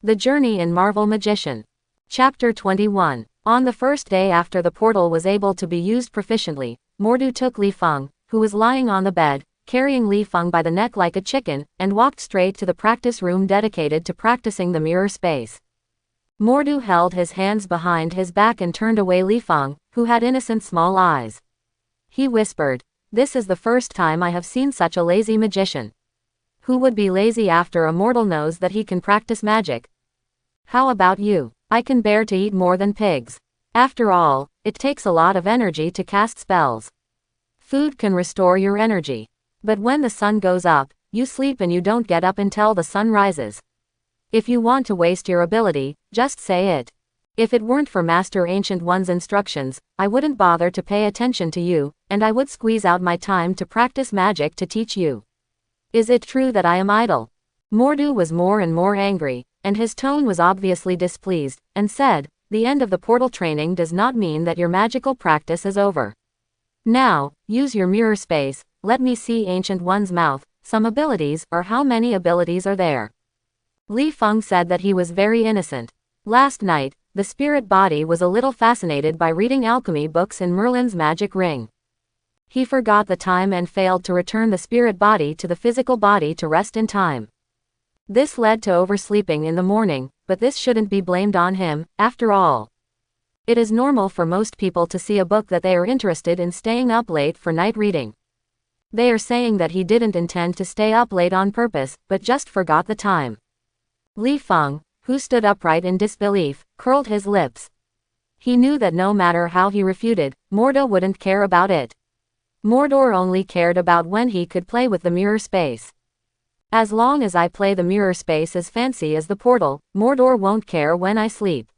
The Journey in Marvel Magician. Chapter 21. On the first day after the portal was able to be used proficiently, Mordu took Li Feng, who was lying on the bed, carrying Li Feng by the neck like a chicken, and walked straight to the practice room dedicated to practicing the mirror space. Mordu held his hands behind his back and turned away Li Feng, who had innocent small eyes. He whispered, "This is the first time I have seen such a lazy magician. Who would be lazy after a mortal knows that he can practice magic? How about you? I can bear to eat more than pigs. After all, it takes a lot of energy to cast spells. Food can restore your energy. But when the sun goes up, you sleep and you don't get up until the sun rises. If you want to waste your ability, just say it. If it weren't for Master Ancient One's instructions, I wouldn't bother to pay attention to you, and I would squeeze out my time to practice magic to teach you. Is it true that I am idle?" Mordu was more and more angry, and his tone was obviously displeased, and said, "The end of the portal training does not mean that your magical practice is over. Now, use your mirror space, let me see Ancient One's mouth, some abilities, or how many abilities are there?" Li Feng said that he was very innocent. Last night, the spirit body was a little fascinated by reading alchemy books in Merlin's magic ring. He forgot the time and failed to return the spirit body to the physical body to rest in time. This led to oversleeping in the morning, but this shouldn't be blamed on him, after all. It is normal for most people to see a book that they are interested in staying up late for night reading. They are saying that he didn't intend to stay up late on purpose, but just forgot the time. Li Feng, who stood upright in disbelief, curled his lips. He knew that no matter how he refuted, Mordu wouldn't care about it. Mordor only cared about when he could play with the mirror space. As long as I play the mirror space as fancy as the portal, Mordor won't care when I sleep.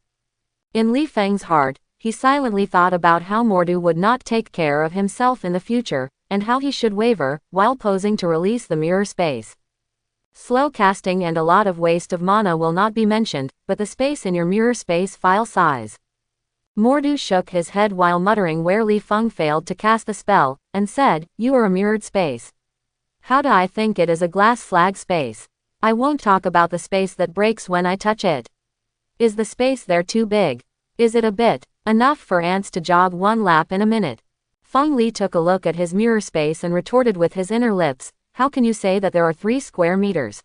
In Li Feng's heart, he silently thought about how Mordu would not take care of himself in the future, and how he should waver, while posing to release the mirror space. Slow casting and a lot of waste of mana will not be mentioned, but the space in your mirror space file size. Mordu shook his head while muttering where Li Feng failed to cast the spell, and said, "You are a mirrored space. How do I think it is a glass flag space? I won't talk about the space that breaks when I touch it. Is the space there too big? Is it a bit enough for ants to jog one lap in a minute?" Feng Li took a look at his mirror space and retorted with his inner lips, "How can you say that there are 3 square meters?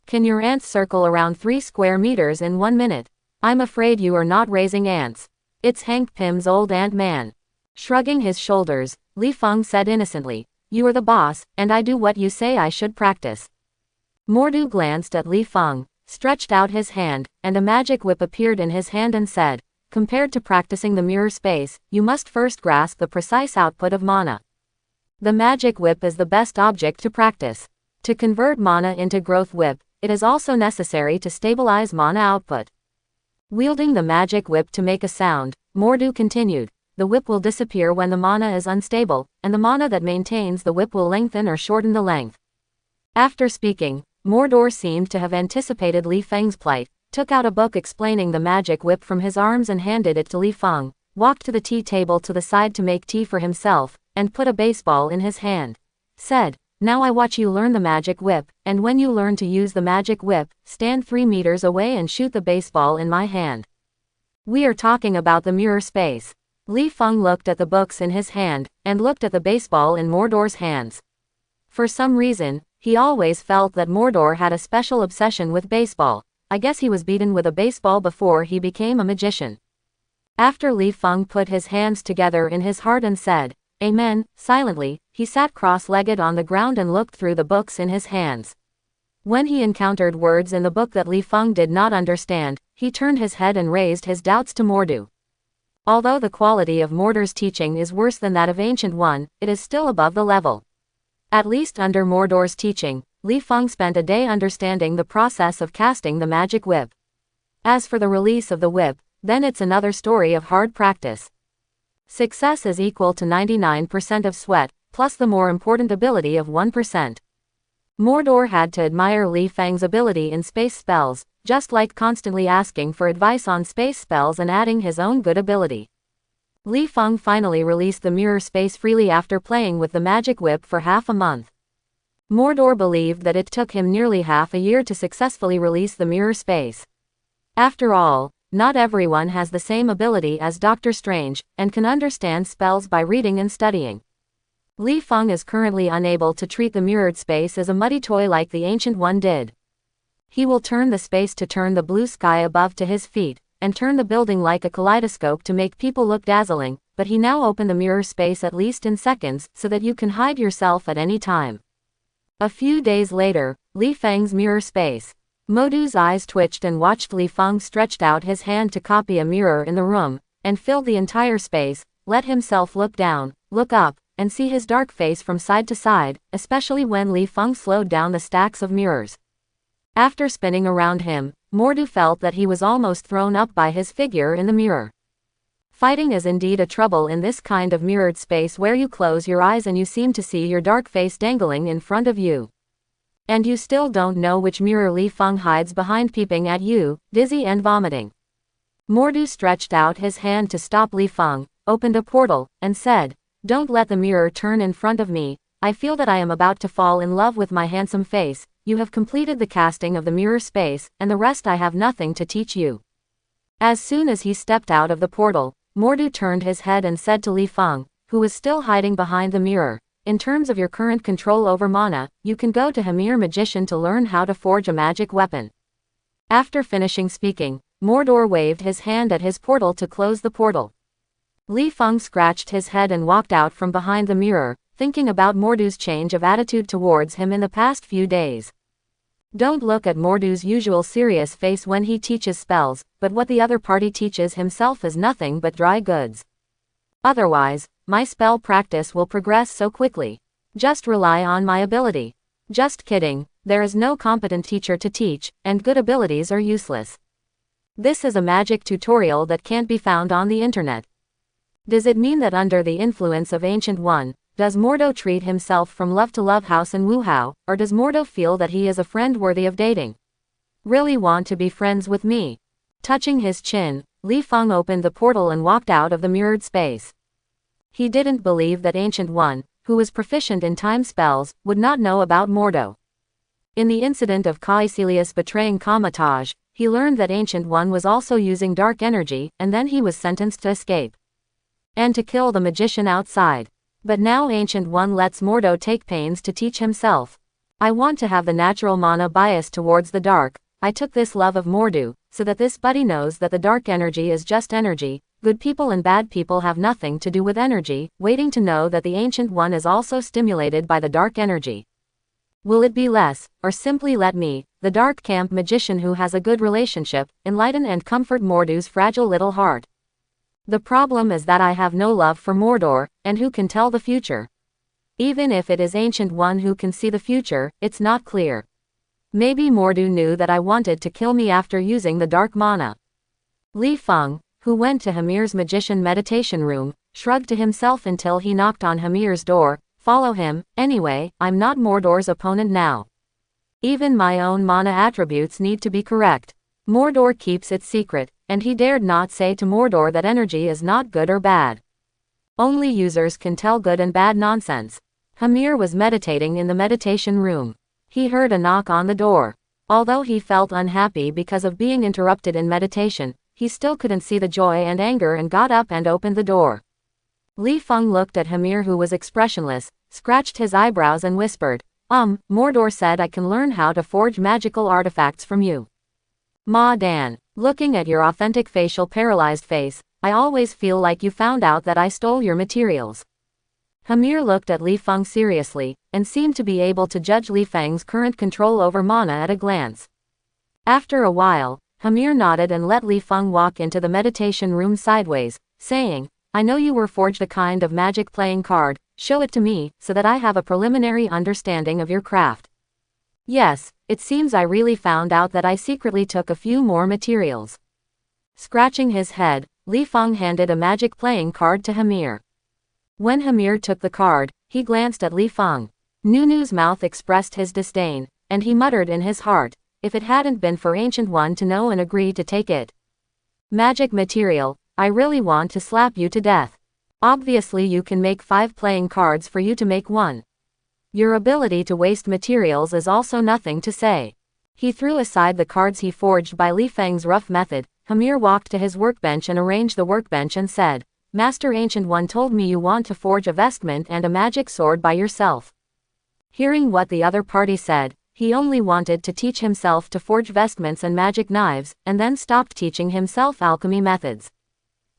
Can your ants circle around 3 square meters in 1 minute? I'm afraid you are not raising ants. It's Hank Pym's old ant man." Shrugging his shoulders, Li Feng said innocently, "You are the boss, and I do what you say I should practice." Mordu glanced at Li Feng, stretched out his hand, and a magic whip appeared in his hand and said, "Compared to practicing the mirror space, you must first grasp the precise output of mana. The magic whip is the best object to practice. To convert mana into growth whip, it is also necessary to stabilize mana output." Wielding the magic whip to make a sound, Mordu continued, "The whip will disappear when the mana is unstable, and the mana that maintains the whip will lengthen or shorten the length." After speaking, Mordor seemed to have anticipated Li Feng's plight, took out a book explaining the magic whip from his arms and handed it to Li Feng, walked to the tea table to the side to make tea for himself, and put a baseball in his hand. Said, "Now I watch you learn the magic whip, and when you learn to use the magic whip, stand 3 meters away and shoot the baseball in my hand." We are talking about the mirror space. Li Feng looked at the books in his hand, and looked at the baseball in Mordor's hands. For some reason, he always felt that Mordor had a special obsession with baseball. I guess he was beaten with a baseball before he became a magician. After Li Feng put his hands together in his heart and said, "Amen," silently, he sat cross-legged on the ground and looked through the books in his hands. When he encountered words in the book that Li Feng did not understand, he turned his head and raised his doubts to Mordu. Although the quality of Mordor's teaching is worse than that of Ancient One, it is still above the level. At least under Mordor's teaching, Li Feng spent a day understanding the process of casting the magic whip. As for the release of the whip, then it's another story of hard practice. Success is equal to 99% of sweat, plus the more important ability of 1%. Mordor had to admire Li Feng's ability in space spells, just like constantly asking for advice on space spells and adding his own good ability. Li Feng finally released the mirror space freely after playing with the magic whip for half a month. Mordor believed that it took him nearly half a year to successfully release the mirror space. After all, not everyone has the same ability as Doctor Strange, and can understand spells by reading and studying. Li Feng is currently unable to treat the mirrored space as a muddy toy like the Ancient One did. He will turn the space to turn the blue sky above to his feet, and turn the building like a kaleidoscope to make people look dazzling, but he now opened the mirror space at least in seconds, so that you can hide yourself at any time. A few days later, Li Feng's mirror space. Modu's eyes twitched and watched Li Feng stretched out his hand to copy a mirror in the room, and filled the entire space, let himself look down, look up, and see his dark face from side to side, especially when Li Feng slowed down the stacks of mirrors. After spinning around him, Mordu felt that he was almost thrown up by his figure in the mirror. Fighting is indeed a trouble in this kind of mirrored space where you close your eyes and you seem to see your dark face dangling in front of you. And you still don't know which mirror Li Feng hides behind peeping at you, dizzy and vomiting. Mordu stretched out his hand to stop Li Feng, opened a portal, and said, "Don't let the mirror turn in front of me. I feel that I am about to fall in love with my handsome face. You have completed the casting of the mirror space, and the rest I have nothing to teach you." As soon as he stepped out of the portal, Mordu turned his head and said to Li Feng, who was still hiding behind the mirror, "In terms of your current control over mana, you can go to Hamir Magician to learn how to forge a magic weapon." After finishing speaking, Mordor waved his hand at his portal to close the portal. Li Feng scratched his head and walked out from behind the mirror, thinking about Mordu's change of attitude towards him in the past few days. Don't look at Mordu's usual serious face when he teaches spells, but what the other party teaches himself is nothing but dry goods. Otherwise, my spell practice will progress so quickly. Just rely on my ability. Just kidding, there is no competent teacher to teach, and good abilities are useless. This is a magic tutorial that can't be found on the internet. Does it mean that under the influence of Ancient One, does Mordo treat himself from love to love house and woo-how, or does Mordo feel that he is a friend worthy of dating? Really want to be friends with me? Touching his chin, Li Feng opened the portal and walked out of the mirrored space. He didn't believe that Ancient One, who was proficient in time spells, would not know about Mordo. In the incident of Caecilius betraying Kamatage, he learned that Ancient One was also using dark energy, and then he was sentenced to escape. And to kill the magician outside. But now Ancient One lets Mordo take pains to teach himself. I want to have the natural mana bias towards the dark. I took this love of Mordu, so that this buddy knows that the dark energy is just energy. Good people and bad people have nothing to do with energy, waiting to know that the Ancient One is also stimulated by the dark energy. Will it be less, or simply let me, the dark camp magician who has a good relationship, enlighten and comfort Mordu's fragile little heart? The problem is that I have no love for Mordor, and who can tell the future? Even if it is Ancient One who can see the future, it's not clear. Maybe Mordu knew that I wanted to kill me after using the dark mana. Li Feng, who went to Hamir's magician meditation room, shrugged to himself until he knocked on Hamir's door. Follow him, anyway, I'm not Mordor's opponent now. Even my own mana attributes need to be correct. Mordor keeps it secret, and he dared not say to Mordor that energy is not good or bad. Only users can tell good and bad nonsense. Hamir was meditating in the meditation room. He heard a knock on the door. Although he felt unhappy because of being interrupted in meditation, he still couldn't see the joy and anger and got up and opened the door. Li Feng looked at Hamir, who was expressionless, scratched his eyebrows and whispered, Mordor said I can learn how to forge magical artifacts from you. Ma Dan, looking at your authentic facial paralyzed face, I always feel like you found out that I stole your materials. Hamir looked at Li Feng seriously, and seemed to be able to judge Li Feng's current control over mana at a glance. After a while, Hamir nodded and let Li Feng walk into the meditation room sideways, saying, I know you were forged a kind of magic playing card, show it to me, so that I have a preliminary understanding of your craft. Yes, it seems I really found out that I secretly took a few more materials. Scratching his head, Li Feng handed a magic playing card to Hamir. When Hamir took the card, he glanced at Li Feng. Nunu's mouth expressed his disdain, and he muttered in his heart, if it hadn't been for Ancient One to know and agree to take it. Magic material, I really want to slap you to death. Obviously you can make 5 playing cards for you to make 1. Your ability to waste materials is also nothing to say. He threw aside the cards he forged by Li Feng's rough method. Hamir walked to his workbench and arranged the workbench and said, Master Ancient One told me you want to forge a vestment and a magic sword by yourself. Hearing what the other party said, he only wanted to teach himself to forge vestments and magic knives, and then stopped teaching himself alchemy methods.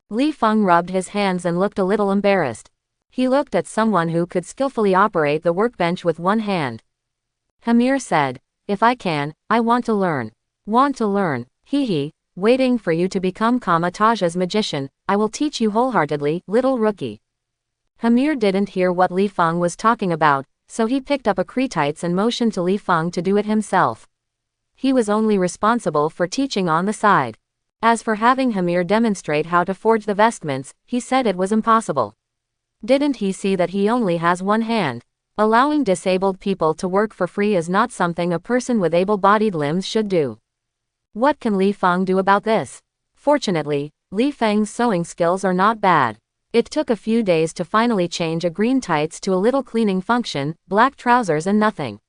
Li Feng rubbed his hands and looked a little embarrassed. He looked at someone who could skillfully operate the workbench with one hand. Hamir said, If I can, I want to learn. Want to learn, hee, waiting for you to become Kamataja's magician, I will teach you wholeheartedly, little rookie. Hamir didn't hear what Li Feng was talking about, so he picked up a cretites and motioned to Li Feng to do it himself. He was only responsible for teaching on the side. As for having Hamir demonstrate how to forge the vestments, he said it was impossible. Didn't he see that he only has one hand? Allowing disabled people to work for free is not something a person with able-bodied limbs should do. What can Li Feng do about this? Fortunately, Li Feng's sewing skills are not bad. It took a few days to finally change a green tights to a little cleaning function, black trousers and nothing.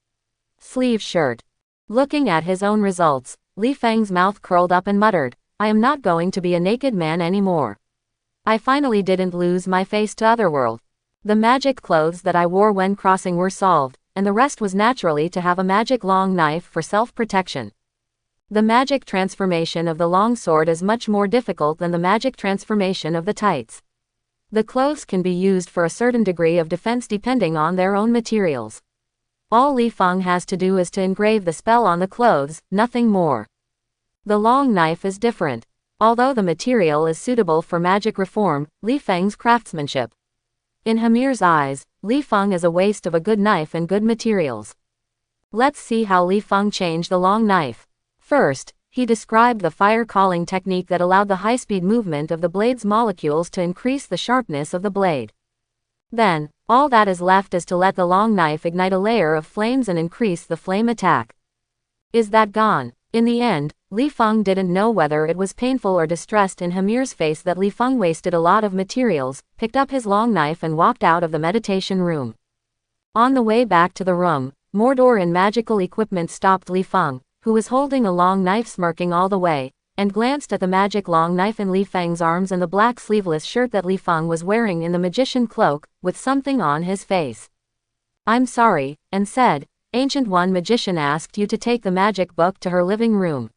Sleeve shirt. Looking at his own results, Li Feng's mouth curled up and muttered, I am not going to be a naked man anymore. I finally didn't lose my face to Otherworld. The magic clothes that I wore when crossing were solved, and the rest was naturally to have a magic long knife for self-protection. The magic transformation of the long sword is much more difficult than the magic transformation of the tights. The clothes can be used for a certain degree of defense depending on their own materials. All Li Feng has to do is to engrave the spell on the clothes, nothing more. The long knife is different. Although the material is suitable for magic reform, Li Feng's craftsmanship. In Hamir's eyes, Li Feng is a waste of a good knife and good materials. Let's see how Li Feng changed the long knife. First, he described the fire calling technique that allowed the high-speed movement of the blade's molecules to increase the sharpness of the blade. Then, all that is left is to let the long knife ignite a layer of flames and increase the flame attack. Is that gone? In the end, Li Feng didn't know whether it was painful or distressed in Hamir's face that Li Feng wasted a lot of materials, picked up his long knife and walked out of the meditation room. On the way back to the room, Mordor in magical equipment stopped Li Feng, who was holding a long knife smirking all the way, and glanced at the magic long knife in Li Feng's arms and the black sleeveless shirt that Li Feng was wearing in the magician cloak, with something on his face. I'm sorry, and said, Ancient One magician asked you to take the magic book to her living room.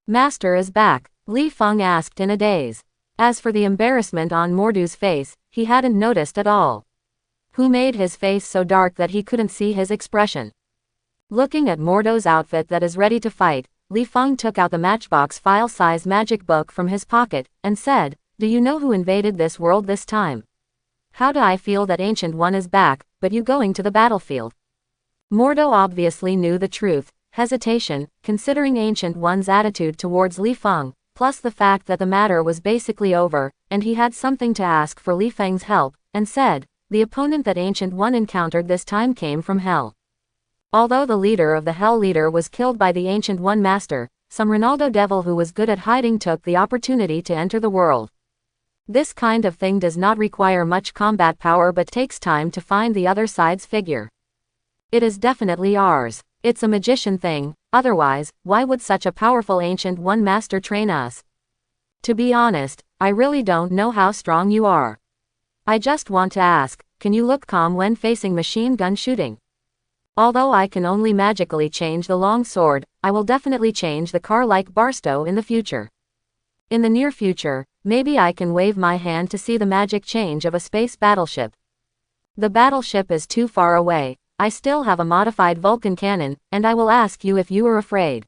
Master is back, Li Feng asked in a daze. As for the embarrassment on Mordu's face, he hadn't noticed at all. Who made his face so dark that he couldn't see his expression? Looking at Mordo's outfit that is ready to fight, Li Feng took out the matchbox file-size magic book from his pocket, and said, Do you know who invaded this world this time? How do I feel that Ancient One is back, but you going to the battlefield? Mordo obviously knew the truth. Hesitation, considering Ancient One's attitude towards Li Feng, plus the fact that the matter was basically over, and he had something to ask for Li Feng's help, and said, The opponent that Ancient One encountered this time came from Hell. Although the leader of the Hell Leader was killed by the Ancient One Master, some Ronaldo devil who was good at hiding took the opportunity to enter the world. This kind of thing does not require much combat power but takes time to find the other side's figure. It is definitely ours. It's a magician thing, otherwise, why would such a powerful Ancient One Master train us? To be honest, I really don't know how strong you are. I just want to ask, can you look calm when facing machine gun shooting? Although I can only magically change the long sword, I will definitely change the car like Barstow in the future. In the near future, maybe I can wave my hand to see the magic change of a space battleship. The battleship is too far away. I still have a modified Vulcan cannon, and I will ask you if you are afraid.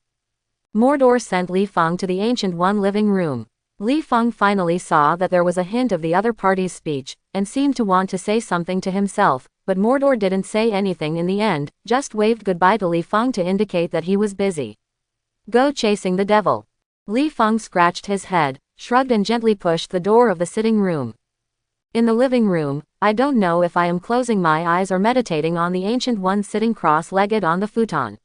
Mordor sent Li Feng to the Ancient One living room. Li Feng finally saw that there was a hint of the other party's speech, and seemed to want to say something to himself, but Mordor didn't say anything in the end, just waved goodbye to Li Feng to indicate that he was busy. Go chasing the devil. Li Feng scratched his head, shrugged and gently pushed the door of the sitting room. In the living room, I don't know if I am closing my eyes or meditating on the Ancient One sitting cross-legged on the futon.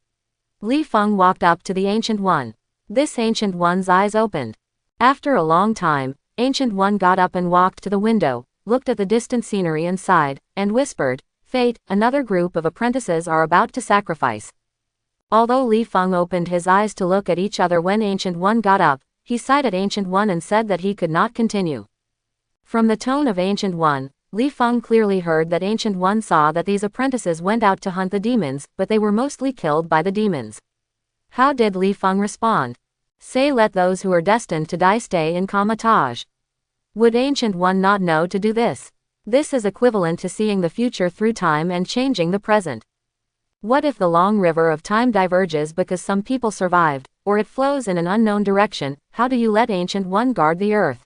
Li Feng walked up to the Ancient One. This Ancient One's eyes opened. After a long time, Ancient One got up and walked to the window, looked at the distant scenery and sighed, and whispered, Fate, another group of apprentices are about to sacrifice. Although Li Feng opened his eyes to look at each other when Ancient One got up, he sighed at Ancient One and said that he could not continue. From the tone of Ancient One, Li Feng clearly heard that Ancient One saw that these apprentices went out to hunt the demons, but they were mostly killed by the demons. How did Li Feng respond? Say let those who are destined to die stay in Kamar-Taj. Would Ancient One not know to do this? This is equivalent to seeing the future through time and changing the present. What if the long river of time diverges because some people survived, or it flows in an unknown direction? How do you let Ancient One guard the earth?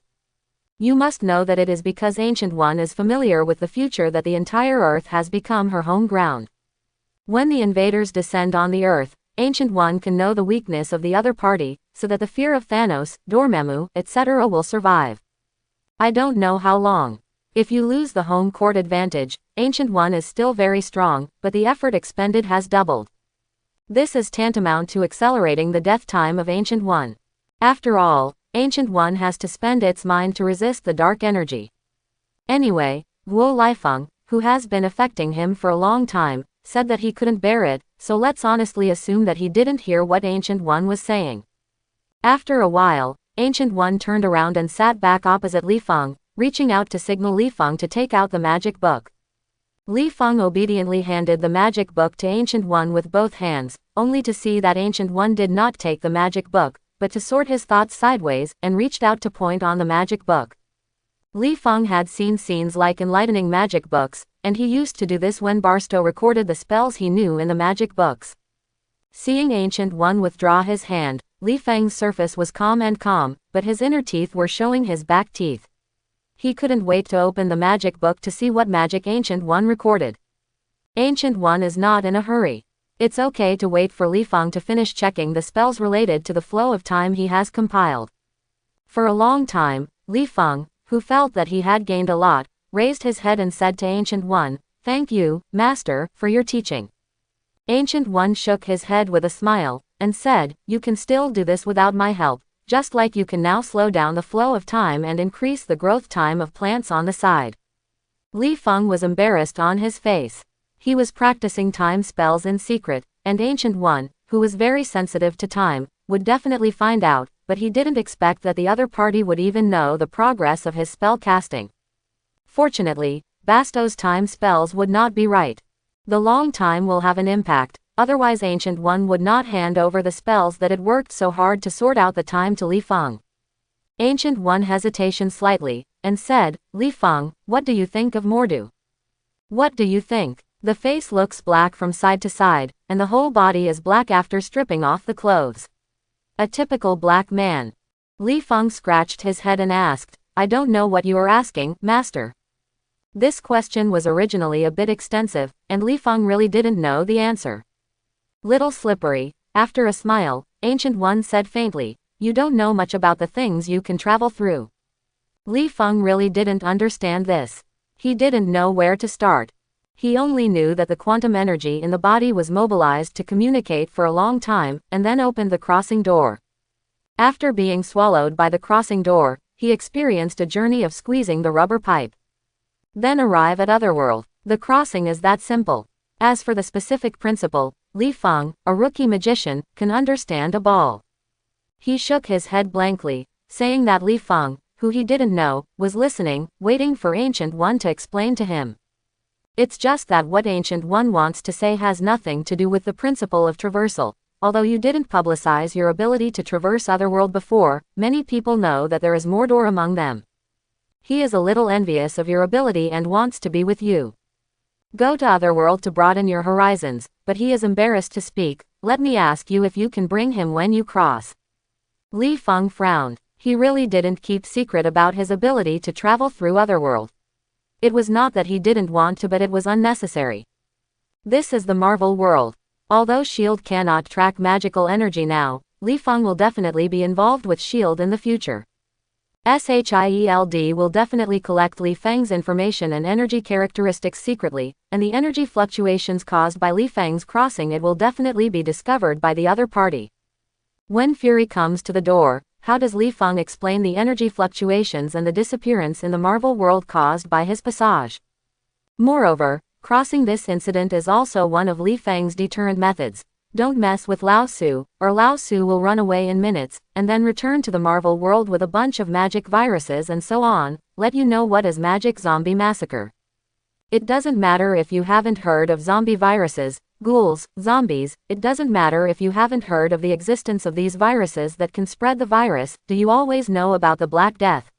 You must know that it is because Ancient One is familiar with the future that the entire earth has become her home ground. When the invaders descend on the earth, Ancient One can know the weakness of the other party, so that the fear of Thanos, Dormammu, etc. will survive. I don't know how long. If you lose the home court advantage, Ancient One is still very strong, but the effort expended has doubled. This is tantamount to accelerating the death time of Ancient One. After all, Ancient One has to spend its mind to resist the dark energy. Anyway, Guo Lifeng, who has been affecting him for a long time, said that he couldn't bear it, so let's honestly assume that he didn't hear what Ancient One was saying. After a while, Ancient One turned around and sat back opposite Li Feng, reaching out to signal Li Feng to take out the magic book. Li Feng obediently handed the magic book to Ancient One with both hands, only to see that Ancient One did not take the magic book, but to sort his thoughts sideways, and reached out to point on the magic book. Li Feng had seen scenes like enlightening magic books, and he used to do this when Barstow recorded the spells he knew in the magic books. Seeing Ancient One withdraw his hand, Li Feng's surface was calm, but his inner teeth were showing his back teeth. He couldn't wait to open the magic book to see what magic Ancient One recorded. Ancient One is not in a hurry. It's okay to wait for Li Feng to finish checking the spells related to the flow of time he has compiled. For a long time, Li Feng, who felt that he had gained a lot, raised his head and said to Ancient One, "Thank you, Master, for your teaching." Ancient One shook his head with a smile, and said, "You can still do this without my help, just like you can now slow down the flow of time and increase the growth time of plants on the side." Li Feng was embarrassed on his face. He was practicing time spells in secret, and Ancient One, who was very sensitive to time, would definitely find out, but he didn't expect that the other party would even know the progress of his spell casting. Fortunately, Bastow's time spells would not be right. The long time will have an impact, otherwise Ancient One would not hand over the spells that had worked so hard to sort out the time to Li Feng. Ancient One hesitated slightly, and said, "Li Feng, what do you think of Mordu?" "What do you think? The face looks black from side to side, and the whole body is black after stripping off the clothes. A typical black man." Li Feng scratched his head and asked, "I don't know what you are asking, Master." This question was originally a bit extensive, and Li Feng really didn't know the answer. Little slippery. After a smile, Ancient One said faintly, "You don't know much about the things you can travel through." Li Feng really didn't understand this. He didn't know where to start. He only knew that the quantum energy in the body was mobilized to communicate for a long time, and then opened the crossing door. After being swallowed by the crossing door, he experienced a journey of squeezing the rubber pipe. Then arrive at Otherworld. The crossing is that simple. As for the specific principle, Li Feng, a rookie magician, can understand a ball. He shook his head blankly, saying that Li Feng, who he didn't know, was listening, waiting for Ancient One to explain to him. It's just that what Ancient One wants to say has nothing to do with the principle of traversal. Although you didn't publicize your ability to traverse Otherworld before, many people know that there is Mordor among them. He is a little envious of your ability and wants to be with you. Go to Otherworld to broaden your horizons, but he is embarrassed to speak. Let me ask you if you can bring him when you cross." Li Feng frowned. He really didn't keep secret about his ability to travel through Otherworld. It was not that he didn't want to, but it was unnecessary. This is the Marvel world. Although S.H.I.E.L.D. cannot track magical energy now, Li Feng will definitely be involved with S.H.I.E.L.D. in the future. S.H.I.E.L.D. will definitely collect Li Feng's information and energy characteristics secretly, and the energy fluctuations caused by Li Feng's crossing it will definitely be discovered by the other party. When Fury comes to the door, how does Li Feng explain the energy fluctuations and the disappearance in the Marvel world caused by his passage? Moreover, crossing this incident is also one of Li Feng's deterrent methods. Don't mess with Lao Su, or Lao Su will run away in minutes, and then return to the Marvel world with a bunch of magic viruses and so on. Let you know what is Magic Zombie Massacre. It doesn't matter if you haven't heard of zombie viruses, ghouls, zombies. It doesn't matter if you haven't heard of the existence of these viruses that can spread the virus. Do you always know about the Black Death?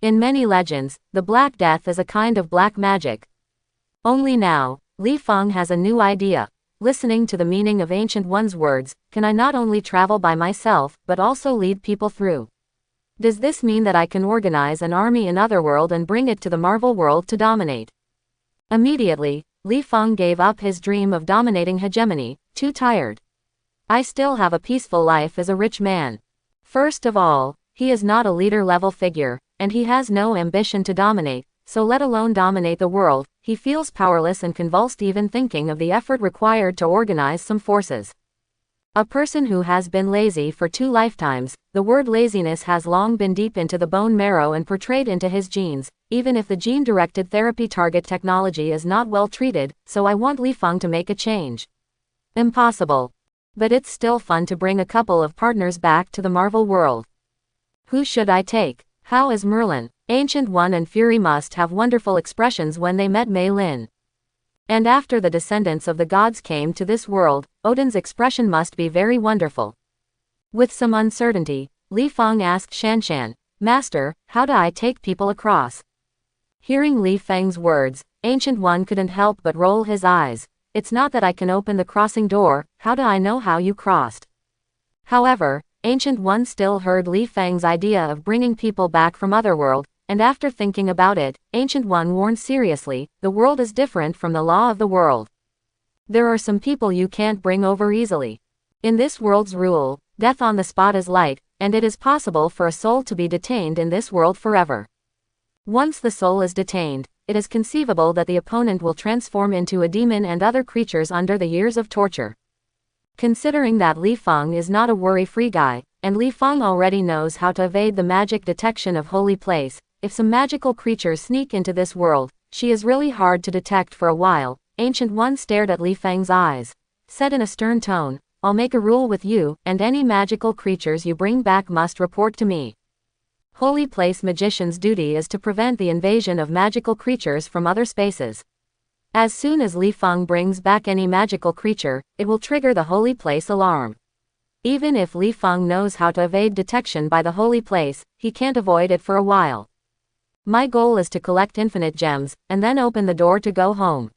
In many legends, the Black Death is a kind of black magic. Only now, Li Feng has a new idea. Listening to the meaning of Ancient One's words, can I not only travel by myself, but also lead people through? Does this mean that I can organize an army in Otherworld and bring it to the Marvel world to dominate? Immediately, Li Feng gave up his dream of dominating hegemony, too tired. I still have a peaceful life as a rich man. First of all, he is not a leader-level figure, and he has no ambition to dominate, so let alone dominate the world. He feels powerless and convulsed even thinking of the effort required to organize some forces. A person who has been lazy for 2 lifetimes, the word laziness has long been deep into the bone marrow and portrayed into his genes, even if the gene-directed therapy target technology is not well treated, so I want Li Feng to make a change. Impossible. But it's still fun to bring a couple of partners back to the Marvel world. Who should I take? How is Merlin? Ancient One and Fury must have wonderful expressions when they met Mei Lin. And after the descendants of the gods came to this world, Odin's expression must be very wonderful. With some uncertainty, Li Feng asked Shanshan, Master, how do I take people across? Hearing Li Feng's words, Ancient One couldn't help but roll his eyes. It's not that I can open the crossing door, how do I know how you crossed? However, Ancient One still heard Li Feng's idea of bringing people back from Otherworld, and after thinking about it, Ancient One warned seriously, the world is different from the law of the world. There are some people you can't bring over easily. In this world's rule, death on the spot is light, and it is possible for a soul to be detained in this world forever. Once the soul is detained, it is conceivable that the opponent will transform into a demon and other creatures under the years of torture. Considering that Li Feng is not a worry-free guy, and Li Feng already knows how to evade the magic detection of Holy Place, if some magical creatures sneak into this world, she is really hard to detect for a while. Ancient One stared at Li Feng's eyes, said in a stern tone, I'll make a rule with you, and any magical creatures you bring back must report to me. Holy Place magician's duty is to prevent the invasion of magical creatures from other spaces. As soon as Li Feng brings back any magical creature, it will trigger the Holy Place alarm. Even if Li Feng knows how to evade detection by the Holy Place, he can't avoid it for a while. My goal is to collect infinite gems, and then open the door to go home.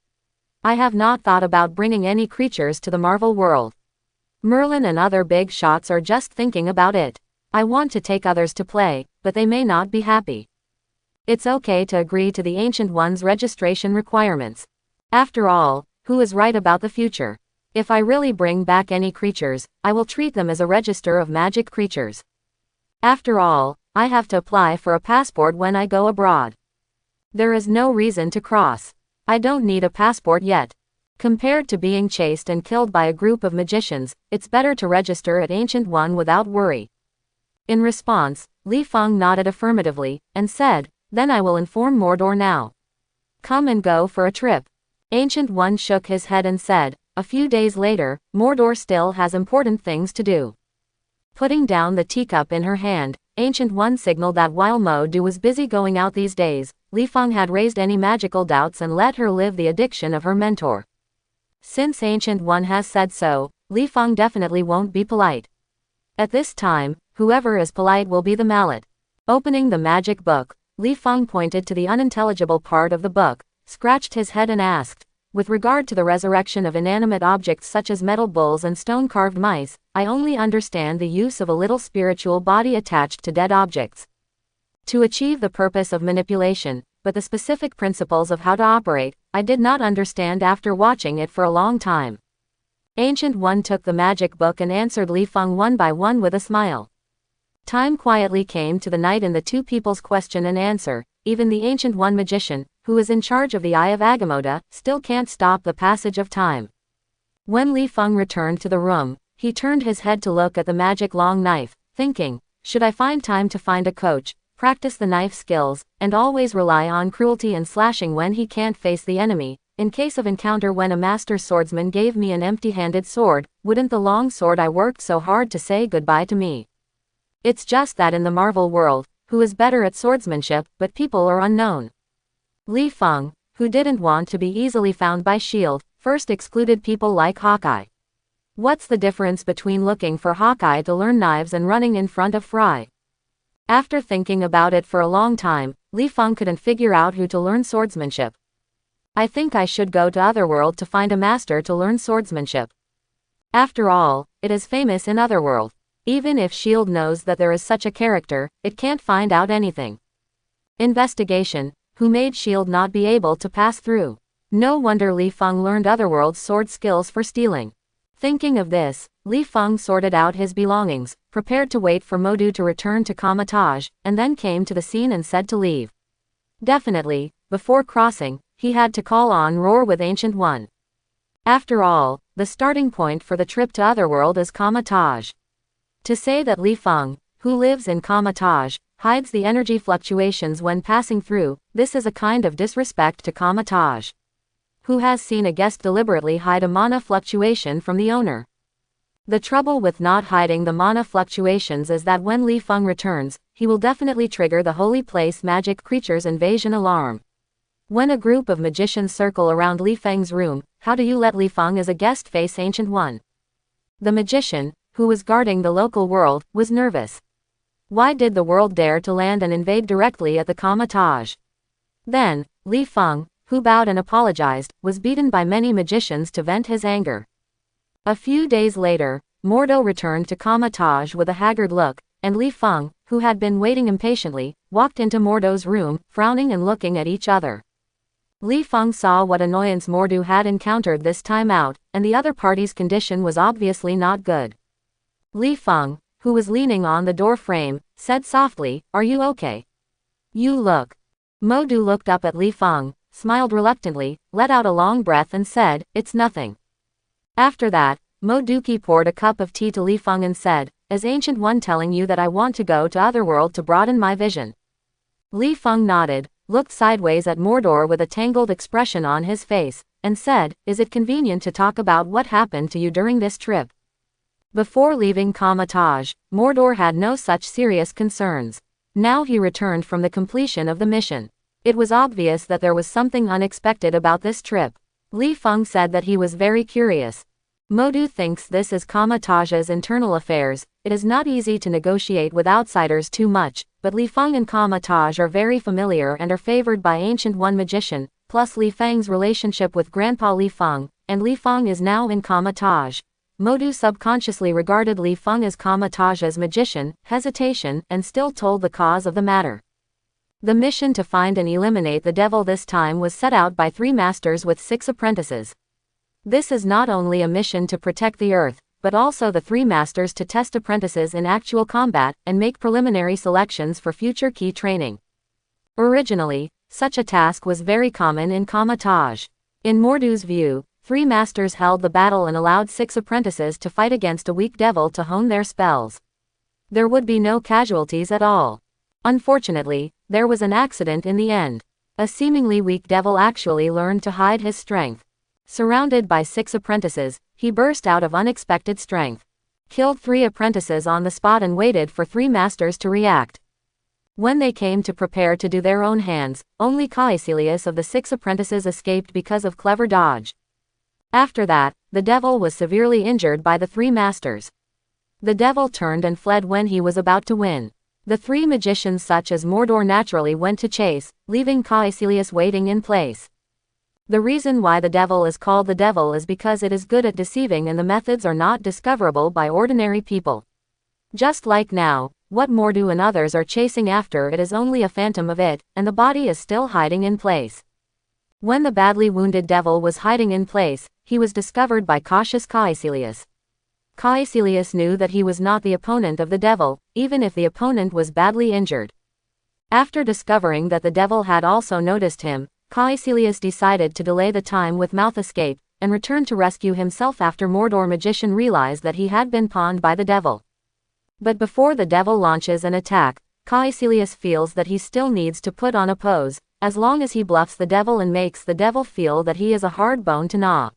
I have not thought about bringing any creatures to the Marvel world. Merlin and other big shots are just thinking about it. I want to take others to play, but they may not be happy. It's okay to agree to the Ancient One's registration requirements. After all, who is right about the future? If I really bring back any creatures, I will treat them as a register of magic creatures. After all, I have to apply for a passport when I go abroad. There is no reason to cross. I don't need a passport yet. Compared to being chased and killed by a group of magicians, it's better to register at Ancient One without worry. In response, Li Feng nodded affirmatively, and said, then I will inform Mordor now. Come and go for a trip. Ancient One shook his head and said, a few days later, Mordor still has important things to do. Putting down the teacup in her hand, Ancient One signaled that while Modu was busy going out these days, Li Feng had raised any magical doubts and let her live the addiction of her mentor. Since Ancient One has said so, Li Feng definitely won't be polite. At this time, whoever is polite will be the mallet. Opening the magic book, Li Feng pointed to the unintelligible part of the book, scratched his head and asked, with regard to the resurrection of inanimate objects such as metal bulls and stone-carved mice, I only understand the use of a little spiritual body attached to dead objects. To achieve the purpose of manipulation, but the specific principles of how to operate, I did not understand after watching it for a long time. Ancient One took the magic book and answered Li Feng one by one with a smile. Time quietly came to the night in the two people's question and answer. Even the Ancient One magician, who is in charge of the Eye of Agamotto, still can't stop the passage of time. When Li Feng returned to the room, he turned his head to look at the magic long knife, thinking, should I find time to find a coach, practice the knife skills, and always rely on cruelty and slashing when he can't face the enemy? in case of encounter when a master swordsman gave me an empty-handed sword, wouldn't the long sword I worked so hard to say goodbye to me? It's just that in the Marvel world, who is better at swordsmanship, but people are unknown. Li Feng, who didn't want to be easily found by S.H.I.E.L.D., first excluded people like Hawkeye. What's the difference between looking for Hawkeye to learn knives and running in front of Fry? After thinking about it for a long time, Li Feng couldn't figure out who to learn swordsmanship. I think I should go to Otherworld to find a master to learn swordsmanship. After all, it is famous in Otherworld. Even if S.H.I.E.L.D. knows that there is such a character, it can't find out anything. Investigation: who made S.H.I.E.L.D. not be able to pass through? No wonder Li Feng learned Otherworld's sword skills for stealing. Thinking of this, Li Feng sorted out his belongings, prepared to wait for Modu to return to Kamatage, and then came to the scene and said to leave. Definitely, before crossing, he had to call on Roar with Ancient One. After all, the starting point for the trip to Otherworld is Kamatage. To say that Li Feng, who lives in Kamatage, hides the energy fluctuations when passing through, this is a kind of disrespect to Kamatage. Who has seen a guest deliberately hide a mana fluctuation from the owner? The trouble with not hiding the mana fluctuations is that when Li Feng returns, he will definitely trigger the Holy Place magic creature's invasion alarm. When a group of magicians circle around Li Feng's room, how do you let Li Feng as a guest face Ancient One? The magician, who was guarding the local world, was nervous. Why did the world dare to land and invade directly at the Kamatage? Then, Li Feng, who bowed and apologized, was beaten by many magicians to vent his anger. A few days later, Mordo returned to Kamatage with a haggard look, and Li Feng, who had been waiting impatiently, walked into Mordo's room, frowning and looking at each other. Li Feng saw what annoyance Mordo had encountered this time out, and the other party's condition was obviously not good. Li Feng, who was leaning on the door frame, said softly, "Are you okay? You look." Modu looked up at Li Feng, smiled reluctantly, let out a long breath and said, "It's nothing." After that, Moduki poured a cup of tea to Li Feng and said, "Is Ancient One telling you that I want to go to Otherworld to broaden my vision?" Li Feng nodded, looked sideways at Mordor with a tangled expression on his face, and said, "Is it convenient to talk about what happened to you during this trip?" Before leaving Kamatage, Mordor had no such serious concerns. Now he returned from the completion of the mission. It was obvious that there was something unexpected about this trip. Li Feng said that he was very curious. Modu thinks this is Kamatage's internal affairs. It is not easy to negotiate with outsiders too much, but Li Feng and Kamatage are very familiar and are favored by Ancient One magician, plus Li Feng's relationship with Grandpa Li Feng, and Li Feng is now in Kamatage. Modu subconsciously regarded Li Feng as Kamatage's magician, hesitation, and still told the cause of the matter. The mission to find and eliminate the devil this time was set out by 3 masters with 6 apprentices. This is not only a mission to protect the earth, but also the 3 masters to test apprentices in actual combat and make preliminary selections for future key training. Originally, such a task was very common in Kamatage. In Mordu's view, 3 masters held the battle and allowed 6 apprentices to fight against a weak devil to hone their spells. There would be no casualties at all. Unfortunately, there was an accident in the end. A seemingly weak devil actually learned to hide his strength. Surrounded by 6 apprentices, he burst out of unexpected strength. Killed 3 apprentices on the spot and waited for 3 masters to react. When they came to prepare to do their own hands, only Caecilius of the 6 apprentices escaped because of clever dodge. After that, the devil was severely injured by the 3 masters. The devil turned and fled when he was about to win. The 3 magicians such as Mordor naturally went to chase, leaving Caecilius waiting in place. The reason why the devil is called the devil is because it is good at deceiving and the methods are not discoverable by ordinary people. Just like now, what Mordu and others are chasing after it is only a phantom of it, and the body is still hiding in place. When the badly wounded devil was hiding in place, he was discovered by cautious Caecilius. Caecilius knew that he was not the opponent of the devil, even if the opponent was badly injured. After discovering that the devil had also noticed him, Caecilius decided to delay the time with mouth escape, and return to rescue himself after Mordor magician realized that he had been pawned by the devil. But before the devil launches an attack, Caecilius feels that he still needs to put on a pose, as long as he bluffs the devil and makes the devil feel that he is a hard bone to gnaw.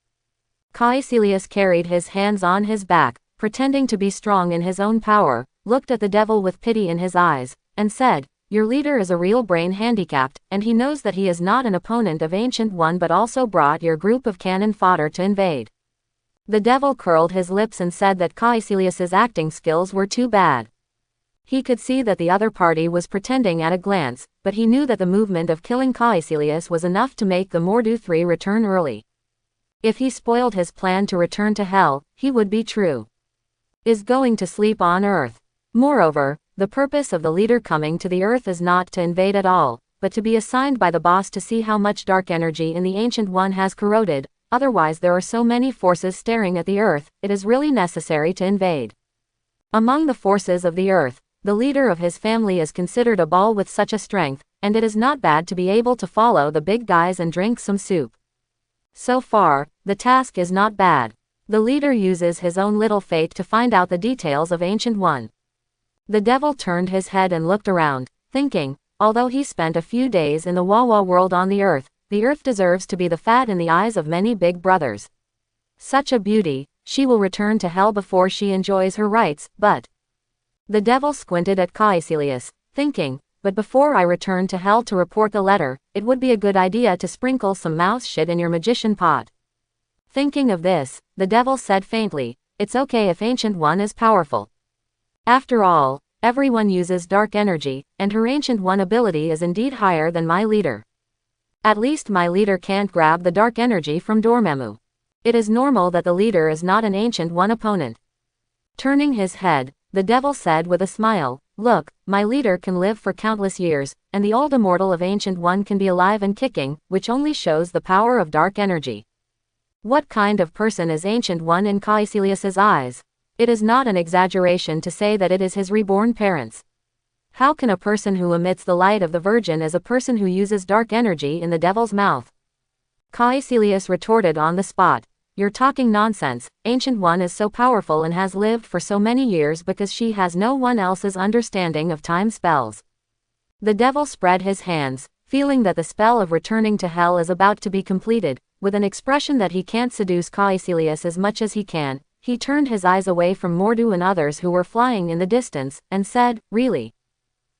Caecilius carried his hands on his back, pretending to be strong in his own power, looked at the devil with pity in his eyes, and said, "Your leader is a real brain handicapped, and he knows that he is not an opponent of Ancient One but also brought your group of cannon fodder to invade." The devil curled his lips and said that Caecilius's acting skills were too bad. He could see that the other party was pretending at a glance, but he knew that the movement of killing Caecilius was enough to make the Mordu III return early. If he spoiled his plan to return to hell, he would be true. Is going to sleep on earth. Moreover, the purpose of the leader coming to the earth is not to invade at all, but to be assigned by the boss to see how much dark energy in the Ancient One has corroded. Otherwise there are so many forces staring at the earth, it is really necessary to invade. Among the forces of the earth, the leader of his family is considered a ball with such a strength, and it is not bad to be able to follow the big guys and drink some soup. So far, the task is not bad. The leader uses his own little fate to find out the details of Ancient One. The devil turned his head and looked around, thinking, although he spent a few days in the Wawa world on the earth deserves to be the fat in the eyes of many big brothers. Such a beauty, she will return to hell before she enjoys her rights, but... The devil squinted at Caecilius, thinking, but before I return to hell to report the letter, it would be a good idea to sprinkle some mouse shit in your magician pot. Thinking of this, the devil said faintly, it's okay if Ancient One is powerful. After all, everyone uses dark energy, and her Ancient One ability is indeed higher than my leader. At least my leader can't grab the dark energy from Dormammu. It is normal that the leader is not an Ancient One opponent. Turning his head, the devil said with a smile, look, my leader can live for countless years, and the old immortal of Ancient One can be alive and kicking, which only shows the power of dark energy. What kind of person is Ancient One in Caecilius's eyes? It is not an exaggeration to say that it is his reborn parents. How can a person who emits the light of the Virgin as a person who uses dark energy in the devil's mouth? Caecilius retorted on the spot, you're talking nonsense. Ancient One is so powerful and has lived for so many years because she has no one else's understanding of time spells. The devil spread his hands, feeling that the spell of returning to hell is about to be completed. With an expression that he can't seduce Caecilius as much as he can, he turned his eyes away from Mordu and others who were flying in the distance, and said, really?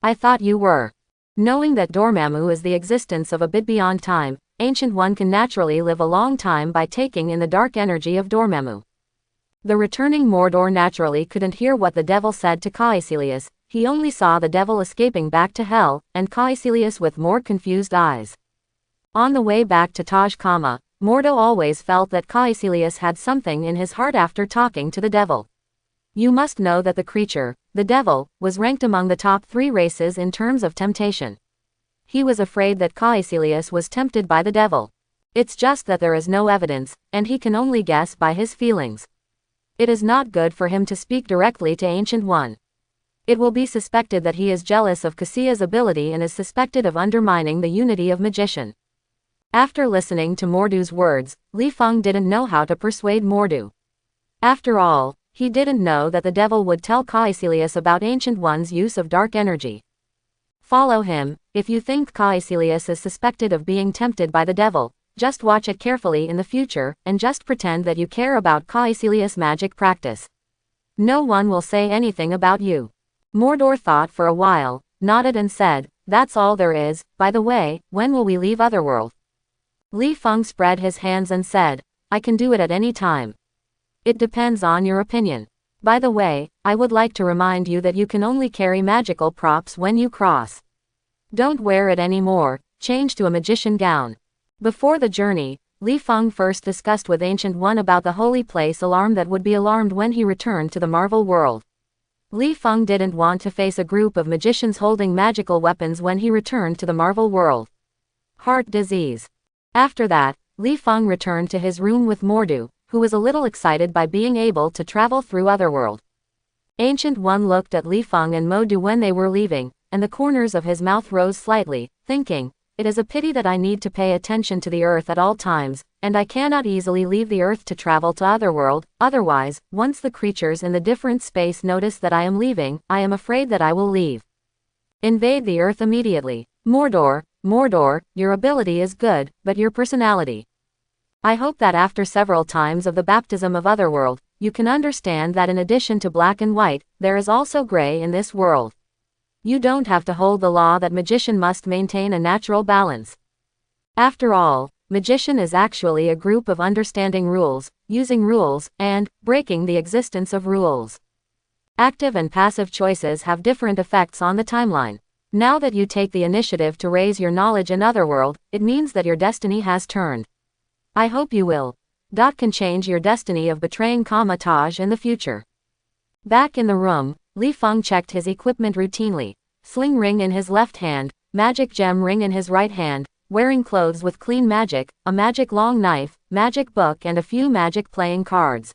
I thought you were. Knowing that Dormammu is the existence of a bit beyond time, Ancient One can naturally live a long time by taking in the dark energy of Dormammu. The returning Mordor naturally couldn't hear what the devil said to Caecilius, he only saw the devil escaping back to hell, and Caecilius with more confused eyes. On the way back to Taj Kama, Mordo always felt that Caecilius had something in his heart after talking to the devil. You must know that the creature, the devil, was ranked among the top 3 races in terms of temptation. He was afraid that Caecilius was tempted by the devil. It's just that there is no evidence, and he can only guess by his feelings. It is not good for him to speak directly to Ancient One. It will be suspected that he is jealous of Cassia's ability and is suspected of undermining the unity of magician. After listening to Mordu's words, Li Feng didn't know how to persuade Mordu. After all, he didn't know that the devil would tell Caecilius about Ancient One's use of dark energy. Follow him. If you think Caecilius is suspected of being tempted by the devil, just watch it carefully in the future, and just pretend that you care about Caecilius' magic practice. No one will say anything about you. Mordor thought for a while, nodded and said, that's all there is. By the way, when will we leave Otherworld? Li Feng spread his hands and said, I can do it at any time. It depends on your opinion. By the way, I would like to remind you that you can only carry magical props when you cross. Don't wear it anymore, change to a magician gown. Before the journey, Li Feng first discussed with Ancient One about the holy place alarm that would be alarmed when he returned to the Marvel world. Li Feng didn't want to face a group of magicians holding magical weapons when he returned to the Marvel world. Heart disease. After that, Li Feng returned to his room with Mordu, who was a little excited by being able to travel through Otherworld. Ancient One looked at Li Feng and Mordu when they were leaving, and the corners of his mouth rose slightly, thinking, it is a pity that I need to pay attention to the earth at all times, and I cannot easily leave the earth to travel to Otherworld. Otherwise, once the creatures in the different space notice that I am leaving, I am afraid that I will leave. Invade the earth immediately. Mordor, Mordor, your ability is good, but your personality. I hope that after several times of the baptism of Otherworld, you can understand that in addition to black and white, there is also gray in this world. You don't have to hold the law that magician must maintain a natural balance. After all, magician is actually a group of understanding rules, using rules, and breaking the existence of rules. Active and passive choices have different effects on the timeline. Now that you take the initiative to raise your knowledge in Otherworld, it means that your destiny has turned. I hope you will. Can change your destiny of betraying Taj in the future. Back in the room, Li Feng checked his equipment routinely. Sling ring in his left hand, magic gem ring in his right hand, wearing clothes with clean magic, a magic long knife, magic book and a few magic playing cards.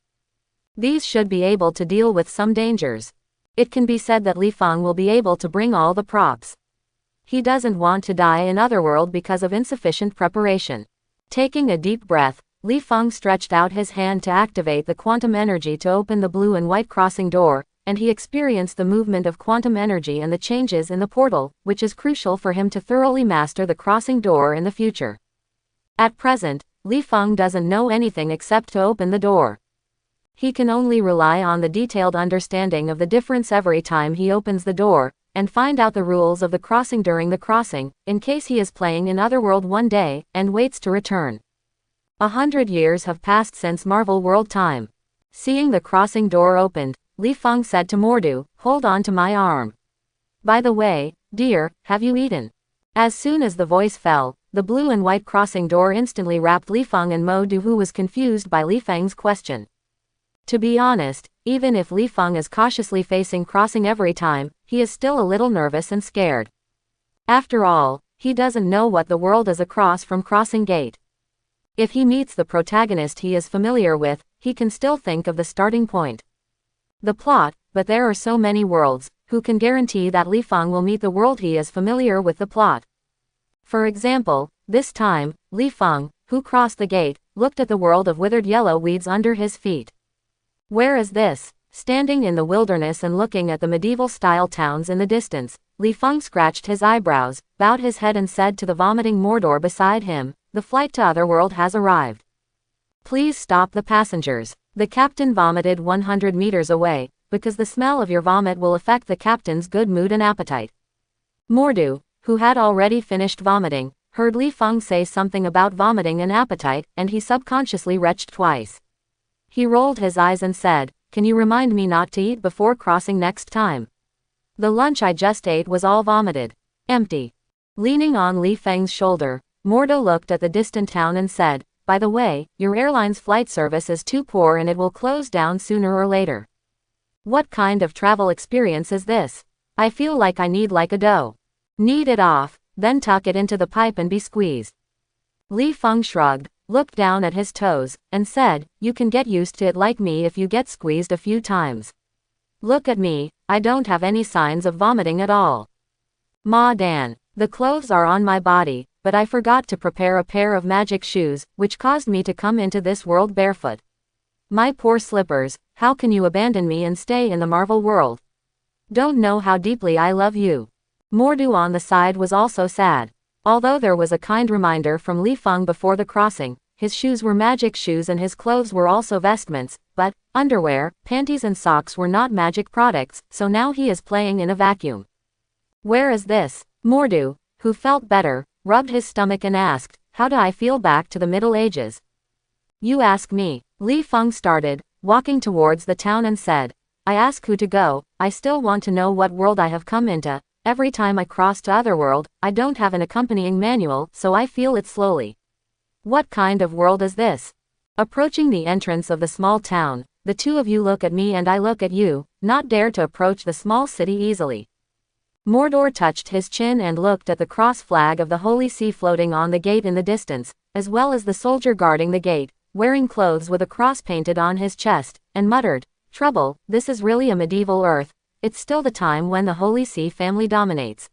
These should be able to deal with some dangers. It can be said that Li Feng will be able to bring all the props. He doesn't want to die in Otherworld because of insufficient preparation. Taking a deep breath, Li Feng stretched out his hand to activate the quantum energy to open the blue and white crossing door, and he experienced the movement of quantum energy and the changes in the portal, which is crucial for him to thoroughly master the crossing door in the future. At present, Li Feng doesn't know anything except to open the door. He can only rely on the detailed understanding of the difference every time he opens the door, and find out the rules of the crossing during the crossing, in case he is playing in Otherworld one day, and waits to return. 100 years have passed since Marvel World time. Seeing the crossing door opened, Li Feng said to Mordu, "Hold on to my arm. By the way, dear, have you eaten?" As soon as the voice fell, the blue and white crossing door instantly wrapped Li Feng and Mordu, who was confused by Li Feng's question. To be honest, even if Li Feng is cautiously facing crossing every time, he is still a little nervous and scared. After all, he doesn't know what the world is across from Crossing Gate. If he meets the protagonist he is familiar with, he can still think of the starting point. The plot, but there are so many worlds, who can guarantee that Li Feng will meet the world he is familiar with the plot? For example, this time, Li Feng, who crossed the gate, looked at the world of withered yellow weeds under his feet. Where is this? Standing in the wilderness and looking at the medieval-style towns in the distance, Li Feng scratched his eyebrows, bowed his head and said to the vomiting Mordor beside him, "The flight to Otherworld has arrived. Please stop the passengers." The captain vomited 100 meters away, because the smell of your vomit will affect the captain's good mood and appetite. Mordu, who had already finished vomiting, heard Li Feng say something about vomiting and appetite, and he subconsciously retched twice. He rolled his eyes and said, "Can you remind me not to eat before crossing next time? The lunch I just ate was all vomited. Empty." Leaning on Li Feng's shoulder, Mordo looked at the distant town and said, "By the way, your airline's flight service is too poor and it will close down sooner or later. What kind of travel experience is this? I feel like I need like a dough. Knead it off, then tuck it into the pipe and be squeezed." Li Feng shrugged, looked down at his toes, and said, "You can get used to it like me if you get squeezed a few times. Look at me, I don't have any signs of vomiting at all. Ma Dan, the clothes are on my body, but I forgot to prepare a pair of magic shoes, which caused me to come into this world barefoot. My poor slippers, how can you abandon me and stay in the Marvel world? Don't know how deeply I love you." Mordu on the side was also sad. Although there was a kind reminder from Li Feng before the crossing, his shoes were magic shoes and his clothes were also vestments, but underwear, panties and socks were not magic products, so now he is playing in a vacuum. "Where is this?" Mordu, who felt better, rubbed his stomach and asked, "How do I feel back to the Middle Ages?" "You ask me." Li Feng started, walking towards the town and said, "I ask who to go, I still want to know what world I have come into. Every time I cross to Otherworld, I don't have an accompanying manual, so I feel it slowly. What kind of world is this?" Approaching the entrance of the small town, the two of you look at me and I look at you, not dare to approach the small city easily. Mordor touched his chin and looked at the cross flag of the Holy See floating on the gate in the distance, as well as the soldier guarding the gate, wearing clothes with a cross painted on his chest, and muttered, "Trouble, this is really a medieval Earth. It's still the time when the Holy See family dominates."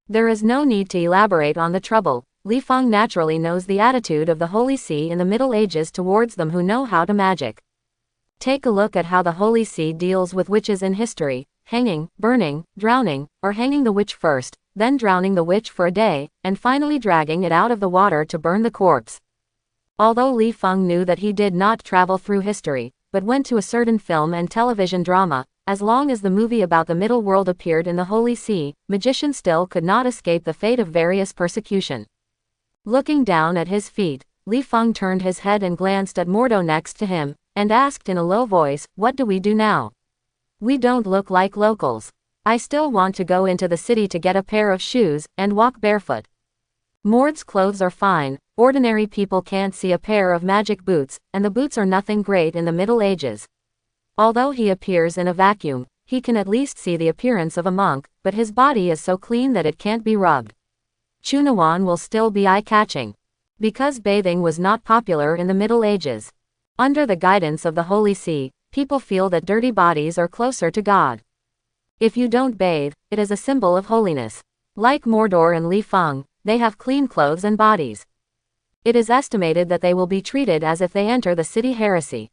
There is no need to elaborate on the trouble. Li Feng naturally knows the attitude of the Holy See in the Middle Ages towards them who know how to magic. Take a look at how the Holy See deals with witches in history. hanging, burning, drowning, or hanging the witch first, then drowning the witch for a day, and finally dragging it out of the water to burn the corpse. Although Li Feng knew that he did not travel through history, but went to a certain film and television drama, as long as the movie about the middle world appeared in the Holy See, magicians still could not escape the fate of various persecution. Looking down at his feet, Li Feng turned his head and glanced at Mordo next to him, and asked in a low voice, "What do we do now? We don't look like locals. I still want to go into the city to get a pair of shoes, and walk barefoot. Mord's clothes are fine, ordinary people can't see a pair of magic boots, and the boots are nothing great in the Middle Ages. Although he appears in a vacuum, he can at least see the appearance of a monk, but his body is so clean that it can't be rubbed. Chunawan will still be eye-catching. Because bathing was not popular in the Middle Ages. Under the guidance of the Holy See, people feel that dirty bodies are closer to God. If you don't bathe, it is a symbol of holiness. Like Mordor and Li Feng, they have clean clothes and bodies. It is estimated that they will be treated as if they enter the city heresy.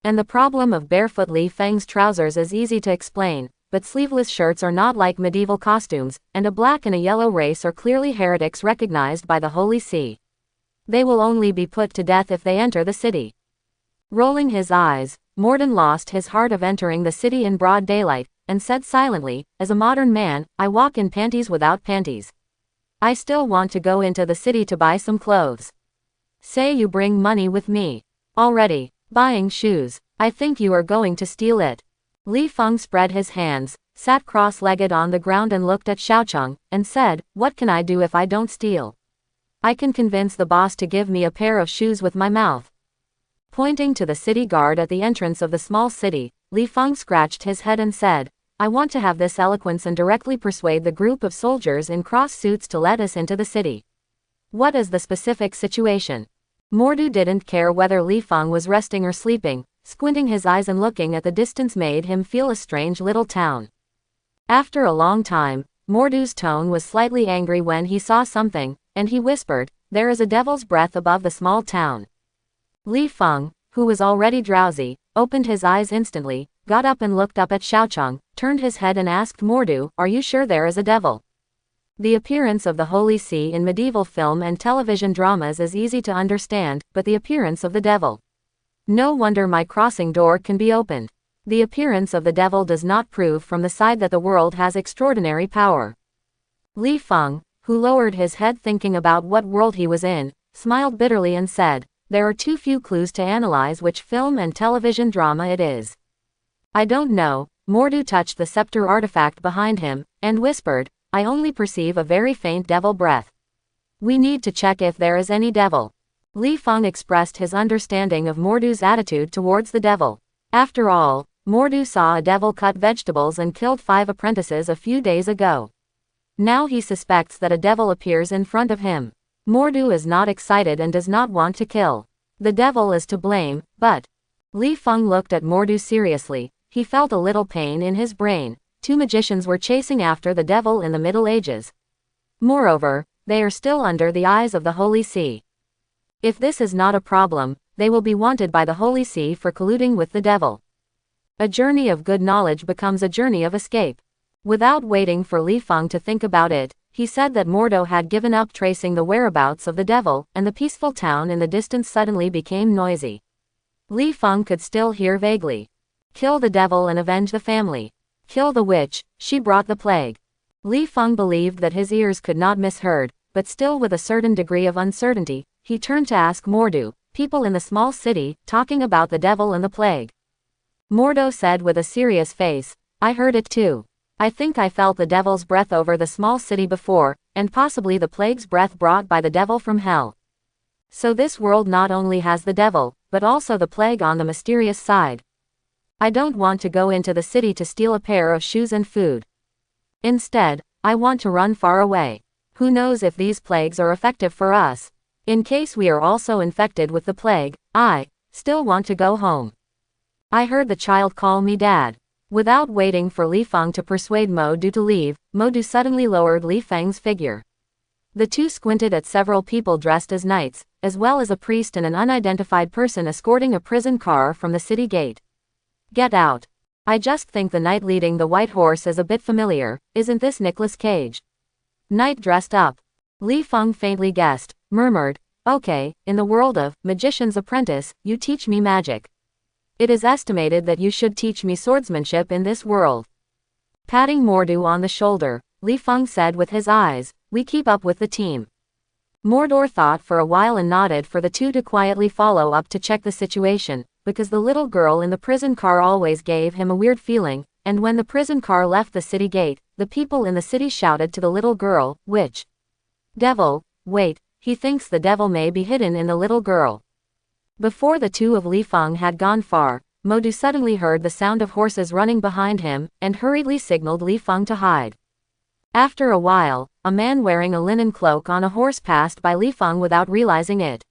And the problem of barefoot Li Feng's trousers is easy to explain, but sleeveless shirts are not like medieval costumes, and a black and a yellow race are clearly heretics recognized by the Holy See. They will only be put to death if they enter the city. Rolling his eyes, Morden lost his heart of entering the city in broad daylight, and said silently, "As a modern man, I walk in panties without panties. I still want to go into the city to buy some clothes. Say you bring money with me. Already, buying shoes. I think you are going to steal it." Li Feng spread his hands, sat cross-legged on the ground and looked at Xiaocheng, and said, "What can I do if I don't steal? I can convince the boss to give me a pair of shoes with my mouth." Pointing to the city guard at the entrance of the small city, Li Feng scratched his head and said, "I want to have this eloquence and directly persuade the group of soldiers in cross suits to let us into the city. What is the specific situation?" Mordu didn't care whether Li Feng was resting or sleeping. Squinting his eyes and looking at the distance made him feel a strange little town. After a long time, Mordu's tone was slightly angry when he saw something, and he whispered, "There is a devil's breath above the small town." Li Feng, who was already drowsy, opened his eyes instantly, got up and looked up at Xiaocheng, turned his head and asked Mordu, "Are you sure there is a devil?" The appearance of the Holy See in medieval film and television dramas is easy to understand, but the appearance of the devil. No wonder my crossing door can be opened. The appearance of the devil does not prove from the side that the world has extraordinary power. Li Feng, who lowered his head thinking about what world he was in, smiled bitterly and said, "There are too few clues to analyze which film and television drama it is." "I don't know." Mordu touched the scepter artifact behind him, and whispered, "I only perceive a very faint devil breath. We need to check if there is any devil." Li Feng expressed his understanding of Mordu's attitude towards the devil. After all, Mordu saw a devil cut vegetables and killed 5 apprentices a few days ago. Now he suspects that a devil appears in front of him. Mordu is not excited and does not want to kill. The devil is to blame, but... Li Feng looked at Mordu seriously. He felt a little pain in his brain. 2 magicians were chasing after the devil in the Middle Ages. Moreover, they are still under the eyes of the Holy See. If this is not a problem, they will be wanted by the Holy See for colluding with the devil. A journey of good knowledge becomes a journey of escape. Without waiting for Li Feng to think about it, he said that Mordo had given up tracing the whereabouts of the devil, and the peaceful town in the distance suddenly became noisy. Li Feng could still hear vaguely. "Kill the devil and avenge the family. Kill the witch, she brought the plague." Li Feng believed that his ears could not misheard, but still with a certain degree of uncertainty, he turned to ask Mordu, "People in the small city, talking about the devil and the plague?" Mordo said with a serious face, "I heard it too. I think I felt the devil's breath over the small city before, and possibly the plague's breath brought by the devil from hell. So this world not only has the devil, but also the plague on the mysterious side. I don't want to go into the city to steal a pair of shoes and food. Instead, I want to run far away. Who knows if these plagues are effective for us? In case we are also infected with the plague, I still want to go home. I heard the child call me dad." Without waiting for Li Feng to persuade Mordu to leave, Mordu suddenly lowered Li Feng's figure. The two squinted at several people dressed as knights, as well as a priest and an unidentified person escorting a prison car from the city gate. "Get out. I just think the knight leading the white horse is a bit familiar, isn't this Nicolas Cage? Knight dressed up. Li Feng faintly guessed, murmured, okay, in the world of Magician's Apprentice, you teach me magic. It is estimated that you should teach me swordsmanship in this world. Patting Mordu on the shoulder, Li Feng said with his eyes, we keep up with the team. Mordor thought for a while and nodded for the two to quietly follow up to check the situation, because the little girl in the prison car always gave him a weird feeling, and when the prison car left the city gate, the people in the city shouted to the little girl, which devil? Wait, he thinks the devil may be hidden in the little girl. Before the two of Li Feng had gone far, Mordu suddenly heard the sound of horses running behind him, and hurriedly signaled Li Feng to hide. After a while, a man wearing a linen cloak on a horse passed by Li Feng without realizing it.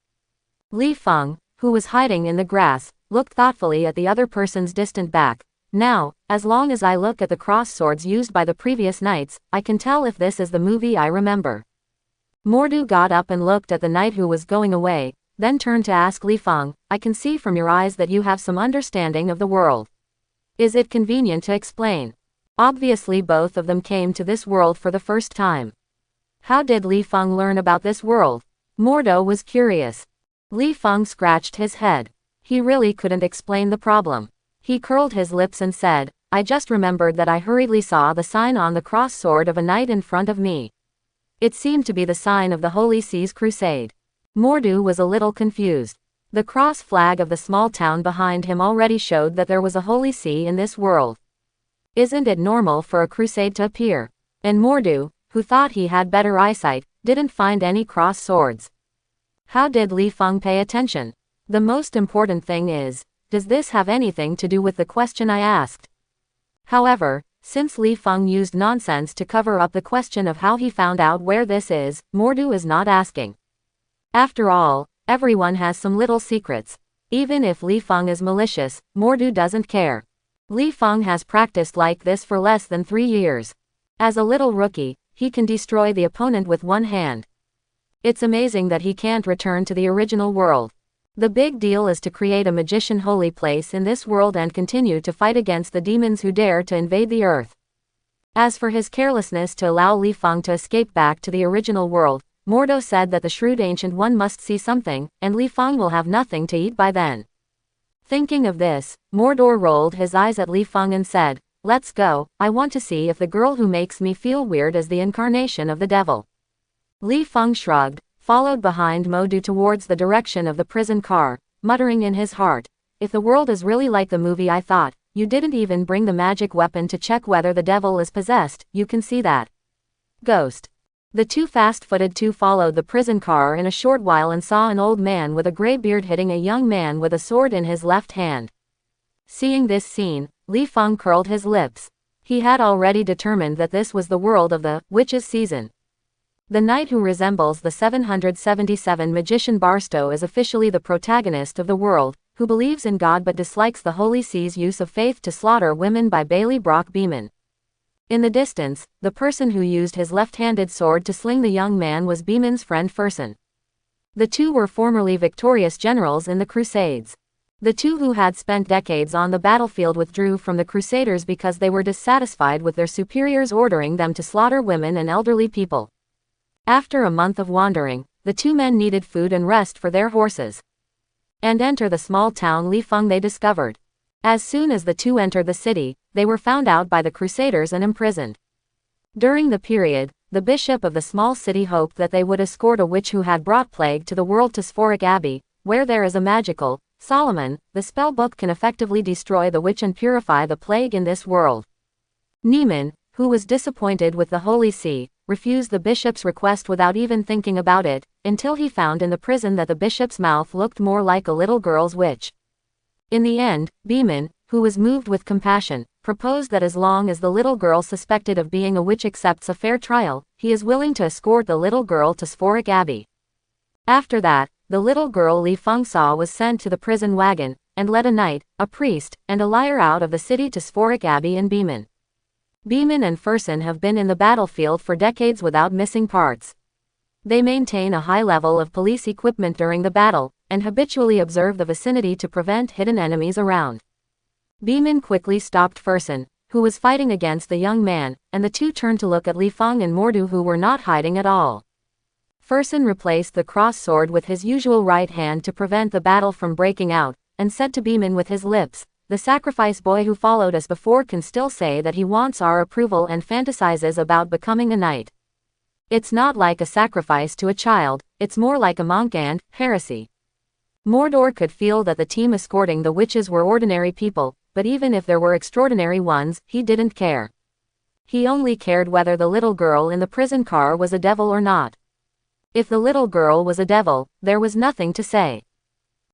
Li Feng, who was hiding in the grass, looked thoughtfully at the other person's distant back. Now, as long as I look at the cross swords used by the previous knights, I can tell if this is the movie I remember. Mordu got up and looked at the knight who was going away, then turned to ask Li Feng, I can see from your eyes that you have some understanding of the world. Is it convenient to explain? Obviously both of them came to this world for the first time. How did Li Feng learn about this world? Mordu was curious. Li Feng scratched his head. He really couldn't explain the problem. He curled his lips and said, I just remembered that I hurriedly saw the sign on the cross sword of a knight in front of me. It seemed to be the sign of the Holy Sea's crusade. Mordu was a little confused. The cross flag of the small town behind him already showed that there was a Holy See in this world. Isn't it normal for a crusade to appear? And Mordu, who thought he had better eyesight, didn't find any cross swords. How did Li Feng pay attention? The most important thing is, does this have anything to do with the question I asked? However, since Li Feng used nonsense to cover up the question of how he found out where this is, Mordu is not asking. After all, everyone has some little secrets. Even if Li Feng is malicious, Mordu doesn't care. Li Feng has practiced like this for less than 3 years. As a little rookie, he can destroy the opponent with one hand. It's amazing that he can't return to the original world. The big deal is to create a magician holy place in this world and continue to fight against the demons who dare to invade the earth. As for his carelessness to allow Li Feng to escape back to the original world, Mordu said that the shrewd ancient one must see something, and Li Feng will have nothing to eat by then. Thinking of this, Mordor rolled his eyes at Li Feng and said, let's go, I want to see if the girl who makes me feel weird is the incarnation of the devil. Li Feng shrugged, followed behind Mordu towards the direction of the prison car, muttering in his heart, if the world is really like the movie I thought, you didn't even bring the magic weapon to check whether the devil is possessed, you can see that. Ghost. The two fast-footed two followed the prison car in a short while and saw an old man with a gray beard hitting a young man with a sword in his left hand. Seeing this scene, Li Feng curled his lips. He had already determined that this was the world of the witches' season. The knight who resembles the 777 magician Barstow is officially the protagonist of the world, who believes in God but dislikes the Holy Sea's use of faith to slaughter women by Bailey Brock Beeman. In the distance, the person who used his left-handed sword to sling the young man was Beeman's friend Fersen. The two were formerly victorious generals in the Crusades. The two who had spent decades on the battlefield withdrew from the Crusaders because they were dissatisfied with their superiors ordering them to slaughter women and elderly people. After a month of wandering, the two men needed food and rest for their horses. And enter the small town Li Feng they discovered. As soon as the two entered the city, they were found out by the Crusaders and imprisoned. During the period, the bishop of the small city hoped that they would escort a witch who had brought plague to the world to Sforik Abbey, where there is a magical Solomon, the spell book can effectively destroy the witch and purify the plague in this world. Niemann, who was disappointed with the Holy See, refused the bishop's request without even thinking about it, until he found in the prison that the bishop's mouth looked more like a little girl's witch. In the end, Beeman, who was moved with compassion, proposed that as long as the little girl suspected of being a witch accepts a fair trial, he is willing to escort the little girl to Sforik Abbey. After that, the little girl Li Feng saw was sent to the prison wagon, and led a knight, a priest, and a liar out of the city to Sforik Abbey and Beeman. Beeman and Fersen have been in the battlefield for decades without missing parts. They maintain a high level of police equipment during the battle, and habitually observe the vicinity to prevent hidden enemies around. Beeman quickly stopped Furson, who was fighting against the young man, and the two turned to look at Li Feng and Mordu, who were not hiding at all. Furson replaced the cross sword with his usual right hand to prevent the battle from breaking out, and said to Beeman with his lips, "The sacrifice boy who followed us before can still say that he wants our approval and fantasizes about becoming a knight. It's not like a sacrifice to a child, it's more like a monk and heresy." Mordor could feel that the team escorting the witches were ordinary people, but even if there were extraordinary ones, he didn't care. He only cared whether the little girl in the prison car was a devil or not. If the little girl was a devil, there was nothing to say.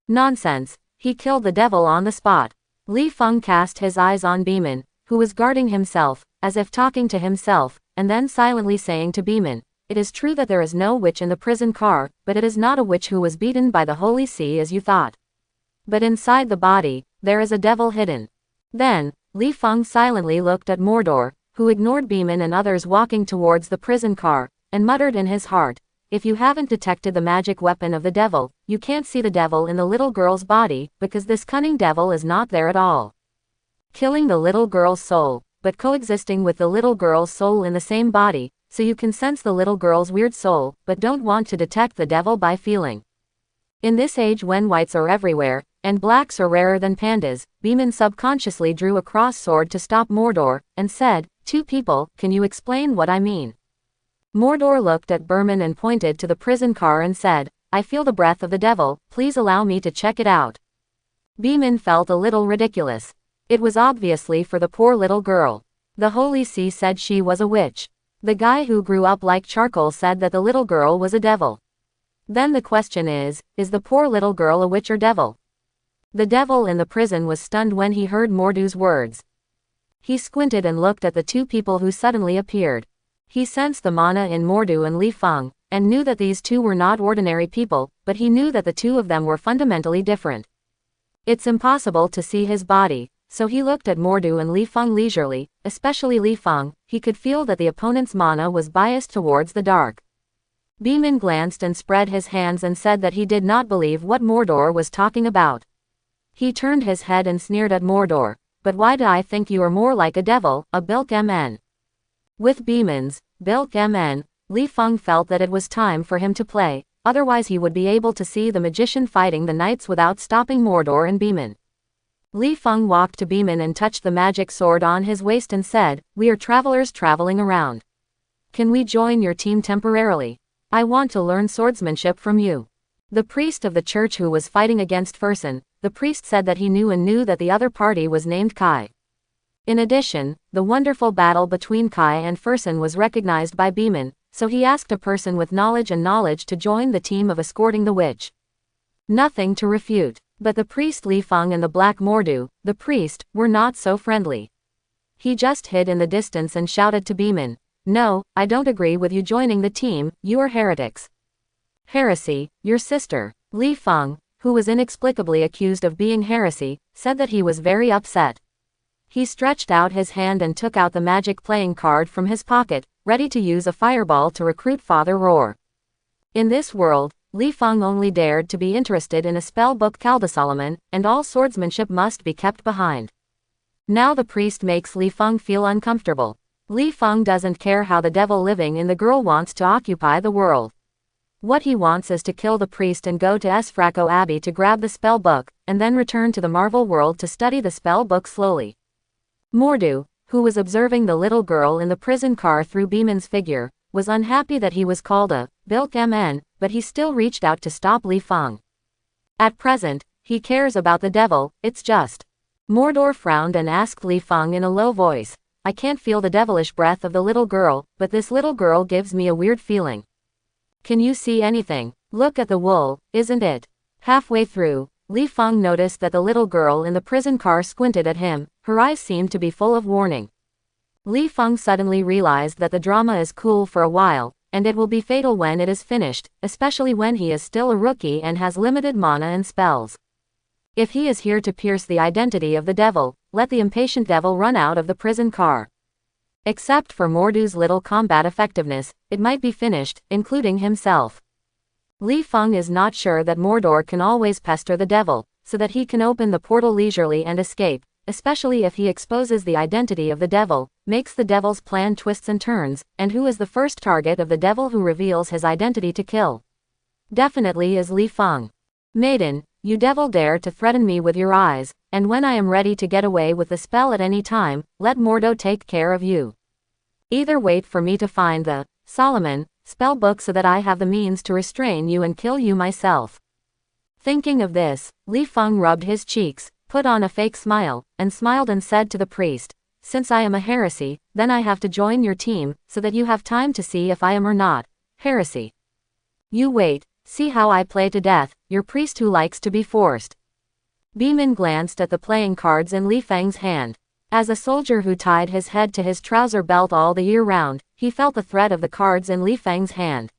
Nonsense, he killed the devil on the spot. Li Feng cast his eyes on Beeman, who was guarding himself, as if talking to himself, and then silently saying to Beeman, "It is true that there is no witch in the prison car, but it is not a witch who was beaten by the Holy See as you thought. But inside the body, there is a devil hidden." Then, Li Feng silently looked at Mordor, who ignored Beeman and others walking towards the prison car, and muttered in his heart, "If you haven't detected the magic weapon of the devil, you can't see the devil in the little girl's body, because this cunning devil is not there at all. Killing the little girl's soul, but coexisting with the little girl's soul in the same body, so you can sense the little girl's weird soul, but don't want to detect the devil by feeling." In this age when whites are everywhere, and blacks are rarer than pandas, Beeman subconsciously drew a cross sword to stop Mordor, and said, "Two people, can you explain what I mean?" Mordor looked at Beeman and pointed to the prison car and said, "I feel the breath of the devil, please allow me to check it out." Beeman felt a little ridiculous. It was obviously for the poor little girl. The Holy See said she was a witch. The guy who grew up like charcoal said that the little girl was a devil. Then the question is the poor little girl a witch or devil? The devil in the prison was stunned when he heard Mordu's words. He squinted and looked at the two people who suddenly appeared. He sensed the mana in Mordu and Li Feng, and knew that these two were not ordinary people, but he knew that the two of them were fundamentally different. It's impossible to see his body, so he looked at Mordu and Li Feng leisurely, especially Li Feng. He could feel that the opponent's mana was biased towards the dark. Beeman glanced and spread his hands and said that he did not believe what Mordor was talking about. He turned his head and sneered at Mordor, "But why do I think you are more like a devil, a bilk mn?" With Beeman's bilk mn, Li Feng felt that it was time for him to play, otherwise he would be able to see the magician fighting the knights without stopping Mordor and Beeman. Li Feng walked to Beeman and touched the magic sword on his waist and said, "We are travelers traveling around. Can we join your team temporarily? I want to learn swordsmanship from you." The priest of the church who was fighting against Furson, the priest said that he knew that the other party was named Kai. In addition, the wonderful battle between Kai and Furson was recognized by Beeman, so he asked a person with knowledge to join the team of escorting the witch. Nothing to refute, but the priest Li Feng and the Black Mordu, the priest, were not so friendly. He just hid in the distance and shouted to Beeman, "No, I don't agree with you joining the team, you are heretics." "Heresy, your sister." Li Feng, who was inexplicably accused of being heresy, said that he was very upset. He stretched out his hand and took out the magic playing card from his pocket, ready to use a fireball to recruit Father Roar. In this world, Li Feng only dared to be interested in a spell book Solomon, and all swordsmanship must be kept behind. Now the priest makes Li Feng feel uncomfortable. Li Feng doesn't care how the devil living in the girl wants to occupy the world. What he wants is to kill the priest and go to Esfraco Abbey to grab the spell book, and then return to the Marvel world to study the spell book slowly. Mordu, who was observing the little girl in the prison car through Beeman's figure, was unhappy that he was called a bilk mn, but he still reached out to stop Li Feng. At present, he cares about the devil, it's just. Mordor frowned and asked Li Feng in a low voice, "I can't feel the devilish breath of the little girl, but this little girl gives me a weird feeling. Can you see anything? Look at the wool, isn't it?" Halfway through, Li Feng noticed that the little girl in the prison car squinted at him, her eyes seemed to be full of warning. Li Feng suddenly realized that the drama is cool for a while, and it will be fatal when it is finished, especially when he is still a rookie and has limited mana and spells. If he is here to pierce the identity of the devil, let the impatient devil run out of the prison car. Except for Mordu's little combat effectiveness, it might be finished, including himself. Li Feng is not sure that Mordor can always pester the devil, so that he can open the portal leisurely and escape, especially if he exposes the identity of the devil, makes the devil's plan twists and turns, and who is the first target of the devil who reveals his identity to kill? Definitely is Li Feng. Maiden, you devil dare to threaten me with your eyes, and when I am ready to get away with the spell at any time, let Mordo take care of you. Either wait for me to find the Solomon spell book so that I have the means to restrain you and kill you myself. Thinking of this, Li Feng rubbed his cheeks, put on a fake smile, and smiled and said to the priest, since I am a heresy, then I have to join your team, so that you have time to see if I am or not heresy. You wait, see how I play to death, your priest who likes to be forced. Beeman glanced at the playing cards in Li Feng's hand. As a soldier who tied his head to his trouser belt all the year round, he felt the threat of the cards in Li Feng's hand.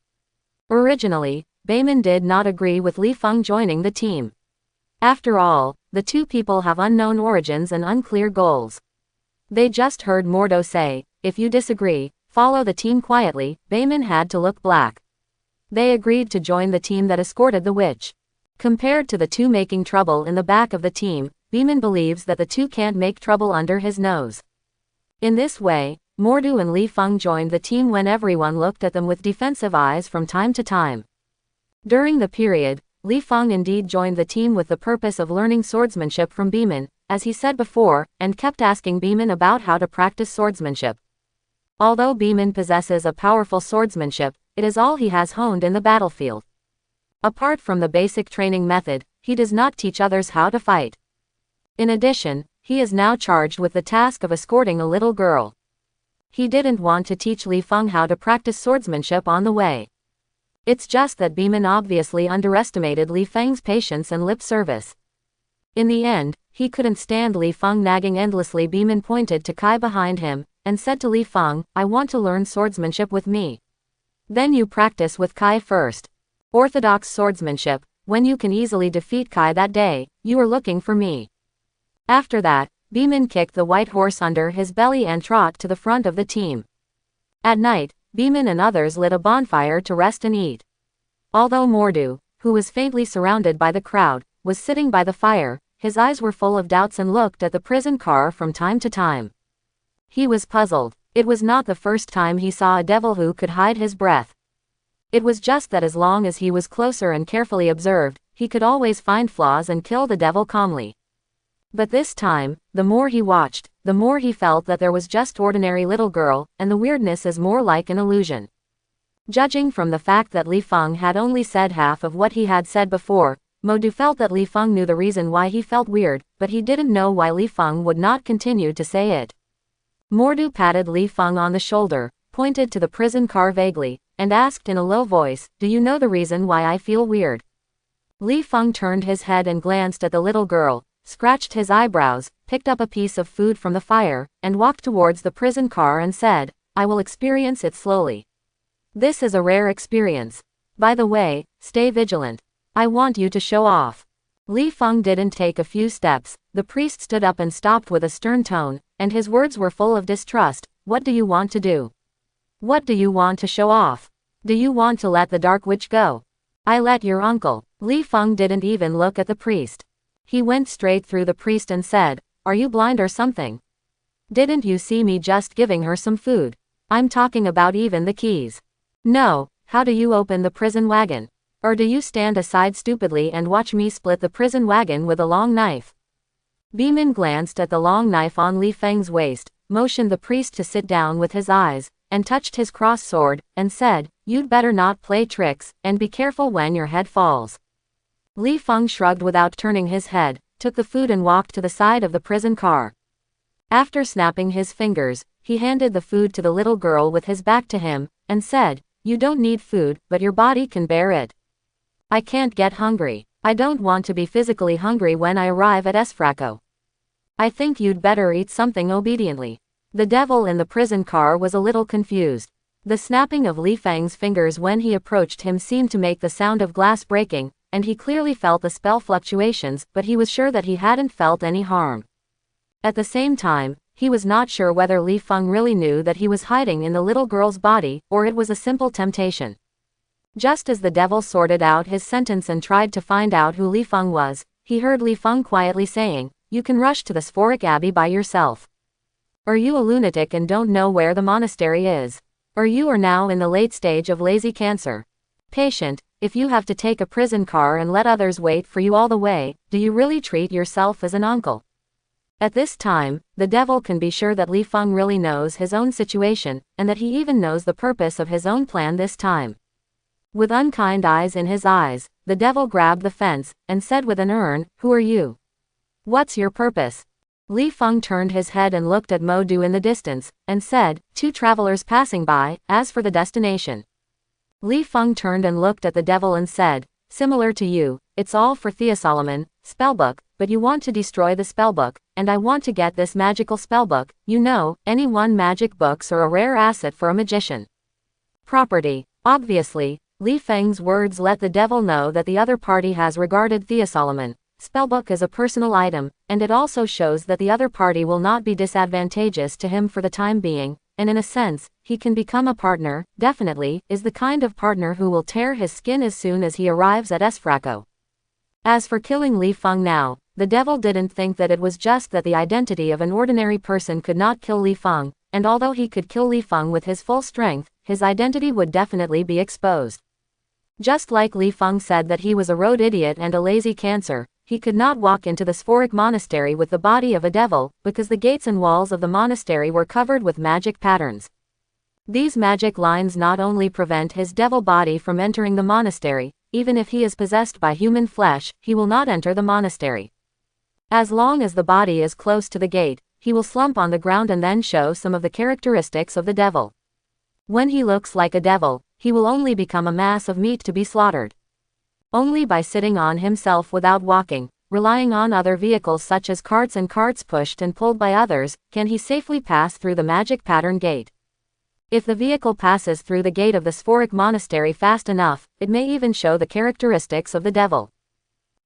Originally, Beeman did not agree with Li Feng joining the team. After all, the two people have unknown origins and unclear goals. They just heard Mordo say, if you disagree, follow the team quietly. Beeman had to look black. They agreed to join the team that escorted the witch. Compared to the two making trouble in the back of the team, Beeman believes that the two can't make trouble under his nose. In this way, Mordo and Li Feng joined the team when everyone looked at them with defensive eyes from time to time. During the period, Li Feng indeed joined the team with the purpose of learning swordsmanship from Beeman, as he said before, and kept asking Beeman about how to practice swordsmanship. Although Beeman possesses a powerful swordsmanship, it is all he has honed in the battlefield. Apart from the basic training method, he does not teach others how to fight. In addition, he is now charged with the task of escorting a little girl. He didn't want to teach Li Feng how to practice swordsmanship on the way. It's just that Beeman obviously underestimated Li Feng's patience and lip service. In the end, he couldn't stand Li Feng nagging endlessly. Beeman pointed to Kai behind him, and said to Li Feng, I want to learn swordsmanship with me. Then you practice with Kai first. Orthodox swordsmanship, when you can easily defeat Kai that day, you are looking for me. After that, Beeman kicked the white horse under his belly and trot to the front of the team. At night, Beeman and others lit a bonfire to rest and eat. Although Mordo, who was faintly surrounded by the crowd, was sitting by the fire, his eyes were full of doubts and looked at the prison car from time to time. He was puzzled. It was not the first time he saw a devil who could hide his breath. It was just that as long as he was closer and carefully observed, he could always find flaws and kill the devil calmly. But this time, the more he watched, the more he felt that there was just ordinary little girl, and the weirdness is more like an illusion. Judging from the fact that Li Feng had only said half of what he had said before, Mordo felt that Li Feng knew the reason why he felt weird, but he didn't know why Li Feng would not continue to say it. Mordo patted Li Feng on the shoulder, pointed to the prison car vaguely, and asked in a low voice, do you know the reason why I feel weird? Li Feng turned his head and glanced at the little girl, scratched his eyebrows, picked up a piece of food from the fire, and walked towards the prison car and said, I will experience it slowly. This is a rare experience. By the way, stay vigilant. I want you to show off. Li Feng didn't take a few steps. The priest stood up and stopped with a stern tone, and his words were full of distrust. What do you want to do? What do you want to show off? Do you want to let the Dark Witch go? I let your uncle. Li Feng didn't even look at the priest. He went straight through the priest and said, are you blind or something? Didn't you see me just giving her some food? I'm talking about even the keys. No, how do you open the prison wagon? Or do you stand aside stupidly and watch me split the prison wagon with a long knife? Beeman glanced at the long knife on Li Feng's waist, motioned the priest to sit down with his eyes, and touched his cross sword, and said, you'd better not play tricks, and be careful when your head falls. Li Feng shrugged without turning his head, took the food and walked to the side of the prison car. After snapping his fingers, he handed the food to the little girl with his back to him, and said, you don't need food, but your body can bear it. I can't get hungry. I don't want to be physically hungry when I arrive at Esfraco. I think you'd better eat something obediently. The devil in the prison car was a little confused. The snapping of Li Feng's fingers when he approached him seemed to make the sound of glass breaking, and he clearly felt the spell fluctuations, but he was sure that he hadn't felt any harm. At the same time, he was not sure whether Li Feng really knew that he was hiding in the little girl's body, or it was a simple temptation. Just as the devil sorted out his sentence and tried to find out who Li Feng was, he heard Li Feng quietly saying, you can rush to the Sphoric Abbey by yourself. Are you a lunatic and don't know where the monastery is? Or you are now in the late stage of lazy cancer? Patient, if you have to take a prison car and let others wait for you all the way, do you really treat yourself as an uncle? At this time, the devil can be sure that Li Feng really knows his own situation, and that he even knows the purpose of his own plan this time. With unkind eyes in his eyes, the devil grabbed the fence, and said with an urn, "Who are you? What's your purpose?" Li Feng turned his head and looked at Mo Du in the distance, and said, "Two travelers passing by, as for the destination." Li Feng turned and looked at the devil and said, "Similar to you, it's all for Theosolomon, spellbook, but you want to destroy the spellbook, and I want to get this magical spellbook, you know, any one magic books are a rare asset for a magician. Property." Obviously, Li Feng's words let the devil know that the other party has regarded Theosolomon spellbook as a personal item, and it also shows that the other party will not be disadvantageous to him for the time being, and in a sense, he can become a partner, definitely, is the kind of partner who will tear his skin as soon as he arrives at Esfraco. As for killing Li Feng now, the devil didn't think that it was just that the identity of an ordinary person could not kill Li Feng, and although he could kill Li Feng with his full strength, his identity would definitely be exposed. Just like Li Feng said that he was a road idiot and a lazy cancer, he could not walk into the Sphoric monastery with the body of a devil, because the gates and walls of the monastery were covered with magic patterns. These magic lines not only prevent his devil body from entering the monastery, even if he is possessed by human flesh, he will not enter the monastery. As long as the body is close to the gate, he will slump on the ground and then show some of the characteristics of the devil. When he looks like a devil, he will only become a mass of meat to be slaughtered. Only by sitting on himself without walking, relying on other vehicles such as carts and carts pushed and pulled by others, can he safely pass through the magic pattern gate. If the vehicle passes through the gate of the Sphoric monastery fast enough, it may even show the characteristics of the devil.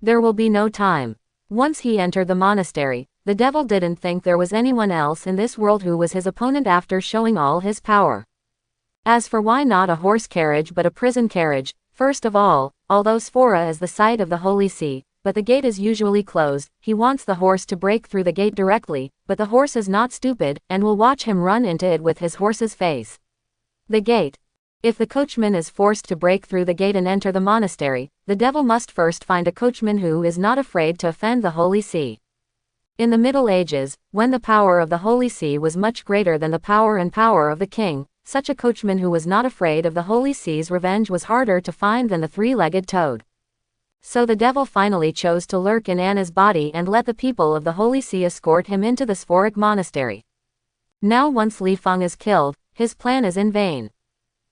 There will be no time. Once he entered the monastery, the devil didn't think there was anyone else in this world who was his opponent after showing all his power. As for why not a horse carriage but a prison carriage, first of all, although Sphora is the site of the Holy See, but the gate is usually closed, he wants the horse to break through the gate directly, but the horse is not stupid, and will watch him run into it with his horse's face. The gate. If the coachman is forced to break through the gate and enter the monastery, the devil must first find a coachman who is not afraid to offend the Holy See. In the Middle Ages, when the power of the Holy See was much greater than the power of the king, such a coachman who was not afraid of the Holy See's revenge was harder to find than the three-legged toad. So the devil finally chose to lurk in Anna's body and let the people of the Holy See escort him into the Sphoric monastery. Now once Li Feng is killed, his plan is in vain.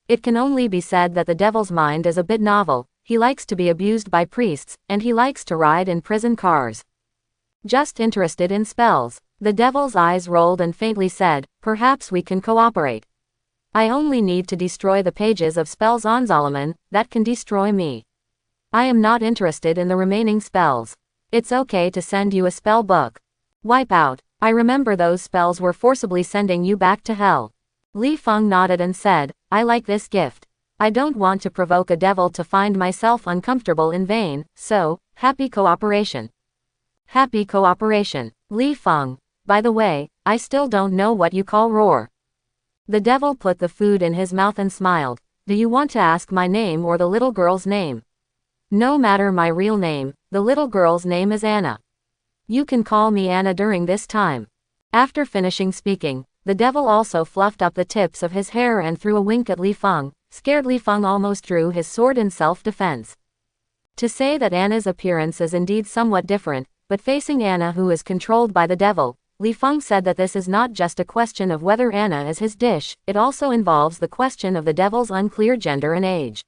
It can only be said that the devil's mind is a bit novel, he likes to be abused by priests, and he likes to ride in prison cars. Just interested in spells. The devil's eyes rolled and faintly said, "Perhaps we can cooperate. I only need to destroy the pages of spells on Solomon, that can destroy me. I am not interested in the remaining spells. It's okay to send you a spell book. Wipe out. I remember those spells were forcibly sending you back to hell." Li Feng nodded and said, "I like this gift. I don't want to provoke a devil to find myself uncomfortable in vain, so, happy cooperation." Happy cooperation. Li Feng. By the way, I still don't know what you call roar. The devil put the food in his mouth and smiled. "Do you want to ask my name or the little girl's name?" "No matter my real name, the little girl's name is Anna. You can call me Anna during this time." After finishing speaking, the devil also fluffed up the tips of his hair and threw a wink at Li Feng. Scared Li Feng almost drew his sword in self-defense. To say that Anna's appearance is indeed somewhat different, but facing Anna who is controlled by the devil, Li Feng said that this is not just a question of whether Anna is his dish, it also involves the question of the devil's unclear gender and age.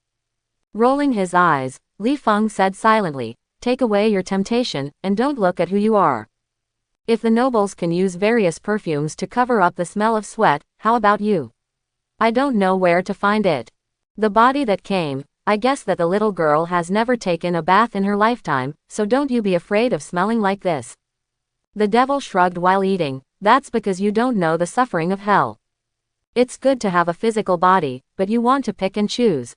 Rolling his eyes, Li Feng said silently, "Take away your temptation, and don't look at who you are. If the nobles can use various perfumes to cover up the smell of sweat, how about you? I don't know where to find it. The body that came, I guess that the little girl has never taken a bath in her lifetime, so don't you be afraid of smelling like this." The devil shrugged while eating. "That's because you don't know the suffering of hell. It's good to have a physical body, but you want to pick and choose.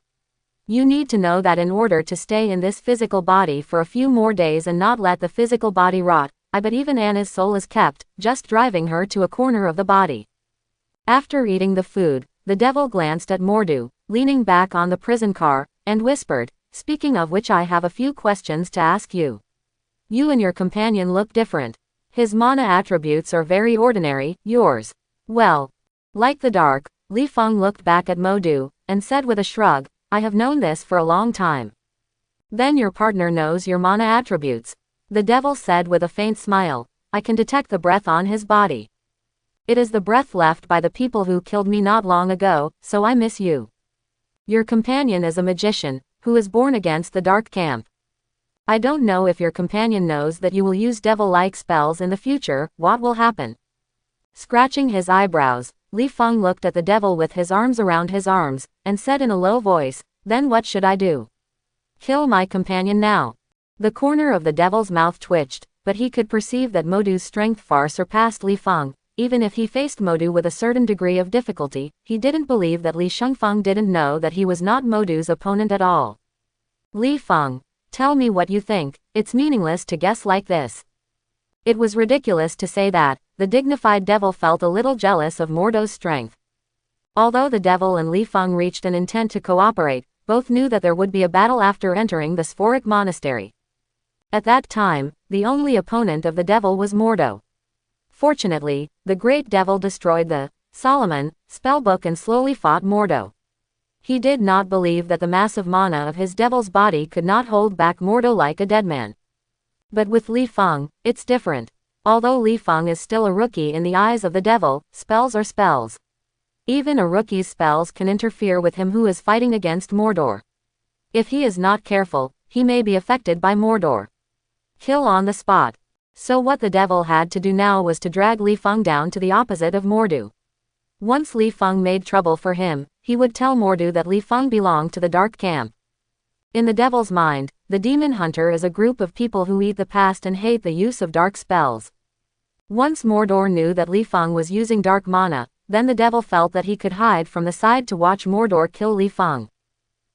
You need to know that in order to stay in this physical body for a few more days and not let the physical body rot, I bet even Anna's soul is kept, just driving her to a corner of the body. After eating the food, the devil glanced at Mordu, leaning back on the prison car, and whispered, "Speaking of which, I have a few questions to ask you. You and your companion look different. His mana attributes are very ordinary, yours. Well, like the dark." Li Feng looked back at Mordu, and said with a shrug, "I have known this for a long time." "Then your partner knows your mana attributes," the devil said with a faint smile. "I can detect the breath on his body. It is the breath left by the people who killed me not long ago, so I miss you. Your companion is a magician, who is born against the dark camp. I don't know if your companion knows that you will use devil-like spells in the future. What will happen?" Scratching his eyebrows, Li Feng looked at the devil with his arms around his arms, and said in a low voice, "Then what should I do? Kill my companion now?" The corner of the devil's mouth twitched, but he could perceive that Modu's strength far surpassed Li Feng. Even if he faced Modu with a certain degree of difficulty, he didn't believe that Li Shengfeng didn't know that he was not Modu's opponent at all. "Li Feng, tell me what you think. It's meaningless to guess like this." It was ridiculous to say that. The dignified devil felt a little jealous of Mordu's strength. Although the devil and Li Feng reached an intent to cooperate, both knew that there would be a battle after entering the Sphoric Monastery. At that time, the only opponent of the devil was Mordu. Fortunately, the great devil destroyed the Solomon spellbook and slowly fought Mordu. He did not believe that the massive mana of his devil's body could not hold back Mordu like a dead man. But with Li Feng, it's different. Although Li Feng is still a rookie in the eyes of the devil, spells are spells. Even a rookie's spells can interfere with him who is fighting against Mordor. If he is not careful, he may be affected by Mordor. Kill on the spot. So what the devil had to do now was to drag Li Feng down to the opposite of Mordu. Once Li Feng made trouble for him, he would tell Mordu that Li Feng belonged to the dark camp. In the devil's mind, the demon hunter is a group of people who eat the past and hate the use of dark spells. Once Mordor knew that Li Feng was using dark mana, then the devil felt that he could hide from the side to watch Mordor kill Li Feng.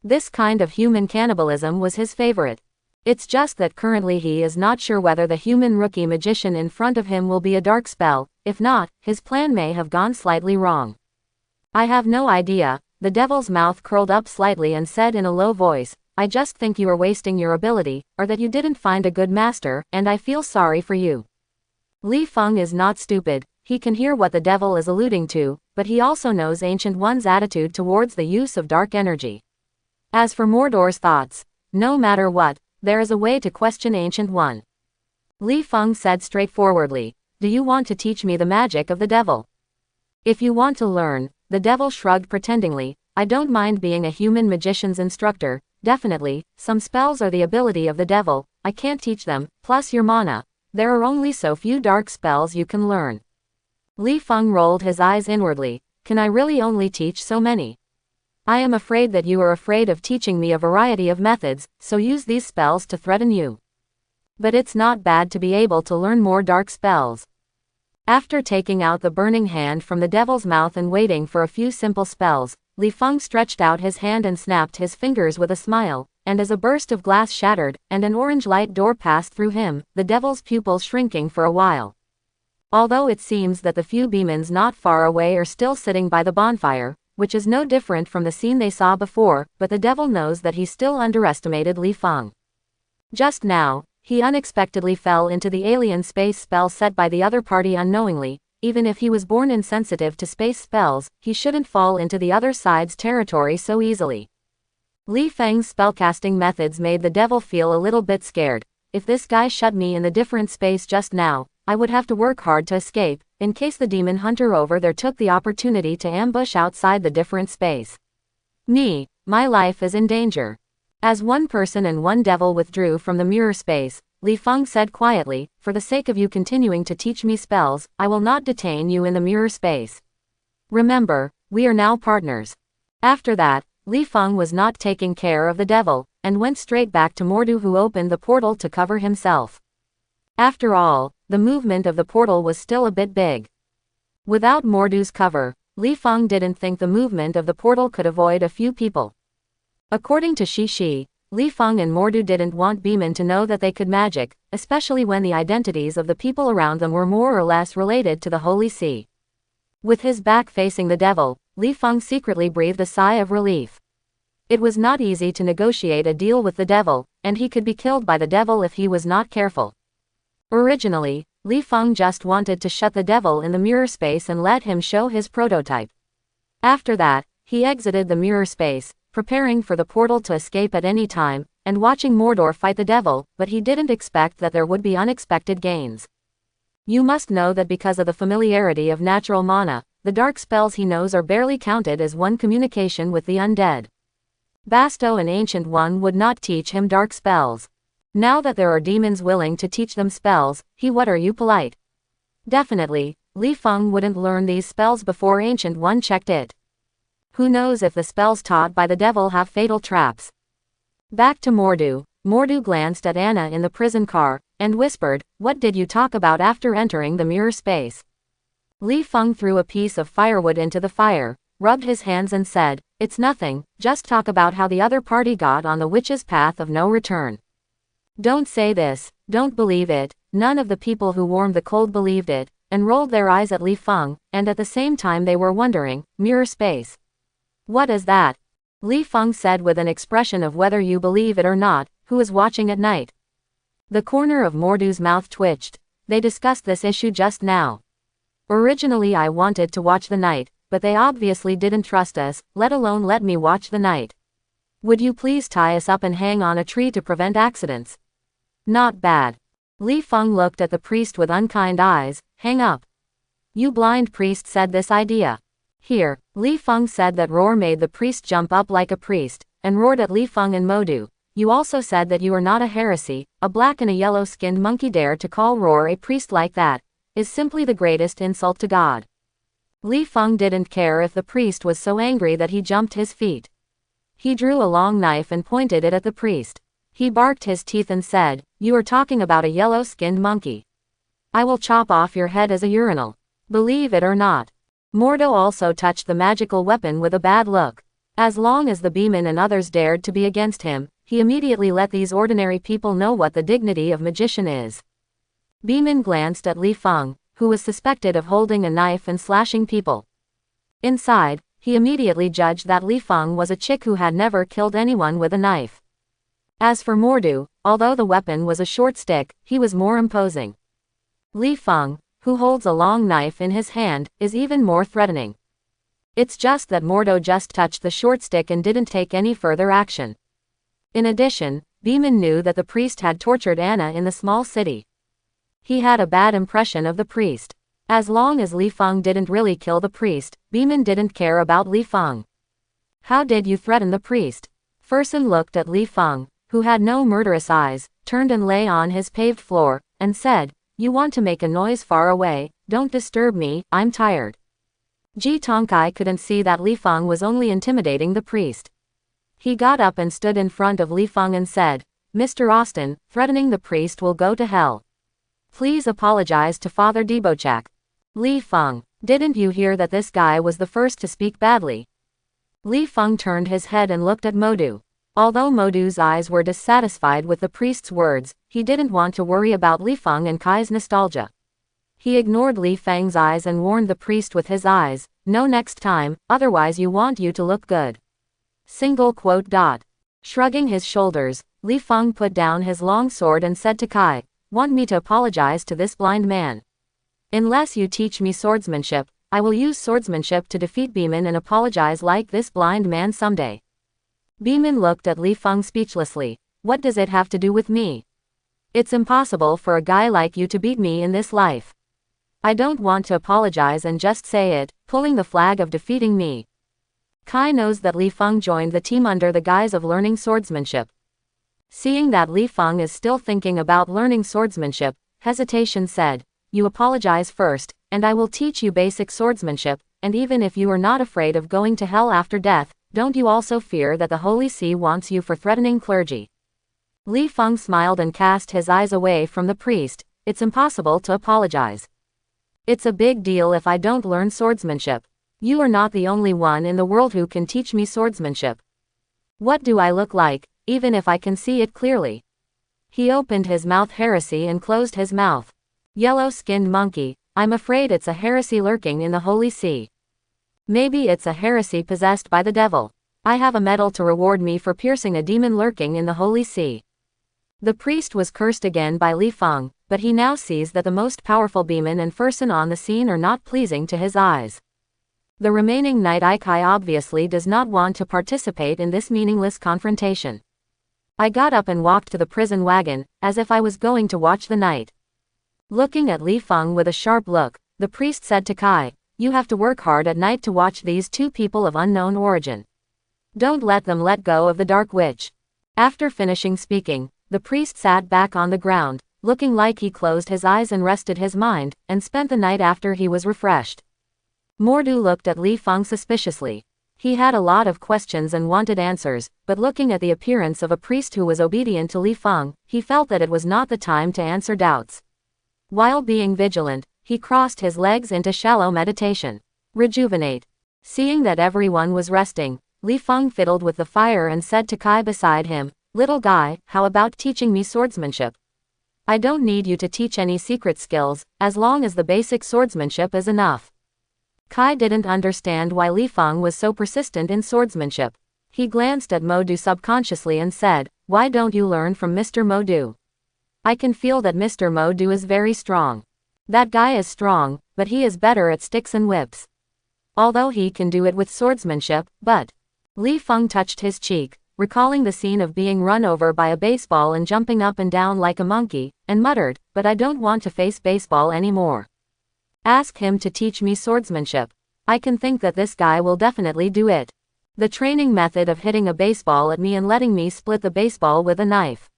This kind of human cannibalism was his favorite. It's just that currently he is not sure whether the human rookie magician in front of him will be a dark spell. If not, his plan may have gone slightly wrong. "I have no idea." The devil's mouth curled up slightly and said in a low voice, "I just think you are wasting your ability, or that you didn't find a good master, and I feel sorry for you." Li Feng is not stupid. He can hear what the devil is alluding to, but he also knows Ancient One's attitude towards the use of dark energy. As for Mordor's thoughts, no matter what, there is a way to question Ancient One. Li Feng said straightforwardly, "Do you want to teach me the magic of the devil?" "If you want to learn," the devil shrugged pretendingly, "I don't mind being a human magician's instructor. Definitely, some spells are the ability of the devil. I can't teach them, plus your mana. There are only so few dark spells you can learn." Li Feng rolled his eyes inwardly. "Can I really only teach so many? I am afraid that you are afraid of teaching me a variety of methods, so use these spells to threaten you. But it's not bad to be able to learn more dark spells." After taking out the burning hand from the devil's mouth and waiting for a few simple spells, Li Feng stretched out his hand and snapped his fingers with a smile, and as a burst of glass shattered, and an orange light door passed through him, the devil's pupils shrinking for a while. Although it seems that the few demons not far away are still sitting by the bonfire, which is no different from the scene they saw before, but the devil knows that he still underestimated Li Feng. Just now, he unexpectedly fell into the alien space spell set by the other party unknowingly. Even if he was born insensitive to space spells, he shouldn't fall into the other side's territory so easily. Li Feng's spellcasting methods made the devil feel a little bit scared. If this guy shut me in the different space just now, I would have to work hard to escape, in case the demon hunter over there took the opportunity to ambush outside the different space. My life is in danger. As one person and one devil withdrew from the mirror space, Li Feng said quietly, "For the sake of you continuing to teach me spells, I will not detain you in the mirror space. Remember, we are now partners." After that, Li Feng was not taking care of the devil, and went straight back to Mordu, who opened the portal to cover himself. After all, the movement of the portal was still a bit big. Without Mordu's cover, Li Feng didn't think the movement of the portal could avoid a few people. According to Shi Shi, Li Feng and Mordu didn't want Beeman to know that they could magic, especially when the identities of the people around them were more or less related to the Holy See. With his back facing the devil, Li Feng secretly breathed a sigh of relief. It was not easy to negotiate a deal with the devil, and he could be killed by the devil if he was not careful. Originally, Li Feng just wanted to shut the devil in the mirror space and let him show his prototype. After that, he exited the mirror space, preparing for the portal to escape at any time, and watching Mordor fight the devil, but he didn't expect that there would be unexpected gains. You must know that because of the familiarity of natural mana, the dark spells he knows are barely counted as one communication with the undead. Basto, an ancient one, would not teach him dark spells. Now that there are demons willing to teach them spells, what are you polite? Definitely, Li Feng wouldn't learn these spells before Ancient One checked it. Who knows if the spells taught by the devil have fatal traps? Back to Mordu. Mordu glanced at Anna in the prison car, and whispered, "What did you talk about after entering the mirror space?" Li Feng threw a piece of firewood into the fire, rubbed his hands and said, "It's nothing, just talk about how the other party got on the witch's path of no return." Don't say this, don't believe it. None of the people who warmed the cold believed it, and rolled their eyes at Li Feng, and at the same time they were wondering, mirror space. What is that? Li Feng said with an expression of whether you believe it or not, who is watching at night. The corner of Mordu's mouth twitched. They discussed this issue just now. Originally I wanted to watch the night, but they obviously didn't trust us, let alone let me watch the night. Would you please tie us up and hang on a tree to prevent accidents? Not bad. Li Feng looked at the priest with unkind eyes. Hang up. You blind priest said this idea. Here, Li Feng said that roar made the priest jump up like a priest, and roared at Li Feng and Mordu. You also said that you are not a heresy. A black and a yellow-skinned monkey dare to call roar a priest like that is simply the greatest insult to God. Li Feng didn't care if the priest was so angry that he jumped his feet. He drew a long knife and pointed it at the priest. He barked his teeth and said, "You are talking about a yellow-skinned monkey. I will chop off your head as a urinal. Believe it or not." Mordo also touched the magical weapon with a bad look. As long as the Beeman and others dared to be against him, he immediately let these ordinary people know what the dignity of magician is. Beeman glanced at Li Feng, who was suspected of holding a knife and slashing people. Inside, he immediately judged that Li Feng was a chick who had never killed anyone with a knife. As for Mordu, although the weapon was a short stick, he was more imposing. Li Feng, who holds a long knife in his hand, is even more threatening. It's just that Mordo just touched the short stick and didn't take any further action. In addition, Beeman knew that the priest had tortured Anna in the small city. He had a bad impression of the priest. As long as Li Feng didn't really kill the priest, Beeman didn't care about Li Feng. How did you threaten the priest? Fersen looked at Li Feng, who had no murderous eyes, turned and lay on his paved floor, and said, "You want to make a noise far away, don't disturb me, I'm tired." Ji Tongkai couldn't see that Li Feng was only intimidating the priest. He got up and stood in front of Li Feng and said, "Mr. Austin, threatening the priest will go to hell. Please apologize to Father Debochak." Li Feng, didn't you hear that this guy was the first to speak badly? Li Feng turned his head and looked at Mordu. Although Mordu's eyes were dissatisfied with the priest's words, he didn't want to worry about Li Feng and Kai's nostalgia. He ignored Li Feng's eyes and warned the priest with his eyes, "No next time, otherwise you want you to look good." Single quote. Shrugging his shoulders, Li Feng put down his long sword and said to Kai, "Want me to apologize to this blind man? Unless you teach me swordsmanship, I will use swordsmanship to defeat Beeman and apologize like this blind man someday." Beeman looked at Li Feng speechlessly. "What does it have to do with me? It's impossible for a guy like you to beat me in this life. I don't want to apologize and just say it, pulling the flag of defeating me." Kai knows that Li Feng joined the team under the guise of learning swordsmanship. Seeing that Li Feng is still thinking about learning swordsmanship, hesitation said, "You apologize first, and I will teach you basic swordsmanship, and even if you are not afraid of going to hell after death, don't you also fear that the Holy See wants you for threatening clergy?" Li Feng smiled and cast his eyes away from the priest. "It's impossible to apologize. It's a big deal if I don't learn swordsmanship. You are not the only one in the world who can teach me swordsmanship. What do I look like? even if I can see it clearly. He opened his mouth heresy and closed his mouth. Yellow-skinned monkey, I'm afraid it's a heresy lurking in the Holy See. Maybe it's a heresy possessed by the devil. I have a medal to reward me for piercing a demon lurking in the Holy See. The priest was cursed again by Li Feng, but he now sees that the most powerful demon and person on the scene are not pleasing to his eyes. The remaining Knight Ikai obviously does not want to participate in this meaningless confrontation. I got up and walked to the prison wagon, as if I was going to watch the night. Looking at Li Feng with a sharp look, the priest said to Kai, "You have to work hard at night to watch these two people of unknown origin. Don't let them let go of the Dark Witch." After finishing speaking, the priest sat back on the ground, looking like he closed his eyes and rested his mind, and spent the night after he was refreshed. Mordu looked at Li Feng suspiciously. He had a lot of questions and wanted answers, but looking at the appearance of a priest who was obedient to Li Feng, he felt that it was not the time to answer doubts. While being vigilant, he crossed his legs into shallow meditation. Rejuvenate. Seeing that everyone was resting, Li Feng fiddled with the fire and said to Kai beside him, "Little guy, how about teaching me swordsmanship? I don't need you to teach any secret skills, as long as the basic swordsmanship is enough." Kai didn't understand why Li Feng was so persistent in swordsmanship. He glanced at Modu subconsciously and said, "Why don't you learn from Mr. Modu? I can feel that Mr. Modu is very strong. That guy is strong, but he is better at sticks and whips. Although he can do it with swordsmanship, but..." Li Feng touched his cheek, recalling the scene of being run over by a baseball and jumping up and down like a monkey, and muttered, "But I don't want to face baseball anymore. Ask him to teach me swordsmanship. I can think that this guy will definitely do it. The training method of hitting a baseball at me and letting me split the baseball with a knife."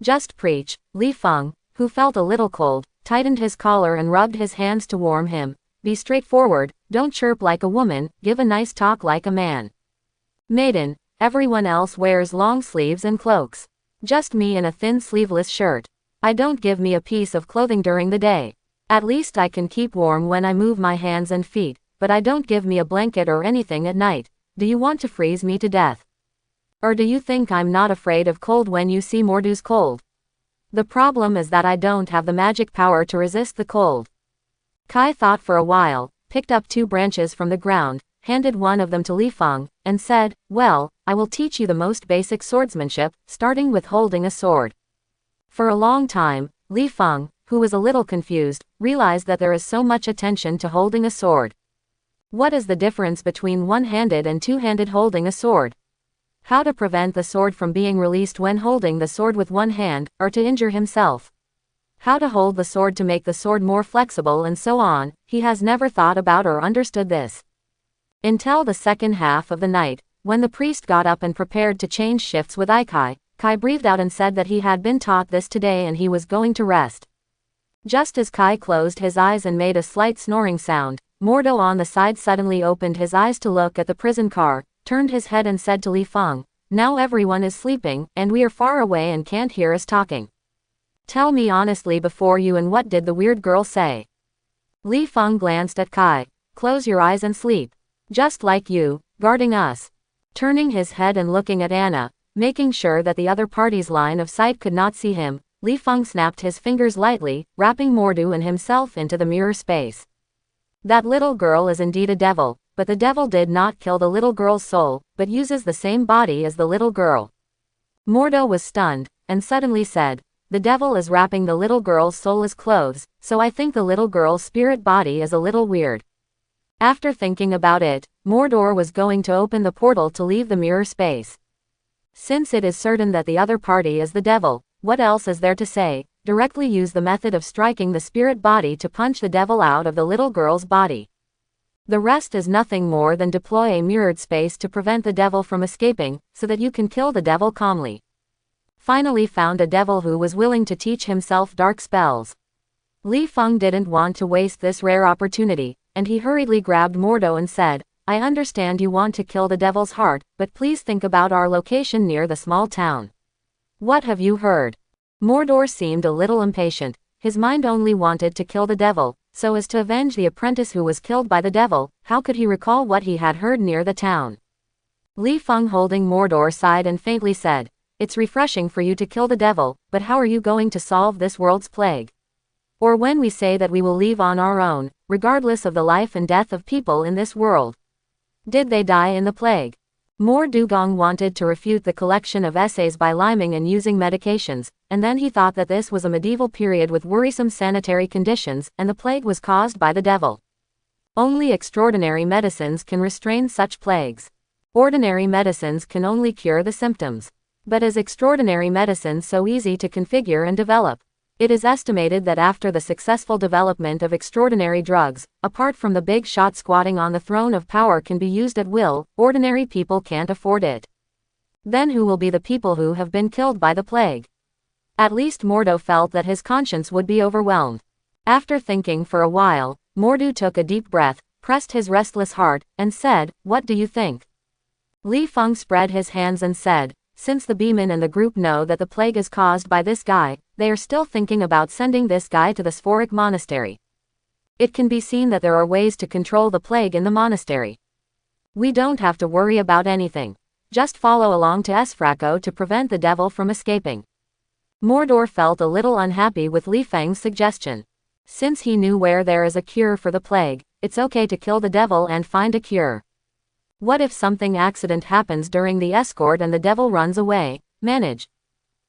"Just preach." Li Feng, who felt a little cold, tightened his collar and rubbed his hands to warm him. "Be straightforward, don't chirp like a woman, give a nice talk like a man. Maiden, everyone else wears long sleeves and cloaks. Just me in a thin sleeveless shirt. I don't give me a piece of clothing during the day. At least I can keep warm when I move my hands and feet, but I don't give me a blanket or anything at night. Do you want to freeze me to death? Or do you think I'm not afraid of cold when you see Mordu's cold? The problem is that I don't have the magic power to resist the cold." Kai thought for a while, picked up 2 branches from the ground, handed one of them to Li Feng, and said, "Well, I will teach you the most basic swordsmanship, starting with holding a sword." For a long time, Li Feng, who was a little confused, realized that there is so much attention to holding a sword. What is the difference between one-handed and two-handed holding a sword? How to prevent the sword from being released when holding the sword with one hand, or to injure himself? How to hold the sword to make the sword more flexible and so on, he has never thought about or understood this. Until the second half of the night, when the priest got up and prepared to change shifts with Ikai, Kai breathed out and said that he had been taught this today and he was going to rest. Just as Kai closed his eyes and made a slight snoring sound, Mordo on the side suddenly opened his eyes to look at the prison car, turned his head and said to Li Feng, "Now everyone is sleeping, and we are far away and can't hear us talking. Tell me honestly before you, and what did the weird girl say?" Li Feng glanced at Kai. "Close your eyes and sleep. Just like you, guarding us." Turning his head and looking at Anna, making sure that the other party's line of sight could not see him, Li Feng snapped his fingers lightly, wrapping Mordu and himself into the mirror space. That little girl is indeed a devil, but the devil did not kill the little girl's soul, but uses the same body as the little girl. Mordo was stunned, and suddenly said, "The devil is wrapping the little girl's soul as clothes, so I think the little girl's spirit body is a little weird." After thinking about it, Mordor was going to open the portal to leave the mirror space. Since it is certain that the other party is the devil, what else is there to say? Directly use the method of striking the spirit body to punch the devil out of the little girl's body. The rest is nothing more than deploy a mirrored space to prevent the devil from escaping, so that you can kill the devil calmly. Finally found a devil who was willing to teach himself dark spells. Li Feng didn't want to waste this rare opportunity, and he hurriedly grabbed Mordo and said, "I understand you want to kill the devil's heart, but please think about our location near the small town. What have you heard?" Mordor seemed a little impatient. His mind only wanted to kill the devil, so as to avenge the apprentice who was killed by the devil. How could he recall what he had heard near the town? Li Feng holding Mordor sighed and faintly said, it's refreshing for you to kill the devil, but how are you going to solve this world's plague? Or when we say that we will leave on our own, regardless of the life and death of people in this world. Did they die in the plague? More Dugong wanted to refute the collection of essays by liming and using medications, and then he thought that this was a medieval period with worrisome sanitary conditions, and the plague was caused by the devil. Only extraordinary medicines can restrain such plagues. Ordinary medicines can only cure the symptoms. But is extraordinary medicine so easy to configure and develop? It is estimated that after the successful development of extraordinary drugs, apart from the big shot squatting on the throne of power can be used at will, ordinary people can't afford it. Then who will be the people who have been killed by the plague? At least Mordo felt that his conscience would be overwhelmed. After thinking for a while, Mordo took a deep breath, pressed his restless heart, and said, "What do you think?" Li Feng spread his hands and said, "Since the Beeman and the group know that the plague is caused by this guy, they are still thinking about sending this guy to the Sphoric Monastery. It can be seen that there are ways to control the plague in the monastery. We don't have to worry about anything. Just follow along to Esfraco to prevent the devil from escaping." Mordor felt a little unhappy with Li Feng's suggestion. Since he knew where there is a cure for the plague, it's okay to kill the devil and find a cure. What if something accident happens during the escort and the devil runs away? Manage.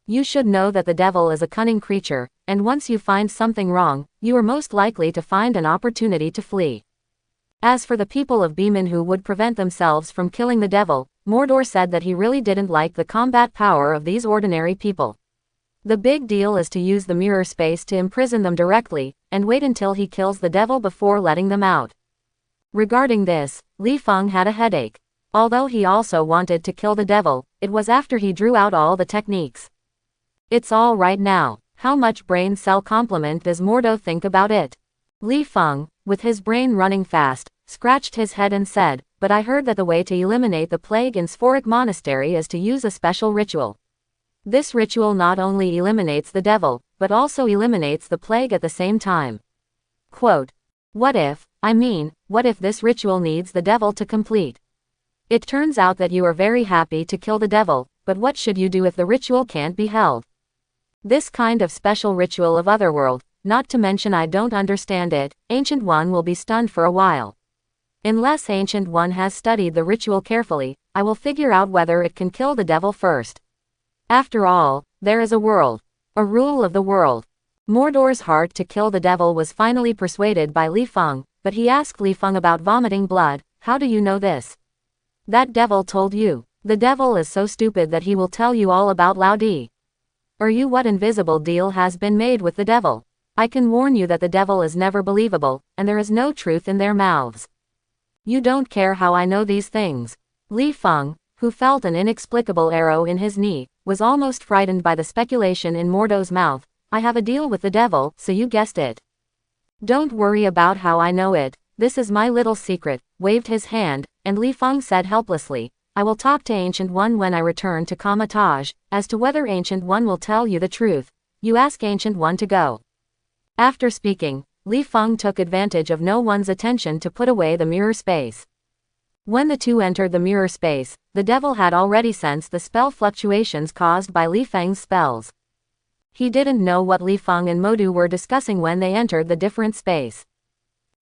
You should know that the devil is a cunning creature, and once you find something wrong, you are most likely to find an opportunity to flee. As for the people of Beeman who would prevent themselves from killing the devil, Mordor said that he really didn't like the combat power of these ordinary people. The big deal is to use the mirror space to imprison them directly, and wait until he kills the devil before letting them out. Regarding this, Li Feng had a headache. Although he also wanted to kill the devil, it was after he drew out all the techniques. It's all right now. How much brain cell complement does Mordo think about it? Li Feng, with his brain running fast, scratched his head and said, "But I heard that the way to eliminate the plague in Sphoric Monastery is to use a special ritual. This ritual not only eliminates the devil, but also eliminates the plague at the same time." Quote, what if this ritual needs the devil to complete? It turns out that you are very happy to kill the devil, but what should you do if the ritual can't be held? This kind of special ritual of Otherworld, not to mention I don't understand it, Ancient One will be stunned for a while. Unless Ancient One has studied the ritual carefully, I will figure out whether it can kill the devil first. After all, there is a world. A rule of the world. Mordor's heart to kill the devil was finally persuaded by Li Feng, but he asked Li Feng about vomiting blood. "How do you know this?" "That devil told you." "The devil is so stupid that he will tell you all about Lao Di." "Or you what invisible deal has been made with the devil?" "I can warn you that the devil is never believable, and there is no truth in their mouths." "You don't care how I know these things." Li Feng, who felt an inexplicable arrow in his knee, was almost frightened by the speculation in Mordo's mouth. "I have a deal with the devil, so you guessed it." "Don't worry about how I know it, this is my little secret," waved his hand, and Li Feng said helplessly, "I will talk to Ancient One when I return to Kamatage. As to whether Ancient One will tell you the truth, you ask Ancient One to go." After speaking, Li Feng took advantage of no one's attention to put away the mirror space. When the two entered the mirror space, the devil had already sensed the spell fluctuations caused by Li Feng's spells. He didn't know what Li Feng and Modu were discussing when they entered the different space.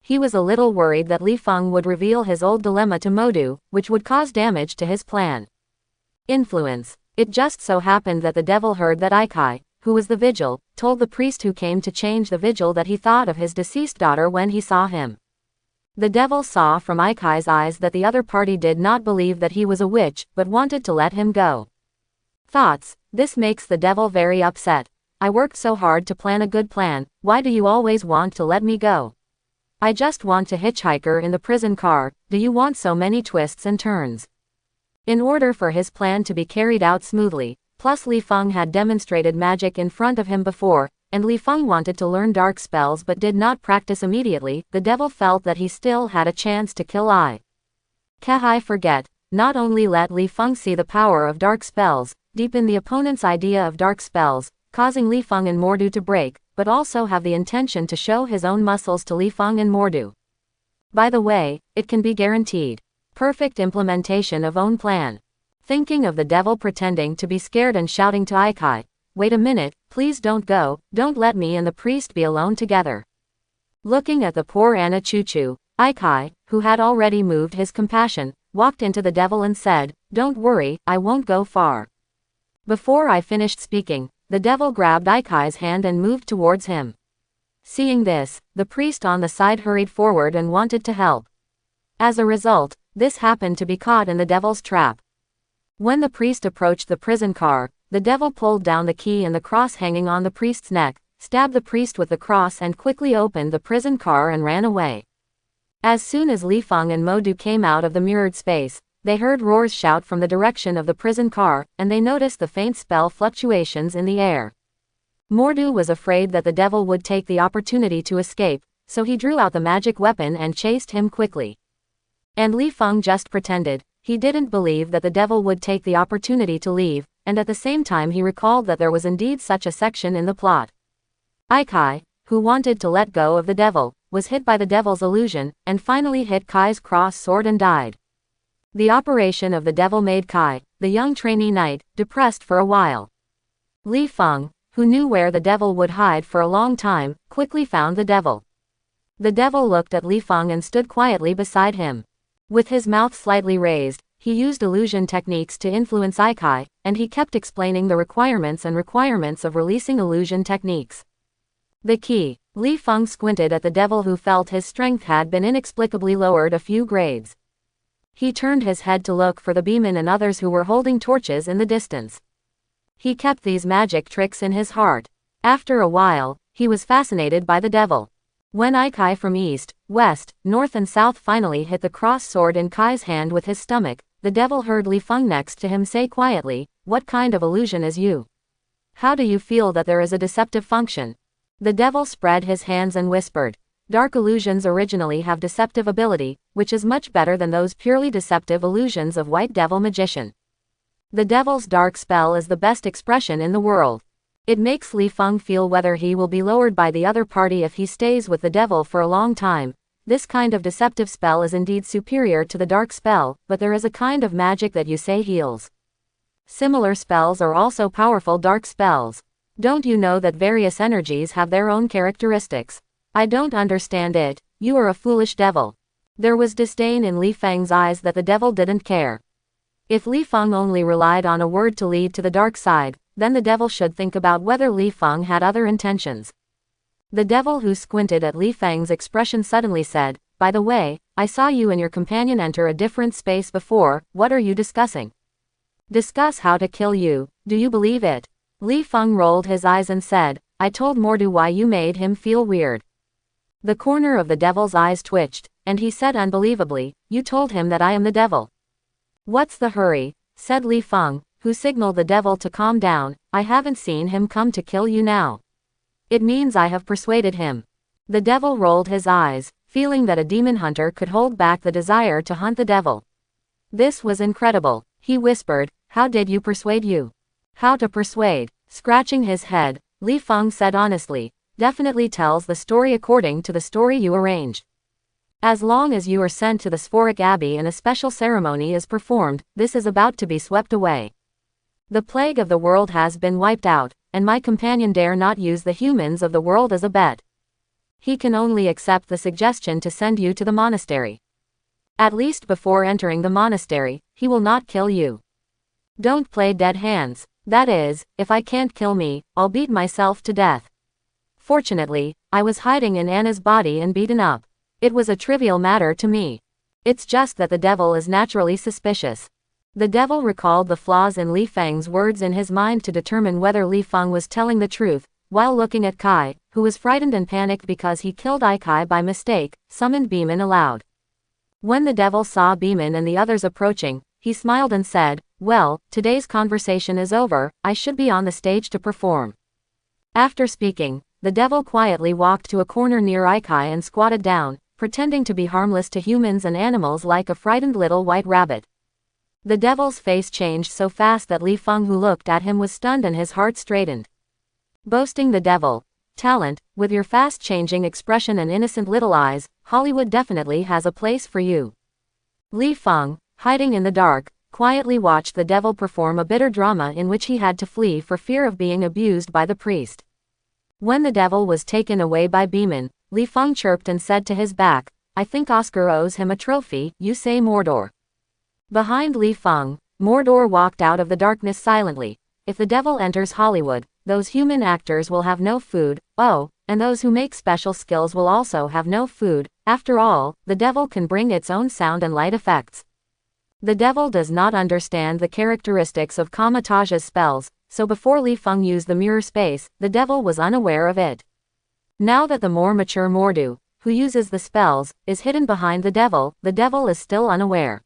He was a little worried that Li Feng would reveal his old dilemma to Modu, which would cause damage to his plan. Influence. It just so happened that the devil heard that Ikai, who was the vigil, told the priest who came to change the vigil that he thought of his deceased daughter when he saw him. The devil saw from Ikai's eyes that the other party did not believe that he was a witch, but wanted to let him go. Thoughts. This makes the devil very upset. "I worked so hard to plan a good plan, why do you always want to let me go? I just want to hitchhiker in the prison car, do you want so many twists and turns?" In order for his plan to be carried out smoothly, plus Li Feng had demonstrated magic in front of him before, and Li Feng wanted to learn dark spells but did not practice immediately, the devil felt that he still had a chance to kill Kai forget. Not only let Li Feng see the power of dark spells, deepen the opponent's idea of dark spells, causing Li Feng and Mordu to break, but also have the intention to show his own muscles to Li Feng and Mordu. By the way, it can be guaranteed. Perfect implementation of own plan. thinking of the devil pretending to be scared and shouting to Aikai, "Wait a minute, please don't go, don't let me and the priest be alone together." Looking at the poor Anna Chuchu, Aikai, who had already moved his compassion, walked into the devil and said, "Don't worry, I won't go far." Before I finished speaking, the devil grabbed Aikai's hand and moved towards him. Seeing this, the priest on the side hurried forward and wanted to help. As a result, this happened to be caught in the devil's trap. When the priest approached the prison car, the devil pulled down the key and the cross hanging on the priest's neck, stabbed the priest with the cross and quickly opened the prison car and ran away. As soon as Li Feng and Mo Du came out of the mirrored space, they heard roars shout from the direction of the prison car, and they noticed the faint spell fluctuations in the air. Mordu was afraid that the devil would take the opportunity to escape, so he drew out the magic weapon and chased him quickly. And Li Feng just pretended. He didn't believe that the devil would take the opportunity to leave, and at the same time he recalled that there was indeed such a section in the plot. Aikai, who wanted to let go of the devil, was hit by the devil's illusion, and finally hit Kai's cross sword and died. The operation of the devil made Kai, the young trainee knight, depressed for a while. Li Feng, who knew where the devil would hide for a long time, quickly found the devil. The devil looked at Li Feng and stood quietly beside him. With his mouth slightly raised, he used illusion techniques to influence Aikai, and he kept explaining the requirements of releasing illusion techniques. The key. Li Feng squinted at the devil, who felt his strength had been inexplicably lowered a few grades. He turned his head to look for the beeman and others who were holding torches in the distance. He kept these magic tricks in his heart. After a while, he was fascinated by the devil. When Aikai from east, west, north and south finally hit the cross sword in Kai's hand with his stomach, the devil heard Li Feng next to him say quietly, "What kind of illusion is you? How do you feel that there is a deceptive function?" The devil spread his hands and whispered, "Dark illusions originally have deceptive ability, which is much better than those purely deceptive illusions of White Devil Magician. The devil's dark spell is the best expression in the world. It makes Li Feng feel whether he will be lowered by the other party if he stays with the devil for a long time. This kind of deceptive spell is indeed superior to the dark spell, but there is a kind of magic that you say heals. Similar spells are also powerful dark spells. Don't you know that various energies have their own characteristics? I don't understand it, you are a foolish devil." There was disdain in Li Feng's eyes that the devil didn't care. If Li Feng only relied on a word to lead to the dark side, then the devil should think about whether Li Feng had other intentions. The devil, who squinted at Li Feng's expression, suddenly said, "By the way, I saw you and your companion enter a different space before. What are you discussing?" "Discuss how to kill you, do you believe it?" Li Feng rolled his eyes and said, "I told Mordu why you made him feel weird." The corner of the devil's eyes twitched, and he said unbelievably, "You told him that I am the devil." "What's the hurry?" said Li Feng, who signaled the devil to calm down. "I haven't seen him come to kill you now. It means I have persuaded him." The devil rolled his eyes, feeling that a demon hunter could hold back the desire to hunt the devil. This was incredible. He whispered, "How did you persuade you?" "How to persuade?" Scratching his head, Li Feng said honestly, "Definitely tells the story according to the story you arranged. As long as you are sent to the Sphoric Abbey and a special ceremony is performed, this is about to be swept away. The plague of the world has been wiped out, and my companion dare not use the humans of the world as a bet. He can only accept the suggestion to send you to the monastery. At least before entering the monastery, he will not kill you. Don't play dead hands. That is, if I can't kill me, I'll beat myself to death. Fortunately, I was hiding in Anna's body and beaten up. It was a trivial matter to me. It's just that the devil is naturally suspicious." The devil recalled the flaws in Li Feng's words in his mind to determine whether Li Feng was telling the truth, while looking at Kai, who was frightened and panicked because he killed Aikai by mistake, summoned Beeman aloud. When the devil saw Beeman and the others approaching, he smiled and said, "Well, today's conversation is over, I should be on the stage to perform." After speaking, the devil quietly walked to a corner near Aikai and squatted down, pretending to be harmless to humans and animals like a frightened little white rabbit. The devil's face changed so fast that Li Feng, who looked at him, was stunned and his heart straightened. Boasting the devil. Talent, with your fast-changing expression and innocent little eyes, Hollywood definitely has a place for you. Li Feng, hiding in the dark, quietly watched the devil perform a bitter drama in which he had to flee for fear of being abused by the priest. When the devil was taken away by Beeman, Li Feng chirped and said to his back, "I think Oscar owes him a trophy, you say Mordor." Behind Li Feng, Mordor walked out of the darkness silently. If the devil enters Hollywood, those human actors will have no food, oh, and those who make special skills will also have no food. After all, the devil can bring its own sound and light effects. The devil does not understand the characteristics of Kamataj's spells, so before Li Feng used the mirror space, the devil was unaware of it. Now that the more mature Mordu, who uses the spells, is hidden behind the devil is still unaware.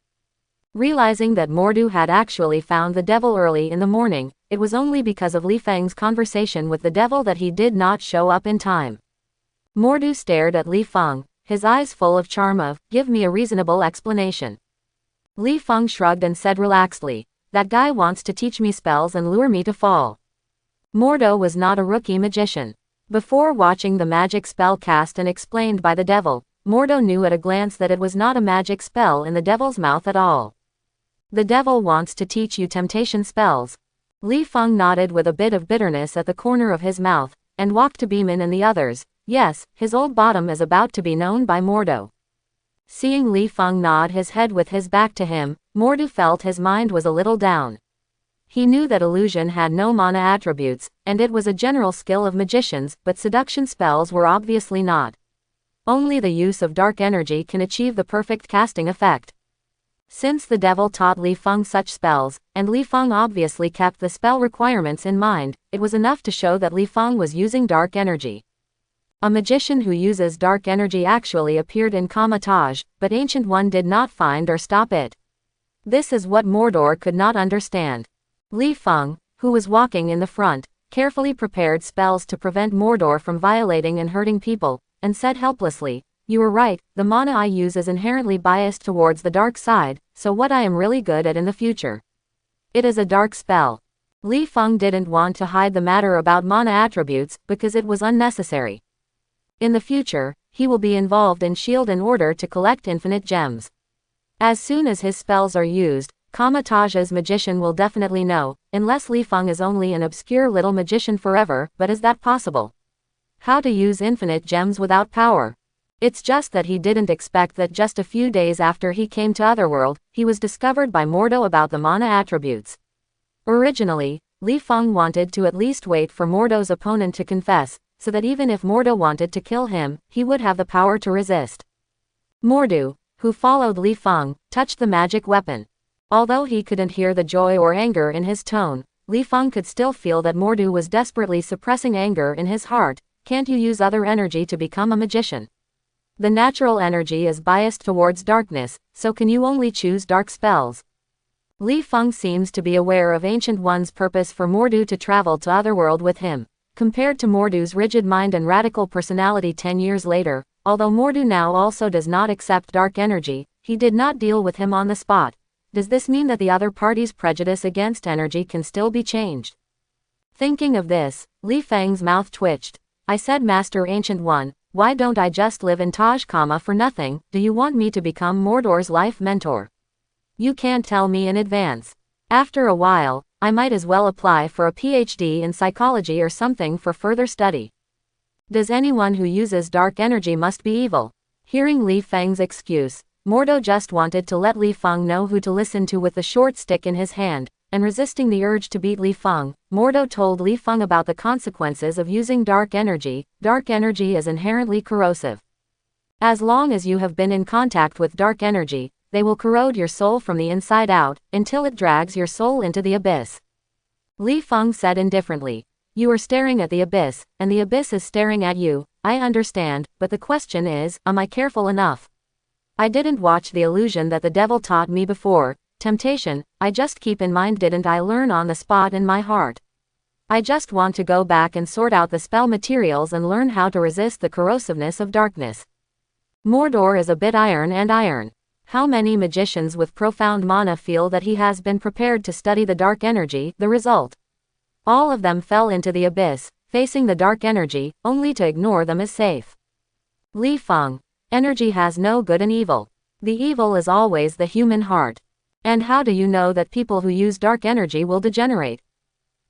Realizing that Mordu had actually found the devil early in the morning, it was only because of Li Feng's conversation with the devil that he did not show up in time. Mordu stared at Li Feng, his eyes full of charm of, "Give me a reasonable explanation." Li Feng shrugged and said relaxedly, "That guy wants to teach me spells and lure me to fall." Mordo was not a rookie magician. Before watching the magic spell cast and explained by the devil, Mordo knew at a glance that it was not a magic spell in the devil's mouth at all. "The devil wants to teach you temptation spells." Li Feng nodded with a bit of bitterness at the corner of his mouth, and walked to Beeman and the others. Yes, his old bottom is about to be known by Mordo. Seeing Li Feng nod his head with his back to him, Mordo felt his mind was a little down. He knew that illusion had no mana attributes, and it was a general skill of magicians, but seduction spells were obviously not. Only the use of dark energy can achieve the perfect casting effect. Since the devil taught Li Feng such spells, and Li Feng obviously kept the spell requirements in mind, it was enough to show that Li Feng was using dark energy. A magician who uses dark energy actually appeared in Kamataj, but Ancient One did not find or stop it. This is what Mordor could not understand. Li Feng, who was walking in the front, carefully prepared spells to prevent Mordor from violating and hurting people, and said helplessly, "You were right, the mana I use is inherently biased towards the dark side, so what I am really good at in the future. It is a dark spell." Li Feng didn't want to hide the matter about mana attributes, because it was unnecessary. In the future, he will be involved in Shield in order to collect infinite gems. As soon as his spells are used, Kamataj's magician will definitely know, unless Li Feng is only an obscure little magician forever, but is that possible? How to use infinite gems without power? It's just that he didn't expect that just a few days after he came to Otherworld, he was discovered by Mordo about the mana attributes. Originally, Li Feng wanted to at least wait for Mordo's opponent to confess, so that even if Mordo wanted to kill him, he would have the power to resist. Mordo, who followed Li Feng, touched the magic weapon. Although he couldn't hear the joy or anger in his tone, Li Feng could still feel that Mordo was desperately suppressing anger in his heart. Can't you use other energy to become a magician? The natural energy is biased towards darkness, so can you only choose dark spells? Li Feng seems to be aware of Ancient One's purpose for Mordo to travel to Otherworld with him. Compared to Mordo's rigid mind and radical personality 10 years later, although Mordo now also does not accept dark energy, he did not deal with him on the spot. Does this mean that the other party's prejudice against energy can still be changed? Thinking of this, Li Feng's mouth twitched. "I said, Master Ancient One, why don't I just live in Taj Kama for nothing? Do you want me to become Mordor's life mentor? You can't tell me in advance. After a while, I might as well apply for a PhD in psychology or something for further study. Does anyone who uses dark energy must be evil?" Hearing Li Feng's excuse, Mordo just wanted to let Li Feng know who to listen to with the short stick in his hand, and resisting the urge to beat Li Feng, Mordo told Li Feng about the consequences of using dark energy. Dark energy is inherently corrosive. As long as you have been in contact with dark energy, they will corrode your soul from the inside out, until it drags your soul into the abyss. Li Feng said indifferently, "You are staring at the abyss, and the abyss is staring at you. I understand, but the question is, am I careful enough? I didn't watch the illusion that the devil taught me before. Temptation, I just keep in mind, didn't I learn on the spot in my heart? I just want to go back and sort out the spell materials and learn how to resist the corrosiveness of darkness. Mordor is a bit iron and iron. How many magicians with profound mana feel that he has been prepared to study the dark energy? The result? All of them fell into the abyss, facing the dark energy, only to ignore them as safe. Li Feng, energy has no good and evil. The evil is always the human heart. And how do you know that people who use dark energy will degenerate?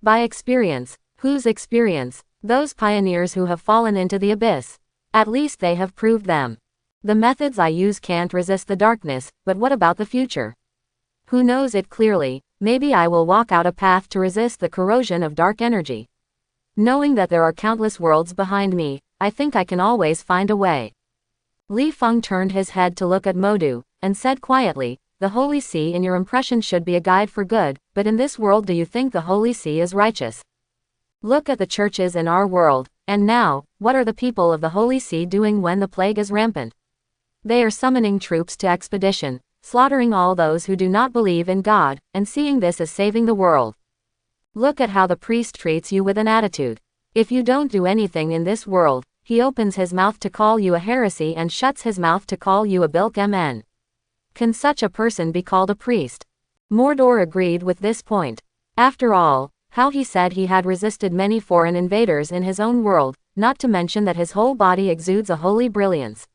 By experience. Whose experience? Those pioneers who have fallen into the abyss. At least they have proved them. The methods I use can't resist the darkness, but what about the future? Who knows it clearly? Maybe I will walk out a path to resist the corrosion of dark energy. Knowing that there are countless worlds behind me, I think I can always find a way. Li Feng turned his head to look at Modu, and said quietly, "The Holy See in your impression should be a guide for good, but in this world do you think the Holy See is righteous? Look at the churches in our world, and now, what are the people of the Holy See doing when the plague is rampant? They are summoning troops to expedition, slaughtering all those who do not believe in God, and seeing this as saving the world. Look at how the priest treats you with an attitude. If you don't do anything in this world, he opens his mouth to call you a heresy and shuts his mouth to call you a bilk mn. Can such a person be called a priest?" Mordor agreed with this point. After all, how he said he had resisted many foreign invaders in his own world, not to mention that his whole body exudes a holy brilliance.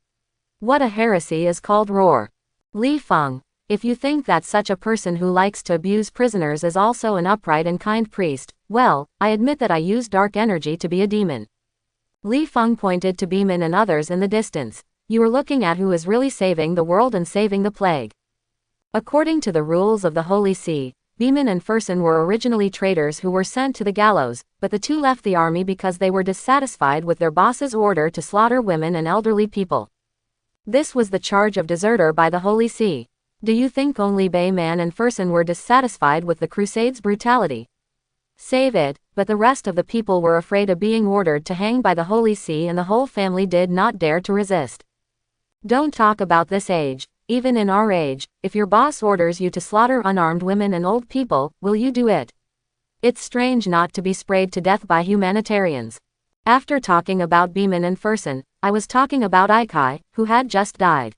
What a heresy is called roar. Li Feng, if you think that such a person who likes to abuse prisoners is also an upright and kind priest, well, I admit that I use dark energy to be a demon. Li Feng pointed to Beeman and others in the distance. You are looking at who is really saving the world and saving the plague. According to the rules of the Holy See, Beeman and Fersen were originally traitors who were sent to the gallows, but the two left the army because they were dissatisfied with their boss's order to slaughter women and elderly people. This was the charge of deserter by the Holy See. Do you think only Beeman and Fersen were dissatisfied with the Crusades' brutality? Save it, but the rest of the people were afraid of being ordered to hang by the Holy See and the whole family did not dare to resist. Don't talk about this age. Even in our age, if your boss orders you to slaughter unarmed women and old people, will you do it? It's strange not to be sprayed to death by humanitarians. After talking about Beeman and Fersen, I was talking about Ikai, who had just died.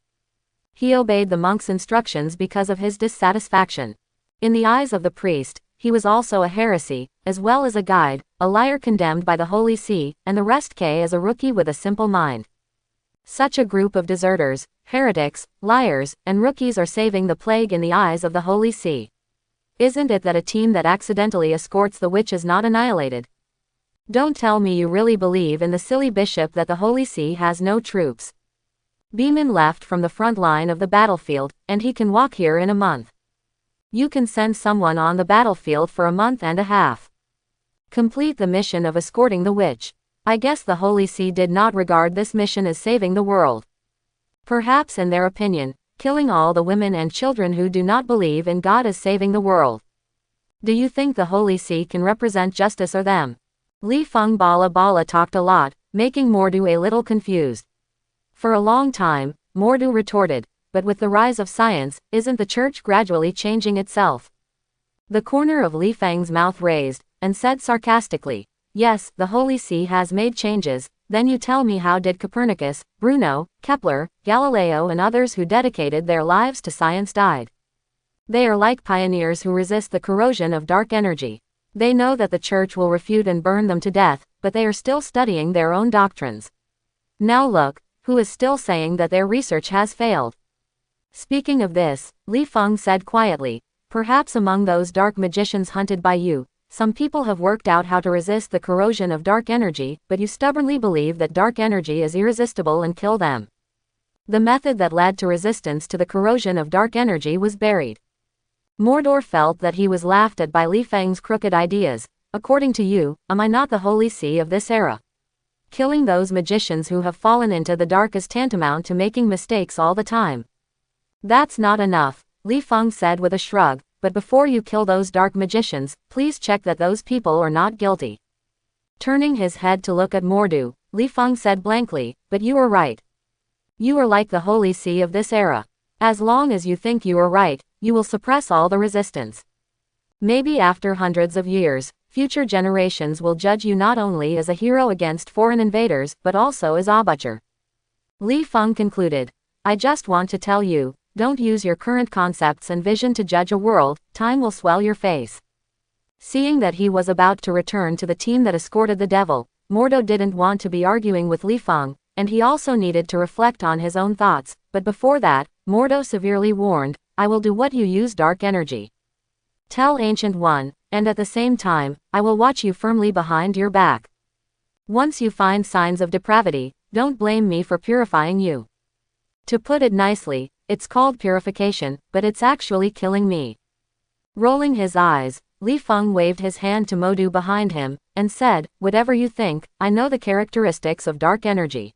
He obeyed the monk's instructions because of his dissatisfaction. In the eyes of the priest, he was also a heresy, as well as a guide, a liar condemned by the Holy See, and the rest K as a rookie with a simple mind. Such a group of deserters, heretics, liars, and rookies are saving the plague in the eyes of the Holy See. Isn't it that a team that accidentally escorts the witch is not annihilated? Don't tell me you really believe in the silly bishop that the Holy See has no troops. Beeman left from the front line of the battlefield, and he can walk here in a month. You can send someone on the battlefield for a month and a half. Complete the mission of escorting the witch. I guess the Holy See did not regard this mission as saving the world. Perhaps in their opinion, killing all the women and children who do not believe in God is saving the world. Do you think the Holy See can represent justice or them? Li Feng Bala talked a lot, making Mordu a little confused. For a long time, Mordu retorted, but with the rise of science, isn't the church gradually changing itself? The corner of Li Feng's mouth raised, and said sarcastically, "Yes, the Holy See has made changes, then you tell me how did Copernicus, Bruno, Kepler, Galileo and others who dedicated their lives to science died? They are like pioneers who resist the corrosion of dark energy. They know that the church will refute and burn them to death, but they are still studying their own doctrines. Now look, who is still saying that their research has failed?" Speaking of this, Li Feng said quietly, "Perhaps among those dark magicians hunted by you, some people have worked out how to resist the corrosion of dark energy, but you stubbornly believe that dark energy is irresistible and kill them. The method that led to resistance to the corrosion of dark energy was buried." Mordor felt that he was laughed at by Li Feng's crooked ideas. According to you, am I not the Holy See of this era? Killing those magicians who have fallen into the dark is tantamount to making mistakes all the time. That's not enough, Li Feng said with a shrug. But before you kill those dark magicians, please check that those people are not guilty. Turning his head to look at Mordu, Li Feng said blankly, "But you are right. You are like the Holy See of this era. As long as you think you are right, you will suppress all the resistance. Maybe after hundreds of years, future generations will judge you not only as a hero against foreign invaders, but also as a butcher." Li Feng concluded, "I just want to tell you, don't use your current concepts and vision to judge a world, time will swell your face." Seeing that he was about to return to the team that escorted the devil, Mordo didn't want to be arguing with Li Feng, and he also needed to reflect on his own thoughts, but before that, Mordo severely warned, I will do what you use dark energy. Tell Ancient One, and at the same time, I will watch you firmly behind your back. Once you find signs of depravity, don't blame me for purifying you. To put it nicely, it's called purification, but it's actually killing me. Rolling his eyes, Li Feng waved his hand to Modu behind him, and said, whatever you think, I know the characteristics of dark energy.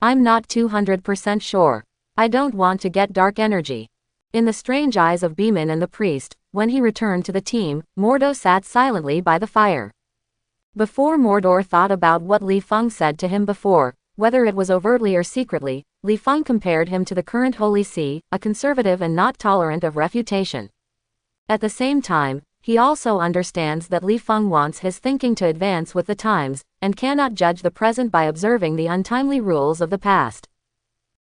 I'm not 200% sure. I don't want to get dark energy. In the strange eyes of Beeman and the priest, when he returned to the team, Mordo sat silently by the fire. Before Mordor thought about what Li Feng said to him before, whether it was overtly or secretly, Li Feng compared him to the current Holy See, a conservative and not tolerant of refutation. At the same time, he also understands that Li Feng wants his thinking to advance with the times, and cannot judge the present by observing the untimely rules of the past.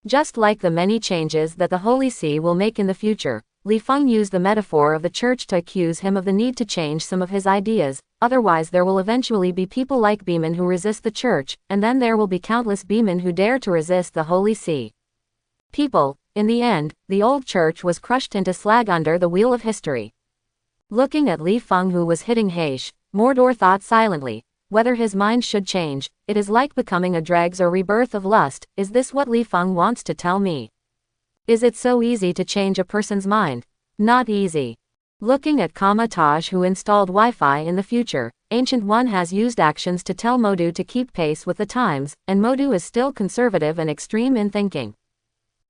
Just like the many changes that the Holy See will make in the future, Li Feng used the metaphor of the church to accuse him of the need to change some of his ideas, otherwise there will eventually be people like Beeman who resist the church, and then there will be countless Beeman who dare to resist the Holy See. People, in the end, the old church was crushed into slag under the wheel of history. Looking at Li Feng who was hitting Heish, Mordor thought silently, whether his mind should change, it is like becoming a dregs or rebirth of lust, is this what Li Feng wants to tell me? Is it so easy to change a person's mind? Not easy. Looking at Kama-Taj who installed Wi-Fi in the future, Ancient One has used actions to tell Modu to keep pace with the times, and Modu is still conservative and extreme in thinking.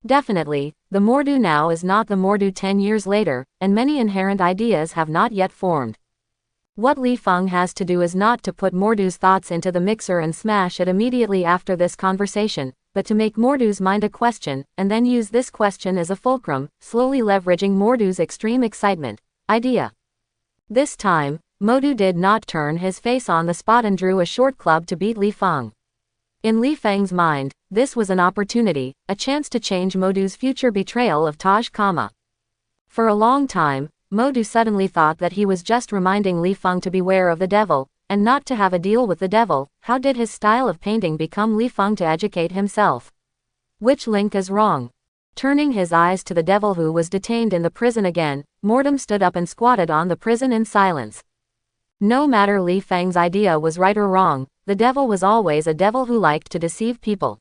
Definitely, the Mordu now is not the Mordu 10 years later, and many inherent ideas have not yet formed. What Li Feng has to do is not to put Mordu's thoughts into the mixer and smash it immediately after this conversation, but to make Mordu's mind a question, and then use this question as a fulcrum, slowly leveraging Mordu's extreme excitement. Idea. This time, Modu did not turn his face on the spot and drew a short club to beat Li Feng. In Li Feng's mind, this was an opportunity, a chance to change Modu's future betrayal of Taj Kama. For a long time, Modu suddenly thought that he was just reminding Li Feng to beware of the devil, and not to have a deal with the devil. How did his style of painting become Li Feng to educate himself? Which link is wrong? Turning his eyes to the devil who was detained in the prison again, Mordum stood up and squatted on the prison in silence. No matter Li Feng's idea was right or wrong, the devil was always a devil who liked to deceive people.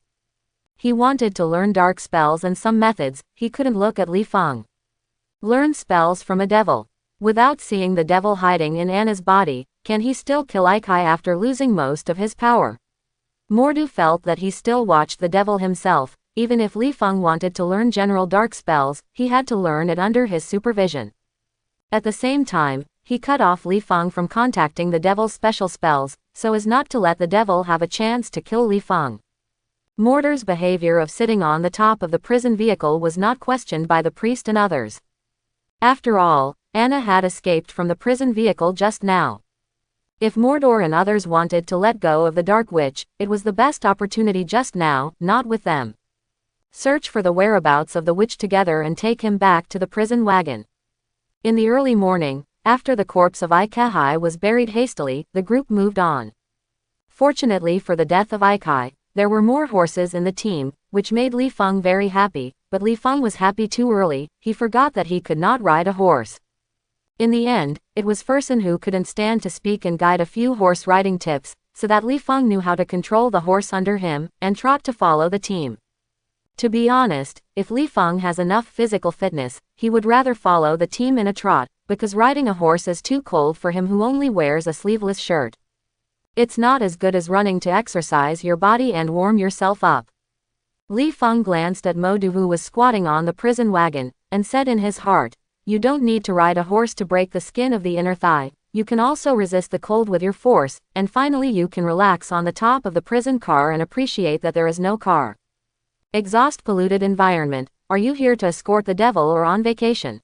He wanted to learn dark spells and some methods. He couldn't look at Li Feng. Learn spells from a devil. Without seeing the devil hiding in Anna's body, can he still kill Ikai after losing most of his power? Mordu felt that he still watched the devil himself. Even if Li Feng wanted to learn general dark spells, he had to learn it under his supervision. At the same time, he cut off Li Feng from contacting the devil's special spells, so as not to let the devil have a chance to kill Li Feng. Mordor's behavior of sitting on the top of the prison vehicle was not questioned by the priest and others. After all, Anna had escaped from the prison vehicle just now. If Mordor and others wanted to let go of the Dark Witch, it was the best opportunity just now, not with them. Search for the whereabouts of the witch together and take him back to the prison wagon. In the early morning, after the corpse of Ikai was buried hastily, the group moved on. Fortunately for the death of Ikai, there were more horses in the team, which made Li Feng very happy, but Li Feng was happy too early. He forgot that he could not ride a horse. In the end, it was Fersen who couldn't stand to speak and guide a few horse riding tips, so that Li Feng knew how to control the horse under him, and trot to follow the team. To be honest, if Li Feng has enough physical fitness, he would rather follow the team in a trot, because riding a horse is too cold for him who only wears a sleeveless shirt. It's not as good as running to exercise your body and warm yourself up. Li Feng glanced at Modu who was squatting on the prison wagon, and said in his heart, "You don't need to ride a horse to break the skin of the inner thigh, you can also resist the cold with your force, and finally you can relax on the top of the prison car and appreciate that there is no car. Exhaust polluted environment, are you here to escort the devil or on vacation?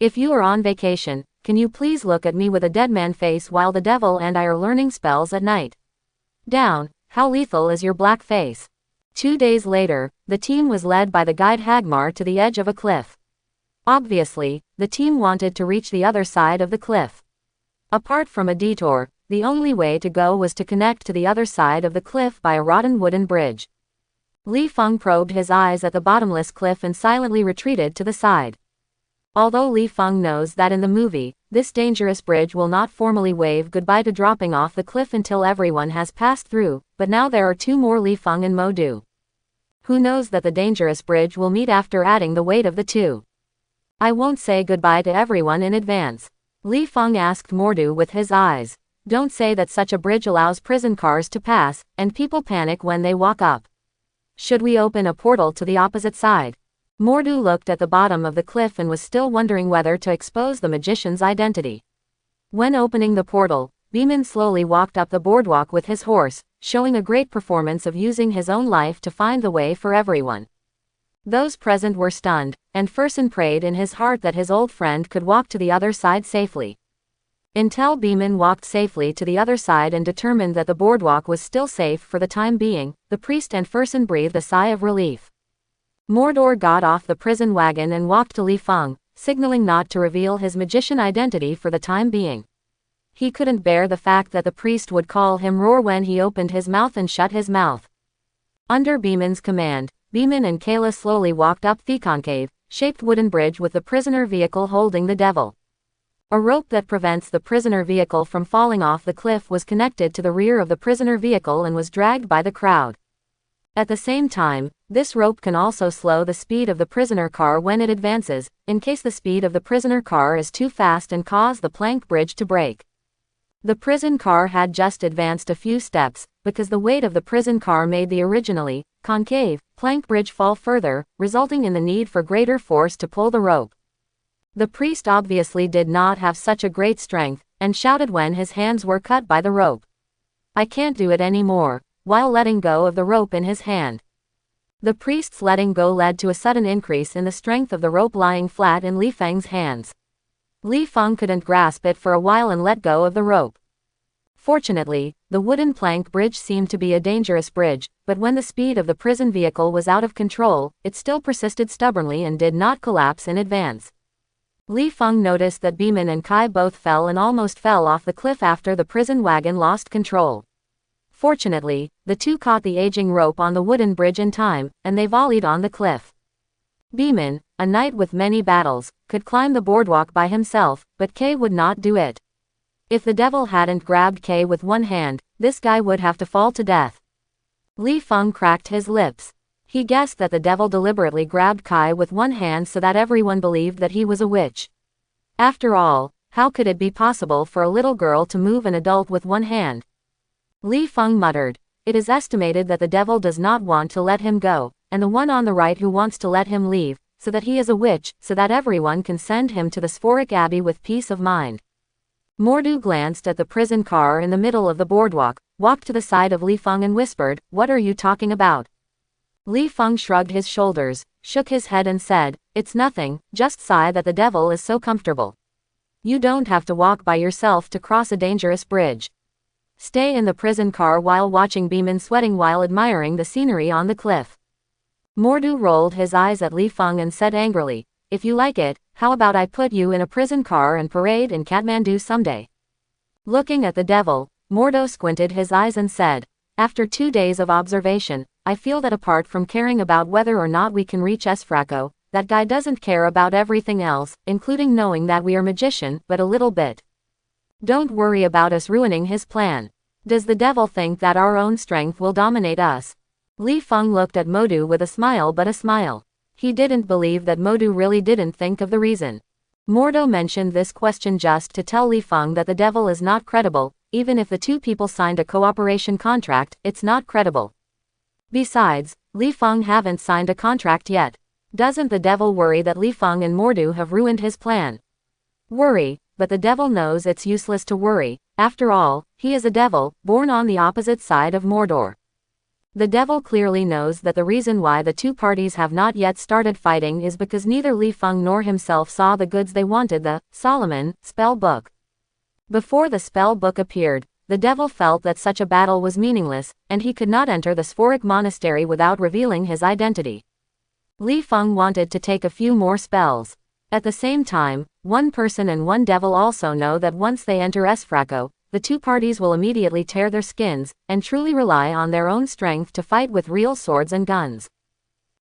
If you are on vacation, can you please look at me with a dead man face while the devil and I are learning spells at night? Down, how lethal is your black face?" 2 days later, the team was led by the guide Hagmar to the edge of a cliff. Obviously, the team wanted to reach the other side of the cliff. Apart from a detour, the only way to go was to connect to the other side of the cliff by a rotten wooden bridge. Li Feng probed his eyes at the bottomless cliff and silently retreated to the side. Although Li Feng knows that in the movie, this dangerous bridge will not formally wave goodbye to dropping off the cliff until everyone has passed through, but now there are two more, Li Feng and Mo Du. Who knows that the dangerous bridge will meet after adding the weight of the two? I won't say goodbye to everyone in advance. Li Feng asked Mordu with his eyes. Don't say that such a bridge allows prison cars to pass, and people panic when they walk up. Should we open a portal to the opposite side? Mordu looked at the bottom of the cliff and was still wondering whether to expose the magician's identity. When opening the portal, Beeman slowly walked up the boardwalk with his horse, showing a great performance of using his own life to find the way for everyone. Those present were stunned, and Fersen prayed in his heart that his old friend could walk to the other side safely. Until Beeman walked safely to the other side and determined that the boardwalk was still safe for the time being, the priest and Fersen breathed a sigh of relief. Mordor got off the prison wagon and walked to Li Feng, signaling not to reveal his magician identity for the time being. He couldn't bear the fact that the priest would call him Roar when he opened his mouth and shut his mouth. Under Beeman's command, Beeman and Kayla slowly walked up the concave-shaped wooden bridge with the prisoner vehicle holding the devil. A rope that prevents the prisoner vehicle from falling off the cliff was connected to the rear of the prisoner vehicle and was dragged by the crowd. At the same time, this rope can also slow the speed of the prisoner car when it advances, in case the speed of the prisoner car is too fast and cause the plank bridge to break. The prison car had just advanced a few steps, because the weight of the prison car made the originally concave plank bridge fall further, resulting in the need for greater force to pull the rope. The priest obviously did not have such a great strength, and shouted when his hands were cut by the rope. I can't do it anymore, while letting go of the rope in his hand. The priest's letting go led to a sudden increase in the strength of the rope lying flat in Li Feng's hands. Li Feng couldn't grasp it for a while and let go of the rope. Fortunately, the wooden plank bridge seemed to be a dangerous bridge, but when the speed of the prison vehicle was out of control, it still persisted stubbornly and did not collapse in advance. Li Feng noticed that Beeman and Kai both fell and almost fell off the cliff after the prison wagon lost control. Fortunately, the two caught the aging rope on the wooden bridge in time, and they volleyed on the cliff. Beeman, a knight with many battles, could climb the boardwalk by himself, but Kay would not do it. If the devil hadn't grabbed Kay with one hand, this guy would have to fall to death. Li Feng cracked his lips. He guessed that the devil deliberately grabbed Kai with one hand so that everyone believed that he was a witch. After all, how could it be possible for a little girl to move an adult with one hand? Li Feng muttered. It is estimated that the devil does not want to let him go, and the one on the right who wants to let him leave, so that he is a witch, so that everyone can send him to the Sphoric Abbey with peace of mind. Mordu glanced at the prison car in the middle of the boardwalk, walked to the side of Li Feng and whispered, "What are you talking about?" Li Feng shrugged his shoulders, shook his head and said, "It's nothing, just sigh that the devil is so comfortable. You don't have to walk by yourself to cross a dangerous bridge. Stay in the prison car while watching Beeman sweating while admiring the scenery on the cliff." Mordu rolled his eyes at Li Feng and said angrily, "If you like it, how about I put you in a prison car and parade in Kathmandu someday?" Looking at the devil, Mordo squinted his eyes and said, "After 2 days of observation, I feel that apart from caring about whether or not we can reach Esfraco, that guy doesn't care about everything else, including knowing that we are magician, but a little bit. Don't worry about us ruining his plan. Does the devil think that our own strength will dominate us?" Li Feng looked at Modu with a smile, but a smile. He didn't believe that Modu really didn't think of the reason. Mordo mentioned this question just to tell Li Feng that the devil is not credible. Even if the two people signed a cooperation contract, it's not credible. Besides, Li Feng haven't signed a contract yet. Doesn't the devil worry that Li Feng and Mordu have ruined his plan? Worry, but the devil knows it's useless to worry. After all, he is a devil, born on the opposite side of Mordor. The devil clearly knows that the reason why the two parties have not yet started fighting is because neither Li Feng nor himself saw the goods they wanted, the Solomon spell book. Before the spell book appeared, the devil felt that such a battle was meaningless, and he could not enter the Sphoric monastery without revealing his identity. Li Feng wanted to take a few more spells. At the same time, one person and one devil also know that once they enter Esfraco, the two parties will immediately tear their skins, and truly rely on their own strength to fight with real swords and guns.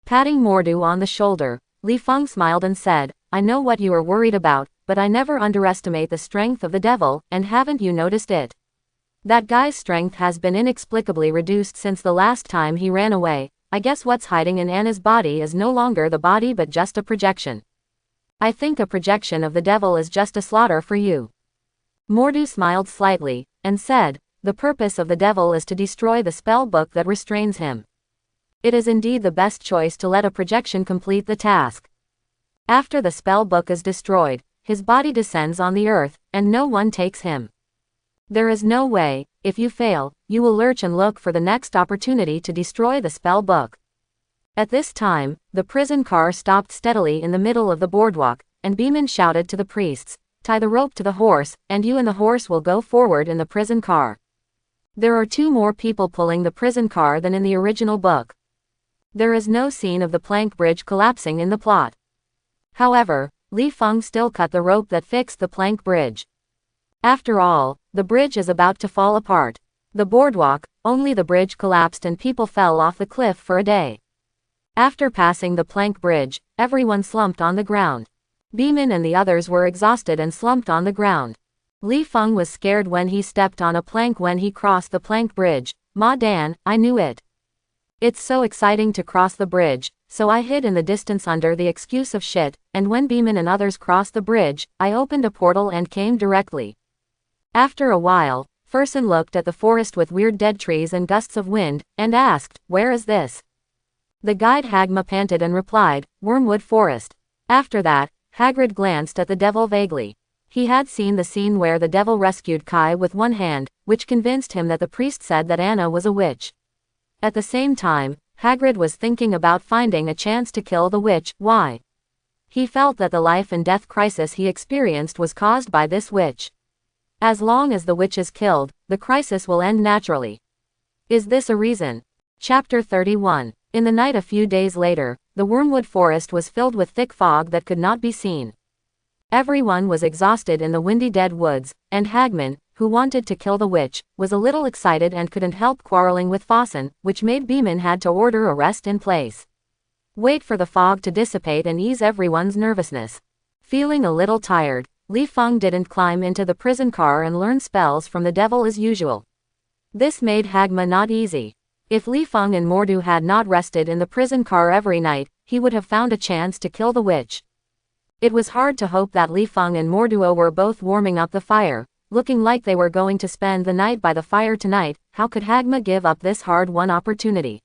Patting Mordu on the shoulder, Li Feng smiled and said, I know what you are worried about, but I never underestimate the strength of the devil, and haven't you noticed it? That guy's strength has been inexplicably reduced since the last time he ran away. I guess what's hiding in Anna's body is no longer the body but just a projection. I think a projection of the devil is just a slaughter for you. Mordu smiled slightly, and said, the purpose of the devil is to destroy the spell book that restrains him. It is indeed the best choice to let a projection complete the task. After the spell book is destroyed, his body descends on the earth, and no one takes him. There is no way, if you fail, you will lurch and look for the next opportunity to destroy the spell book. At this time, the prison car stopped steadily in the middle of the boardwalk, and Beeman shouted to the priests, tie the rope to the horse, and you and the horse will go forward in the prison car. There are 2 more people pulling the prison car than in the original book. There is no scene of the plank bridge collapsing in the plot. However, Li Feng still cut the rope that fixed the plank bridge. After all, the bridge is about to fall apart. The boardwalk, only the bridge collapsed and people fell off the cliff for a day. After passing the plank bridge, everyone slumped on the ground. Beeman and the others were exhausted and slumped on the ground. Li Feng was scared when he stepped on a plank when he crossed the plank bridge. Ma Dan, I knew it. It's so exciting to cross the bridge, so I hid in the distance under the excuse of shit, and when Beeman and others crossed the bridge, I opened a portal and came directly. After a while, Fersen looked at the forest with weird dead trees and gusts of wind, and asked, where is this? The guide Hagma panted and replied, Wormwood Forest. After that, Hagrid glanced at the devil vaguely. He had seen the scene where the devil rescued Kai with one hand, which convinced him that the priest said that Anna was a witch. At the same time, Hagrid was thinking about finding a chance to kill the witch. Why? He felt that the life and death crisis he experienced was caused by this witch. As long as the witch is killed, the crisis will end naturally. Is this a reason? Chapter 31. In the night a few days later, the Wormwood Forest was filled with thick fog that could not be seen. Everyone was exhausted in the windy dead woods, and Hagman, who wanted to kill the witch, was a little excited and couldn't help quarreling with Fossen, which made Beeman had to order a rest in place. Wait for the fog to dissipate and ease everyone's nervousness. Feeling a little tired, Li Feng didn't climb into the prison car and learn spells from the devil as usual. This made Hagma not easy. If Li Feng and Mordu had not rested in the prison car every night, he would have found a chance to kill the witch. It was hard to hope that Li Feng and Morduo were both warming up the fire, looking like they were going to spend the night by the fire tonight. How could Hagma give up this hard-won opportunity?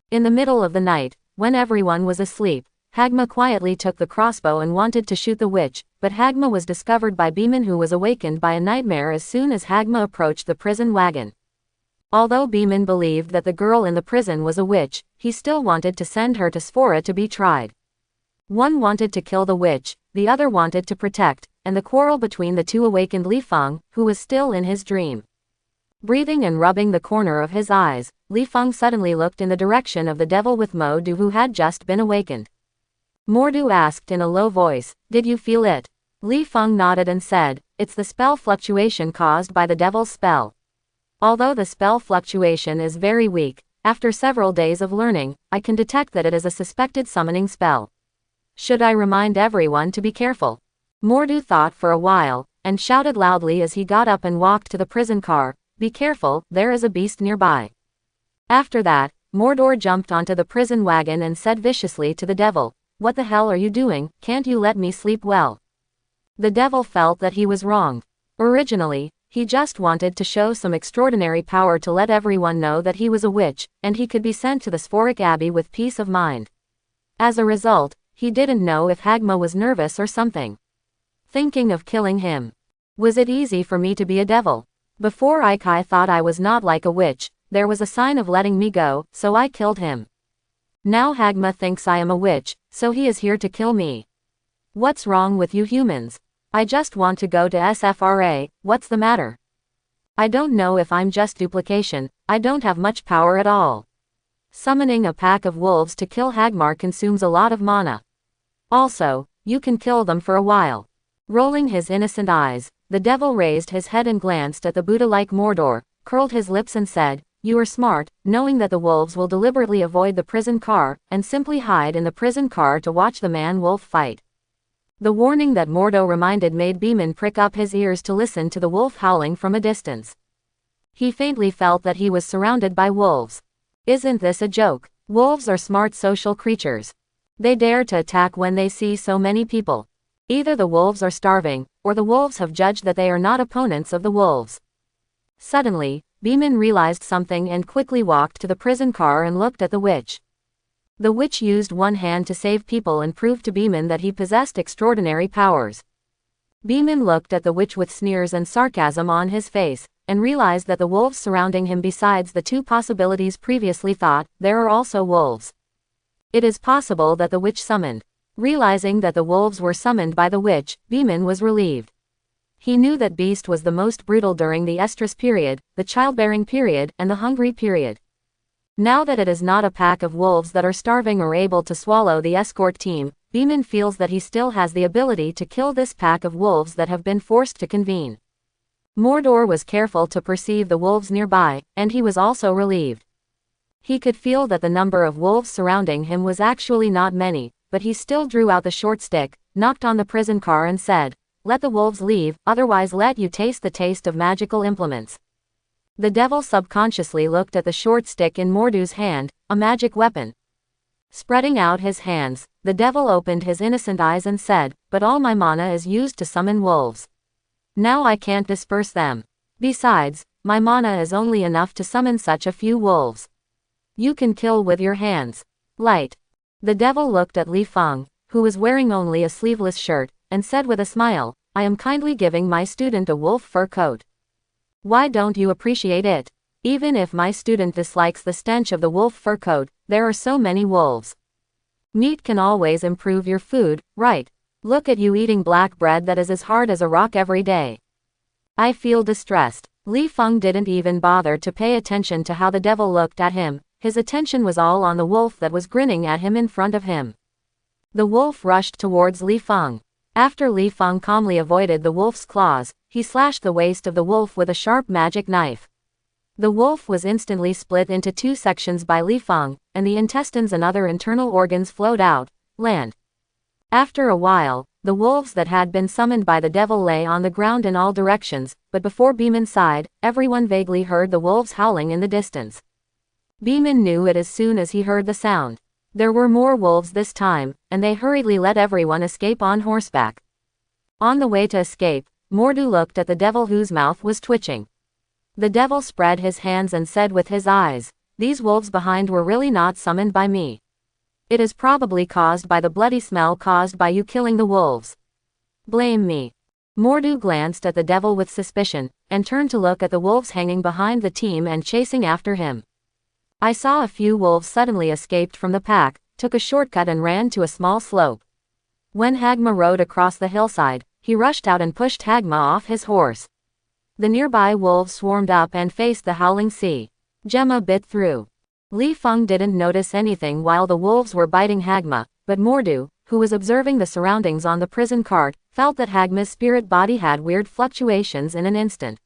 In the middle of the night, when everyone was asleep, Hagma quietly took the crossbow and wanted to shoot the witch, but Hagma was discovered by Beeman, who was awakened by a nightmare as soon as Hagma approached the prison wagon. Although Beeman believed that the girl in the prison was a witch, he still wanted to send her to Sphora to be tried. One wanted to kill the witch, the other wanted to protect, and the quarrel between the 2 awakened Li Feng, who was still in his dream. Breathing and rubbing the corner of his eyes, Li Feng suddenly looked in the direction of the devil with Mordu, who had just been awakened. Mordu asked in a low voice, did you feel it? Li Feng nodded and said, it's the spell fluctuation caused by the devil's spell. Although the spell fluctuation is very weak, after several days of learning, I can detect that it is a suspected summoning spell. Should I remind everyone to be careful? Mordu thought for a while, and shouted loudly as he got up and walked to the prison car, be careful, there is a beast nearby. After that, Mordor jumped onto the prison wagon and said viciously to the devil, what the hell are you doing, can't you let me sleep well? The devil felt that he was wronged. Originally, he just wanted to show some extraordinary power to let everyone know that he was a witch, and he could be sent to the Sphoric Abbey with peace of mind. As a result, he didn't know if Hagma was nervous or something. Thinking of killing him. Was it easy for me to be a devil? Before Ikai thought I was not like a witch, there was a sign of letting me go, so I killed him. Now Hagma thinks I am a witch, so he is here to kill me. What's wrong with you humans? I just want to go to SFRA, what's the matter? I don't know if I'm just duplication, I don't have much power at all. Summoning a pack of wolves to kill Hagmar consumes a lot of mana. Also, you can kill them for a while. Rolling his innocent eyes, the devil raised his head and glanced at the Buddha-like Mordor, curled his lips and said, You are smart, knowing that the wolves will deliberately avoid the prison car, and simply hide in the prison car to watch the man-wolf fight. The warning that Mordo reminded made Beeman prick up his ears to listen to the wolf howling from a distance. He faintly felt that he was surrounded by wolves. Isn't this a joke? Wolves are smart social creatures. They dare to attack when they see so many people. Either the wolves are starving, or the wolves have judged that they are not opponents of the wolves. Suddenly, Beeman realized something and quickly walked to the prison car and looked at the witch. The witch used one hand to save people and proved to Beeman that he possessed extraordinary powers. Beeman looked at the witch with sneers and sarcasm on his face, and realized that the wolves surrounding him, besides the two possibilities previously thought, there are also wolves. It is possible that the witch summoned. Realizing that the wolves were summoned by the witch, Beeman was relieved. He knew that Beast was the most brutal during the estrus period, the childbearing period, and the hungry period. Now that it is not a pack of wolves that are starving or able to swallow the escort team, Beeman feels that he still has the ability to kill this pack of wolves that have been forced to convene. Mordor was careful to perceive the wolves nearby, and he was also relieved. He could feel that the number of wolves surrounding him was actually not many, but he still drew out the short stick, knocked on the prison car and said, "Let the wolves leave, otherwise let you taste the taste of magical implements." The devil subconsciously looked at the short stick in Mordu's hand, a magic weapon. Spreading out his hands, the devil opened his innocent eyes and said, "But all my mana is used to summon wolves. Now I can't disperse them. Besides, my mana is only enough to summon such a few wolves. You can kill with your hands. Light." The devil looked at Li Feng, who was wearing only a sleeveless shirt, and said with a smile, "I am kindly giving my student a wolf fur coat. Why don't you appreciate it? Even if my student dislikes the stench of the wolf fur coat, there are so many wolves. Meat can always improve your food, right? Look at you eating black bread that is as hard as a rock every day. I feel distressed." Li Feng didn't even bother to pay attention to how the devil looked at him. His attention was all on the wolf that was grinning at him in front of him. The wolf rushed towards Li Feng. After Li Feng calmly avoided the wolf's claws, he slashed the waist of the wolf with a sharp magic knife. The wolf was instantly split into two sections by Li Feng, and the intestines and other internal organs flowed out, land. After a while, the wolves that had been summoned by the devil lay on the ground in all directions, but before Beeman sighed, everyone vaguely heard the wolves howling in the distance. Beeman knew it as soon as he heard the sound. There were more wolves this time, and they hurriedly let everyone escape on horseback. On the way to escape, Mordu looked at the devil whose mouth was twitching. The devil spread his hands and said with his eyes, "These wolves behind were really not summoned by me. It is probably caused by the bloody smell caused by you killing the wolves. Blame me." Mordu glanced at the devil with suspicion, and turned to look at the wolves hanging behind the team and chasing after him. "I saw a few wolves suddenly escaped from the pack, took a shortcut and ran to a small slope. When Hagma rode across the hillside, he rushed out and pushed Hagma off his horse. The nearby wolves swarmed up and faced the howling sea. Gemma bit through. Li Feng didn't notice anything while the wolves were biting Hagma, but Mordu, who was observing the surroundings on the prison cart, felt that Hagma's spirit body had weird fluctuations in an instant.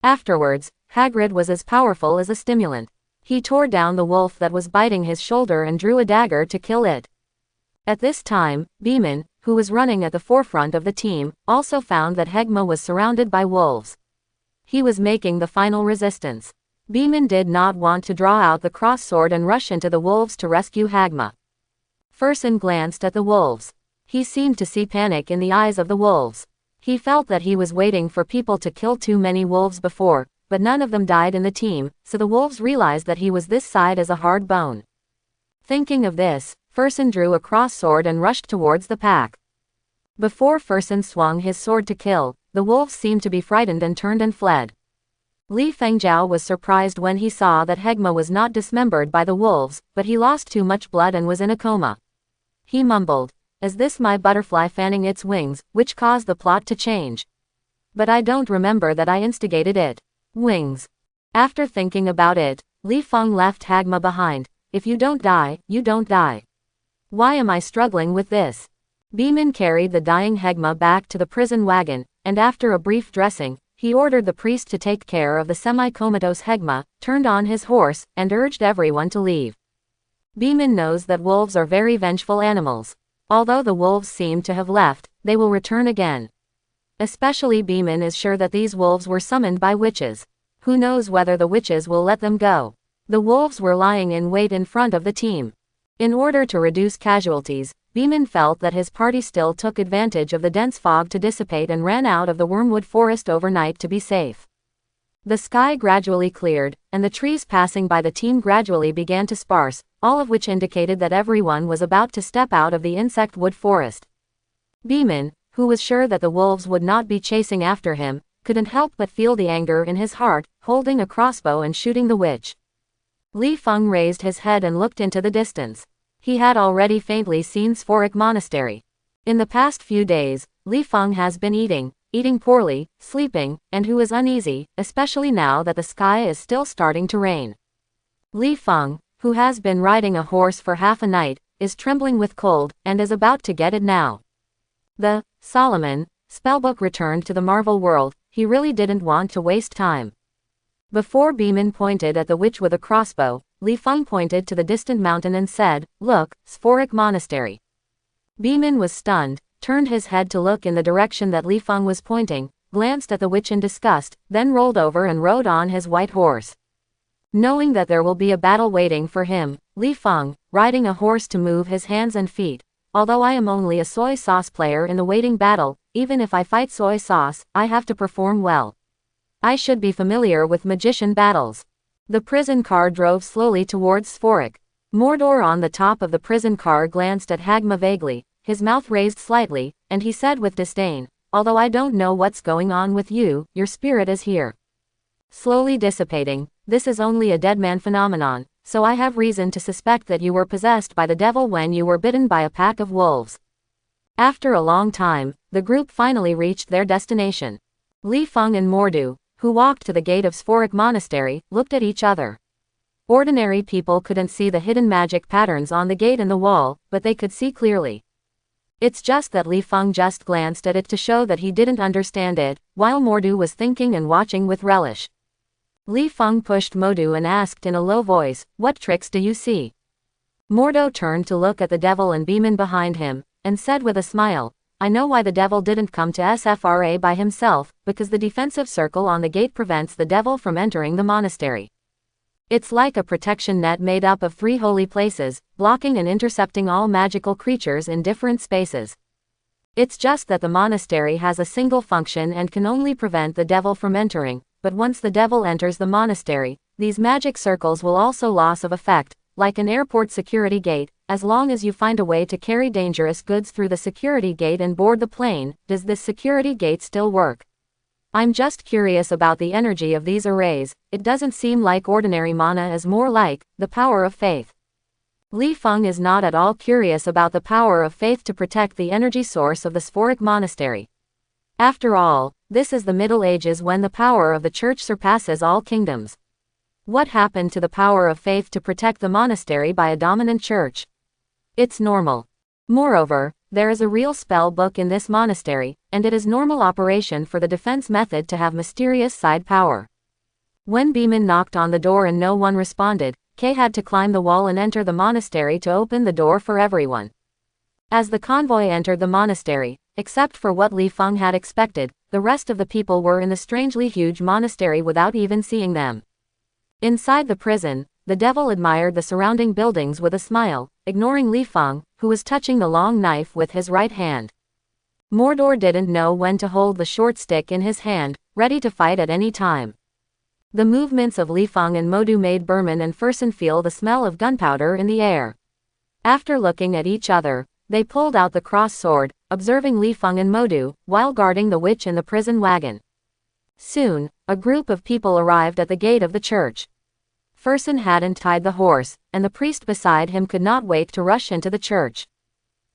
Afterwards, Hagrid was as powerful as a stimulant. He tore down the wolf that was biting his shoulder and drew a dagger to kill it. At this time, Beeman, who was running at the forefront of the team, also found that Hagma was surrounded by wolves. He was making the final resistance. Beeman did not want to draw out the cross sword and rush into the wolves to rescue Hagma. Fersen glanced at the wolves. He seemed to see panic in the eyes of the wolves. He felt that he was waiting for people to kill too many wolves before, but none of them died in the team, so the wolves realized that he was this side as a hard bone. Thinking of this, Fersen drew a cross sword and rushed towards the pack. Before Fersen swung his sword to kill, the wolves seemed to be frightened and turned and fled. Li Fengjiao was surprised when he saw that Hagma was not dismembered by the wolves, but he lost too much blood and was in a coma. He mumbled, "Is this my butterfly fanning its wings, which caused the plot to change? But I don't remember that I instigated it. Wings." After thinking about it, Li Feng left Hagma behind. "If you don't die, you don't die. Why am I struggling with this?" Beeman carried the dying Hagma back to the prison wagon, and after a brief dressing, he ordered the priest to take care of the semi-comatose Hegma, turned on his horse, and urged everyone to leave. Beeman knows that wolves are very vengeful animals. Although the wolves seem to have left, they will return again. Especially Beeman is sure that these wolves were summoned by witches. Who knows whether the witches will let them go? The wolves were lying in wait in front of the team. In order to reduce casualties, Beeman felt that his party still took advantage of the dense fog to dissipate and ran out of the Wormwood Forest overnight to be safe. The sky gradually cleared, and the trees passing by the team gradually began to sparse, all of which indicated that everyone was about to step out of the insect wood forest. Beeman, who was sure that the wolves would not be chasing after him, couldn't help but feel the anger in his heart, holding a crossbow and shooting the witch. Li Feng raised his head and looked into the distance. He had already faintly seen Sphoric Monastery. In the past few days, Li Feng has been eating poorly, sleeping, and who is uneasy, especially now that the sky is still starting to rain. Li Feng, who has been riding a horse for half a night, is trembling with cold, and is about to get it now. The Solomon spellbook returned to the Marvel world. He really didn't want to waste time. Before Beeman pointed at the witch with a crossbow, Li Feng pointed to the distant mountain and said, "Look, Sphoric Monastery." Beeman was stunned, turned his head to look in the direction that Li Feng was pointing, glanced at the witch in disgust, then rolled over and rode on his white horse. Knowing that there will be a battle waiting for him, Li Feng, riding a horse to move his hands and feet. Although I am only a soy sauce player in the waiting battle, even if I fight soy sauce, I have to perform well. I should be familiar with magician battles. The prison car drove slowly towards Sphoric. Mordor on the top of the prison car glanced at Hagma vaguely, his mouth raised slightly, and he said with disdain, "Although I don't know what's going on with you, your spirit is here. Slowly dissipating. This is only a dead man phenomenon, so I have reason to suspect that you were possessed by the devil when you were bitten by a pack of wolves." After a long time, the group finally reached their destination. Li Feng and Mordu, who walked to the gate of Sphoric Monastery, looked at each other. Ordinary people couldn't see the hidden magic patterns on the gate and the wall, but they could see clearly. It's just that Li Feng just glanced at it to show that he didn't understand it, while Mordu was thinking and watching with relish. Li Feng pushed Mordu and asked in a low voice, "What tricks do you see?" Mordu turned to look at the devil and Beeman behind him, and said with a smile, "I know why the devil didn't come to Sphra by himself, because the defensive circle on the gate prevents the devil from entering the monastery. It's like a protection net made up of 3 holy places, blocking and intercepting all magical creatures in different spaces. It's just that the monastery has a single function and can only prevent the devil from entering, but once the devil enters the monastery, these magic circles will also lose of effect, like an airport security gate. As long as you find a way to carry dangerous goods through the security gate and board the plane, does this security gate still work? I'm just curious about the energy of these arrays. It doesn't seem like ordinary mana, as more like the power of faith." Li Feng is not at all curious about the power of faith to protect the energy source of the Sphoric Monastery. After all, this is the Middle Ages when the power of the church surpasses all kingdoms. What happened to the power of faith to protect the monastery by a dominant church? It's normal. Moreover, there is a real spell book in this monastery, and it is normal operation for the defense method to have mysterious side power. When Beeman knocked on the door and no one responded, Kay had to climb the wall and enter the monastery to open the door for everyone. As the convoy entered the monastery, except for what Li Feng had expected, the rest of the people were in the strangely huge monastery without even seeing them. Inside the prison, the devil admired the surrounding buildings with a smile, ignoring Li Feng, who was touching the long knife with his right hand. Mordor didn't know when to hold the short stick in his hand, ready to fight at any time. The movements of Li Feng and Mordu made Beeman and Fersen feel the smell of gunpowder in the air. After looking at each other, they pulled out the cross sword, observing Li Feng and Mordu, while guarding the witch in the prison wagon. Soon, a group of people arrived at the gate of the church. Fersen hadn't tied the horse, and the priest beside him could not wait to rush into the church.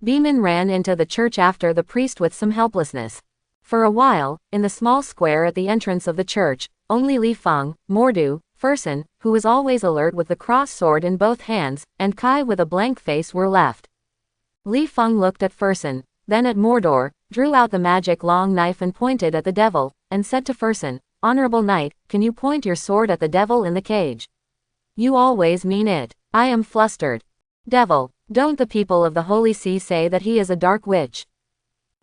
Beeman ran into the church after the priest with some helplessness. For a while, in the small square at the entrance of the church, only Li Feng, Mordu, Fersen, who was always alert with the cross sword in both hands, and Kai with a blank face were left. Li Feng looked at Fersen, then at Mordor, drew out the magic long knife and pointed at the devil, and said to Furson, "Honorable knight, can you point your sword at the devil in the cage? You always mean it. I am flustered." "Devil, don't the people of the Holy See say that he is a dark witch?"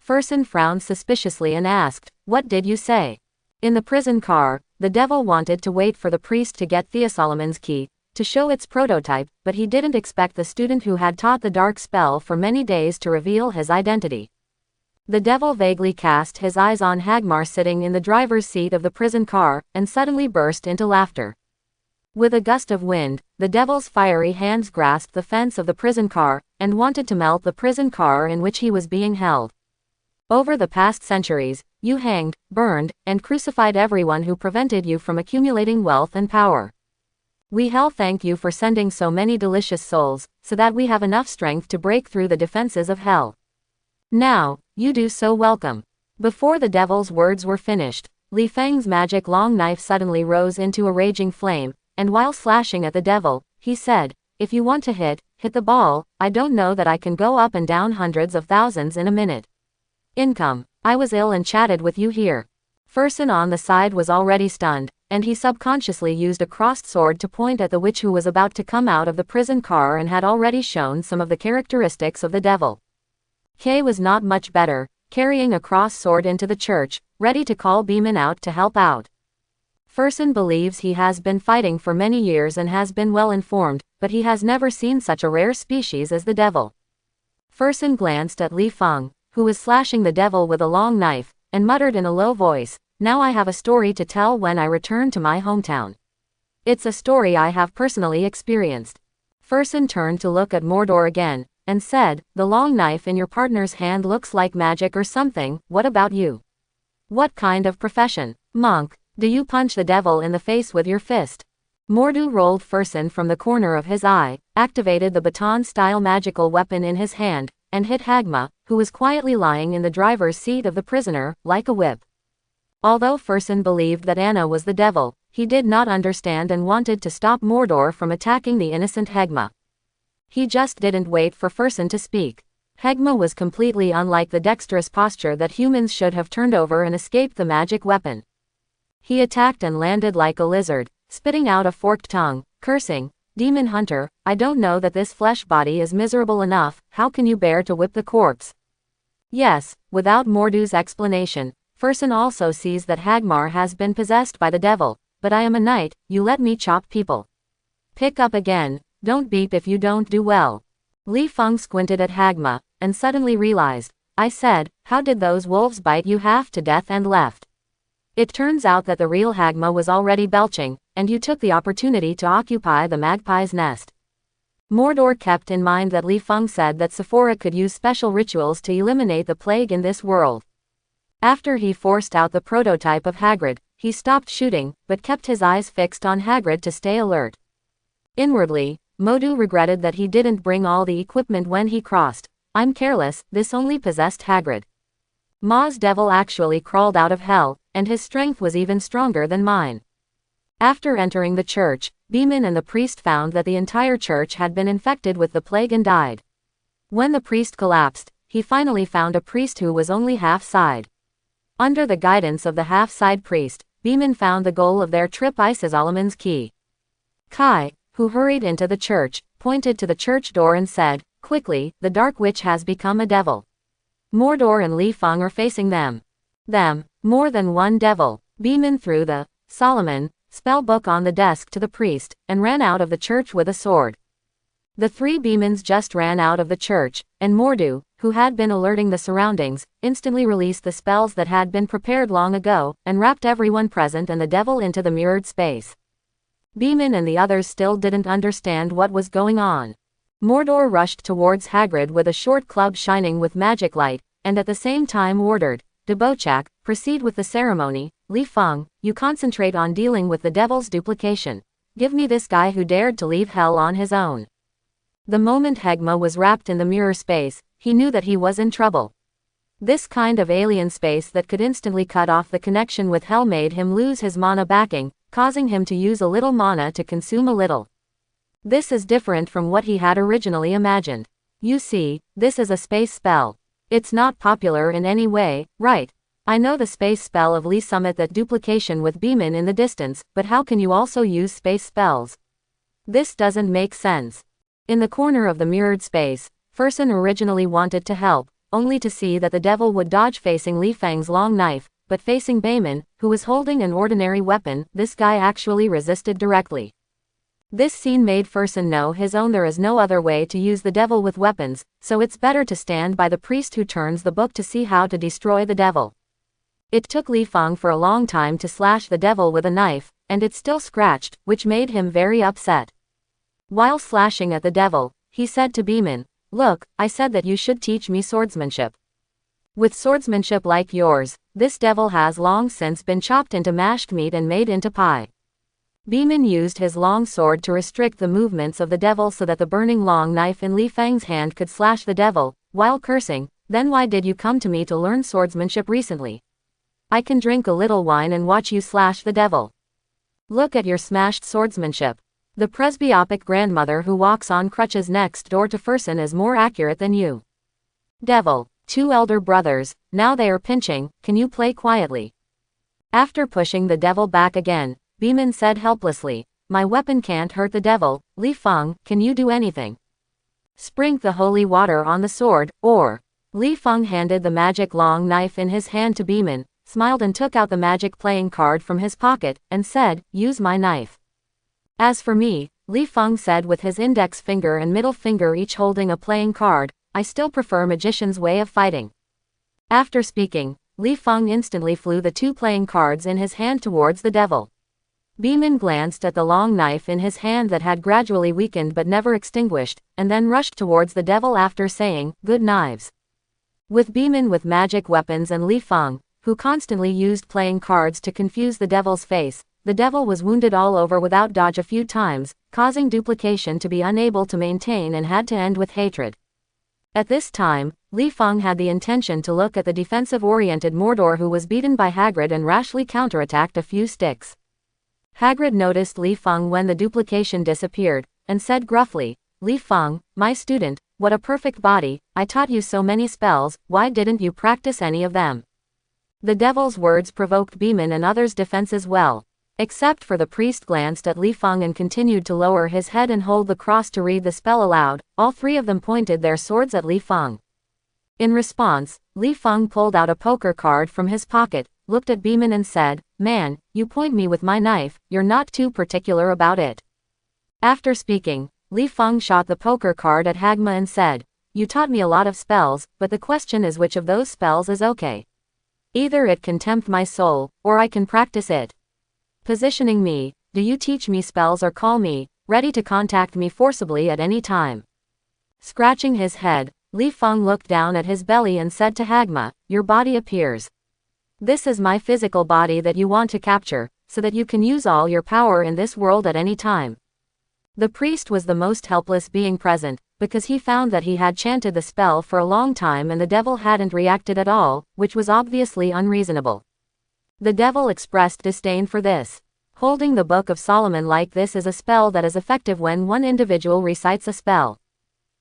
Furson frowned suspiciously and asked, "What did you say?" In the prison car, the devil wanted to wait for the priest to get Theosolomon's key, to show its prototype, but he didn't expect the student who had taught the dark spell for many days to reveal his identity. The devil vaguely cast his eyes on Hagmar sitting in the driver's seat of the prison car, and suddenly burst into laughter. With a gust of wind, the devil's fiery hands grasped the fence of the prison car, and wanted to melt the prison car in which he was being held. Over the past centuries, you hanged, burned, and crucified everyone who prevented you from accumulating wealth and power. We hell thank you for sending so many delicious souls, so that we have enough strength to break through the defenses of hell. Now, you do so welcome." Before the devil's words were finished, Li Feng's magic long knife suddenly rose into a raging flame, and while slashing at the devil, he said, "If you want to hit the ball. I don't know that I can go up and down hundreds of thousands in a minute. Income. I was ill and chatted with you here." Furson on the side was already stunned, and he subconsciously used a crossed sword to point at the witch who was about to come out of the prison car and had already shown some of the characteristics of the devil. Kay was not much better, carrying a cross sword into the church, ready to call Beeman out to help out. Furson believes he has been fighting for many years and has been well informed, but he has never seen such a rare species as the devil. Furson glanced at Li Feng, who was slashing the devil with a long knife, and muttered in a low voice, "Now I have a story to tell when I return to my hometown. It's a story I have personally experienced." Furson turned to look at Mordor again, and said, "The long knife in your partner's hand looks like magic or something. What about you? What kind of profession? Monk? Do you punch the devil in the face with your fist?" Mordu rolled Furson from the corner of his eye, activated the baton-style magical weapon in his hand, and hit Hagma, who was quietly lying in the driver's seat of the prisoner, like a whip. Although Furson believed that Anna was the devil, he did not understand and wanted to stop Mordor from attacking the innocent Hagma. He just didn't wait for Furson to speak. Hagma was completely unlike the dexterous posture that humans should have turned over and escaped the magic weapon. He attacked and landed like a lizard, spitting out a forked tongue, cursing, "Demon hunter, I don't know that this flesh body is miserable enough. How can you bear to whip the corpse?" Yes, without Mordu's explanation, Furson also sees that Hagmar has been possessed by the devil. "But I am a knight, you let me chop people. Pick up again, don't beep if you don't do well." Li Feng squinted at Hagma, and suddenly realized, "I said, how did those wolves bite you half to death and left? It turns out that the real Hagma was already belching, and you took the opportunity to occupy the magpie's nest." Mordor kept in mind that Li Feng said that Sephora could use special rituals to eliminate the plague in this world. After he forced out the prototype of Hagrid, he stopped shooting, but kept his eyes fixed on Hagrid to stay alert. Inwardly, Mordu regretted that he didn't bring all the equipment when he crossed. "I'm careless, this only possessed Hagrid. Ma's devil actually crawled out of hell, and his strength was even stronger than mine." After entering the church, Beeman and the priest found that the entire church had been infected with the plague and died. When the priest collapsed, he finally found a priest who was only half-side. Under the guidance of the half-side priest, Beeman found the goal of their trip, Isosolomon's key. Kai, who hurried into the church, pointed to the church door and said, quickly, "The Dark Witch has become a devil. Mordor and Li Feng are facing them. More than one devil." Beeman threw the Solomon spell book on the desk to the priest, and ran out of the church with a sword. The three Beemans just ran out of the church, and Mordu, who had been alerting the surroundings, instantly released the spells that had been prepared long ago, and wrapped everyone present and the devil into the mirrored space. Beeman and the others still didn't understand what was going on. Mordor rushed towards Hagrid with a short club shining with magic light, and at the same time ordered, "Debochak, proceed with the ceremony. Li Feng, you concentrate on dealing with the devil's duplication. Give me this guy who dared to leave hell on his own." The moment Hagma was wrapped in the mirror space, he knew that he was in trouble. This kind of alien space that could instantly cut off the connection with hell made him lose his mana backing, causing him to use a little mana to consume a little. This is different from what he had originally imagined. You see, this is a space spell. It's not popular in any way, right? I know the space spell of Lee Summit that duplication with Beeman in the distance, but how can you also use space spells? This doesn't make sense. In the corner of the mirrored space, Furson originally wanted to help, only to see that the devil would dodge facing Li Fang's long knife, but facing Beeman, who was holding an ordinary weapon, this guy actually resisted directly. This scene made Furson know his own there is no other way to use the devil with weapons, so it's better to stand by the priest who turns the book to see how to destroy the devil. It took Li Fang for a long time to slash the devil with a knife, and it still scratched, which made him very upset. While slashing at the devil, he said to Beeman, "Look, I said that you should teach me swordsmanship. With swordsmanship like yours, this devil has long since been chopped into mashed meat and made into pie." Beeman used his long sword to restrict the movements of the devil so that the burning long knife in Li Fang's hand could slash the devil, while cursing, "Then why did you come to me to learn swordsmanship recently? I can drink a little wine and watch you slash the devil. Look at your smashed swordsmanship. The presbyopic grandmother who walks on crutches next door to Furson is more accurate than you. Devil, 2 elder brothers, now they are pinching, can you play quietly?" After pushing the devil back again, Beeman said helplessly, "My weapon can't hurt the devil. Li Fang, can you do anything? Sprinkle the holy water on the sword, or..." Li Fang handed the magic long knife in his hand to Beeman, smiled and took out the magic playing card from his pocket, and said, "Use my knife." "As for me," Li Fang said with his index finger and middle finger each holding a playing card, "I still prefer magician's way of fighting." After speaking, Li Fang instantly flew the 2 playing cards in his hand towards the devil. Beeman glanced at the long knife in his hand that had gradually weakened but never extinguished, and then rushed towards the devil after saying, "Good knives." With Beeman with magic weapons and Li Fang, who constantly used playing cards to confuse the devil's face, the devil was wounded all over without dodge a few times, causing duplication to be unable to maintain and had to end with hatred. At this time, Li Fang had the intention to look at the defensive-oriented Mordor who was beaten by Hagrid and rashly counterattacked a few sticks. Hagrid noticed Li Fang when the duplication disappeared, and said gruffly, "Li Fang, my student, what a perfect body, I taught you so many spells, why didn't you practice any of them?" The devil's words provoked Beeman and others' defenses well. Except for the priest glanced at Li Fang and continued to lower his head and hold the cross to read the spell aloud, all 3 of them pointed their swords at Li Fang. In response, Li Fang pulled out a poker card from his pocket, looked at Beeman and said, "Man, you point me with my knife, you're not too particular about it." After speaking, Li Fang shot the poker card at Hagma and said, "You taught me a lot of spells, but the question is which of those spells is okay. Either it can tempt my soul, or I can practice it. Positioning me, do you teach me spells or call me, ready to contact me forcibly at any time?" Scratching his head, Li Fang looked down at his belly and said to Hagma, "Your body appears. This is my physical body that you want to capture, so that you can use all your power in this world at any time." The priest was the most helpless being present, because he found that he had chanted the spell for a long time and the devil hadn't reacted at all, which was obviously unreasonable. The devil expressed disdain for this. Holding the Book of Solomon like this is a spell that is effective when one individual recites a spell.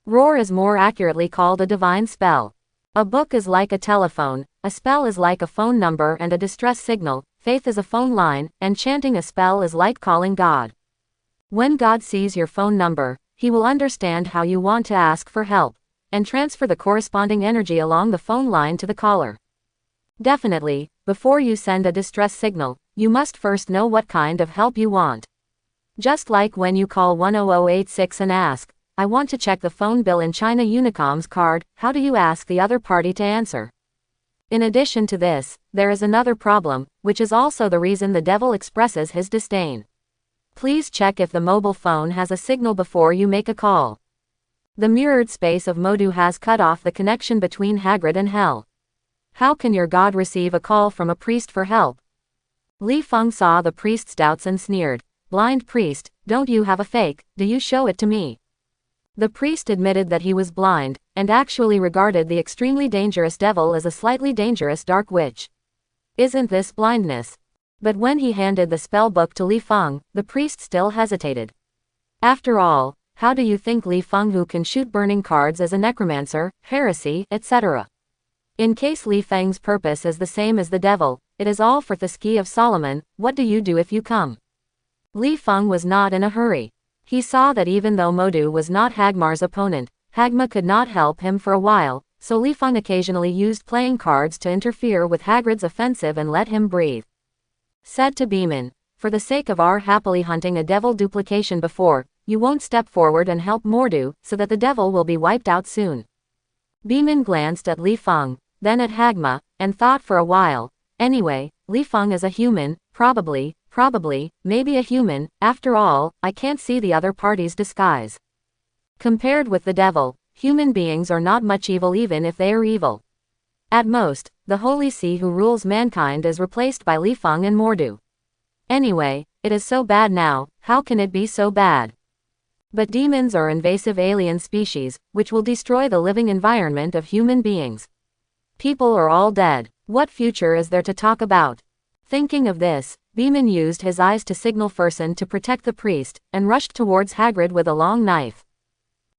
Roar is more accurately called a divine spell. A book is like a telephone, a spell is like a phone number and a distress signal, faith is a phone line, and chanting a spell is like calling God. When God sees your phone number, he will understand how you want to ask for help, and transfer the corresponding energy along the phone line to the caller. Definitely, before you send a distress signal, you must first know what kind of help you want. Just like when you call 10086 and ask, "I want to check the phone bill in China Unicom's card," how do you ask the other party to answer? In addition to this, there is another problem, which is also the reason the devil expresses his disdain. Please check if the mobile phone has a signal before you make a call. The mirrored space of Modu has cut off the connection between Hagrid and Hell. How can your god receive a call from a priest for help? Li Fang saw the priest's doubts and sneered, "Blind priest, don't you have a fake, do you show it to me?" The priest admitted that he was blind, and actually regarded the extremely dangerous devil as a slightly dangerous dark witch. Isn't this blindness? But when he handed the spell book to Li Fang, the priest still hesitated. After all, how do you think Li Fang, who can shoot burning cards as a necromancer, heresy, etc., In case Li Feng's purpose is the same as the devil, it is all for the ski of Solomon. What do you do if you come? Li Feng was not in a hurry. He saw that even though Modu was not Hagmar's opponent, Hagma could not help him for a while, so Li Feng occasionally used playing cards to interfere with Hagrid's offensive and let him breathe. Said to Beeman, for the sake of our happily hunting a devil duplication before, you won't step forward and help Mordu, so that the devil will be wiped out soon. Beeman glanced at Li Feng, then at Hagma, and thought for a while, anyway, Li Feng is a human, probably, maybe a human, after all, I can't see the other party's disguise. Compared with the devil, human beings are not much evil even if they are evil. At most, the Holy See who rules mankind is replaced by Li Feng and Mordu. Anyway, it is so bad now, how can it be so bad? But demons are invasive alien species, which will destroy the living environment of human beings. People are all dead. What future is there to talk about? Thinking of this, Beeman used his eyes to signal Furson to protect the priest, and rushed towards Hagrid with a long knife.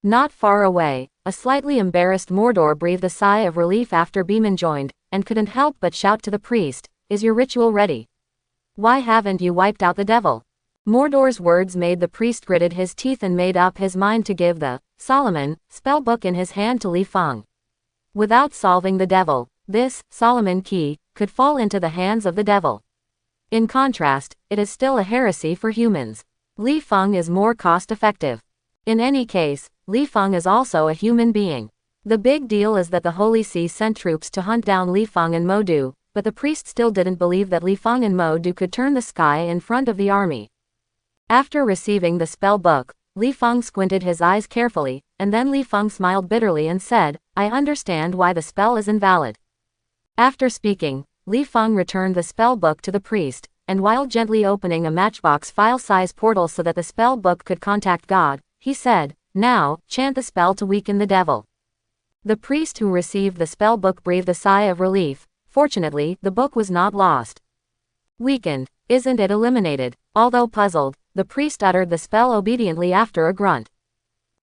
Not far away, a slightly embarrassed Mordor breathed a sigh of relief after Beeman joined, and couldn't help but shout to the priest, "Is your ritual ready? Why haven't you wiped out the devil?" Mordor's words made the priest gritted his teeth and made up his mind to give the Solomon spellbook in his hand to Li Feng. Without solving the devil, this Solomon key could fall into the hands of the devil. In contrast, it is still a heresy for humans. Li Feng is more cost-effective. In any case, Li Feng is also a human being. The big deal is that the Holy See sent troops to hunt down Li Feng and Modu, but the priest still didn't believe that Li Feng and Modu could turn the sky in front of the army. After receiving the spell book, Li Feng squinted his eyes carefully, and then Li Feng smiled bitterly and said, "I understand why the spell is invalid." After speaking, Li Feng returned the spell book to the priest, and while gently opening a matchbox file-size portal so that the spell book could contact God, he said, "Now, chant the spell to weaken the devil." The priest who received the spell book breathed a sigh of relief. Fortunately, the book was not lost. Weakened, isn't it eliminated? Although puzzled, the priest uttered the spell obediently after a grunt.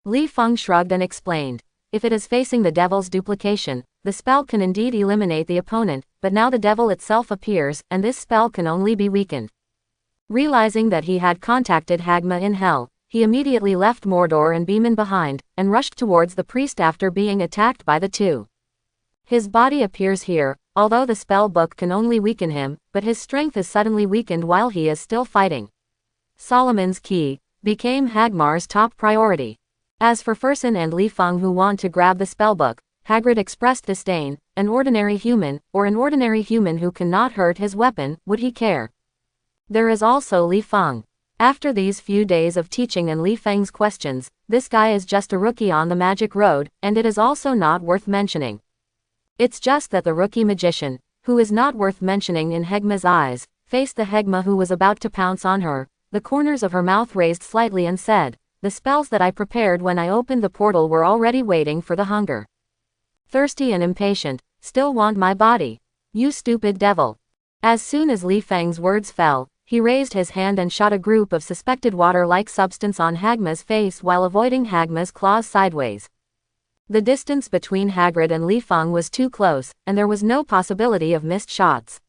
Li Feng shrugged and explained, "If it is facing the devil's duplication, the spell can indeed eliminate the opponent, but now the devil itself appears, and this spell can only be weakened." Realizing that he had contacted Hagma in hell, he immediately left Mordor and Beeman behind, and rushed towards the priest after being attacked by the two. His body appears here, although the spell book can only weaken him, but his strength is suddenly weakened while he is still fighting. Solomon's key became Hagmar's top priority. As for Furson and Li Feng who want to grab the spellbook, Hagrid expressed disdain. An ordinary human, or an ordinary human who cannot hurt his weapon, would he care? There is also Li Feng. After these few days of teaching and Li Feng's questions, this guy is just a rookie on the magic road, and it is also not worth mentioning. It's just that the rookie magician, who is not worth mentioning in Hegma's eyes, faced the Hegma who was about to pounce on her, the corners of her mouth raised slightly and said, "The spells that I prepared when I opened the portal were already waiting for the hunger. Thirsty and impatient, still want my body. You stupid devil." As soon as Li Feng's words fell, he raised his hand and shot a group of suspected water-like substance on Hagma's face while avoiding Hagma's claws sideways. The distance between Hagrid and Li Feng was too close, and there was no possibility of missed shots.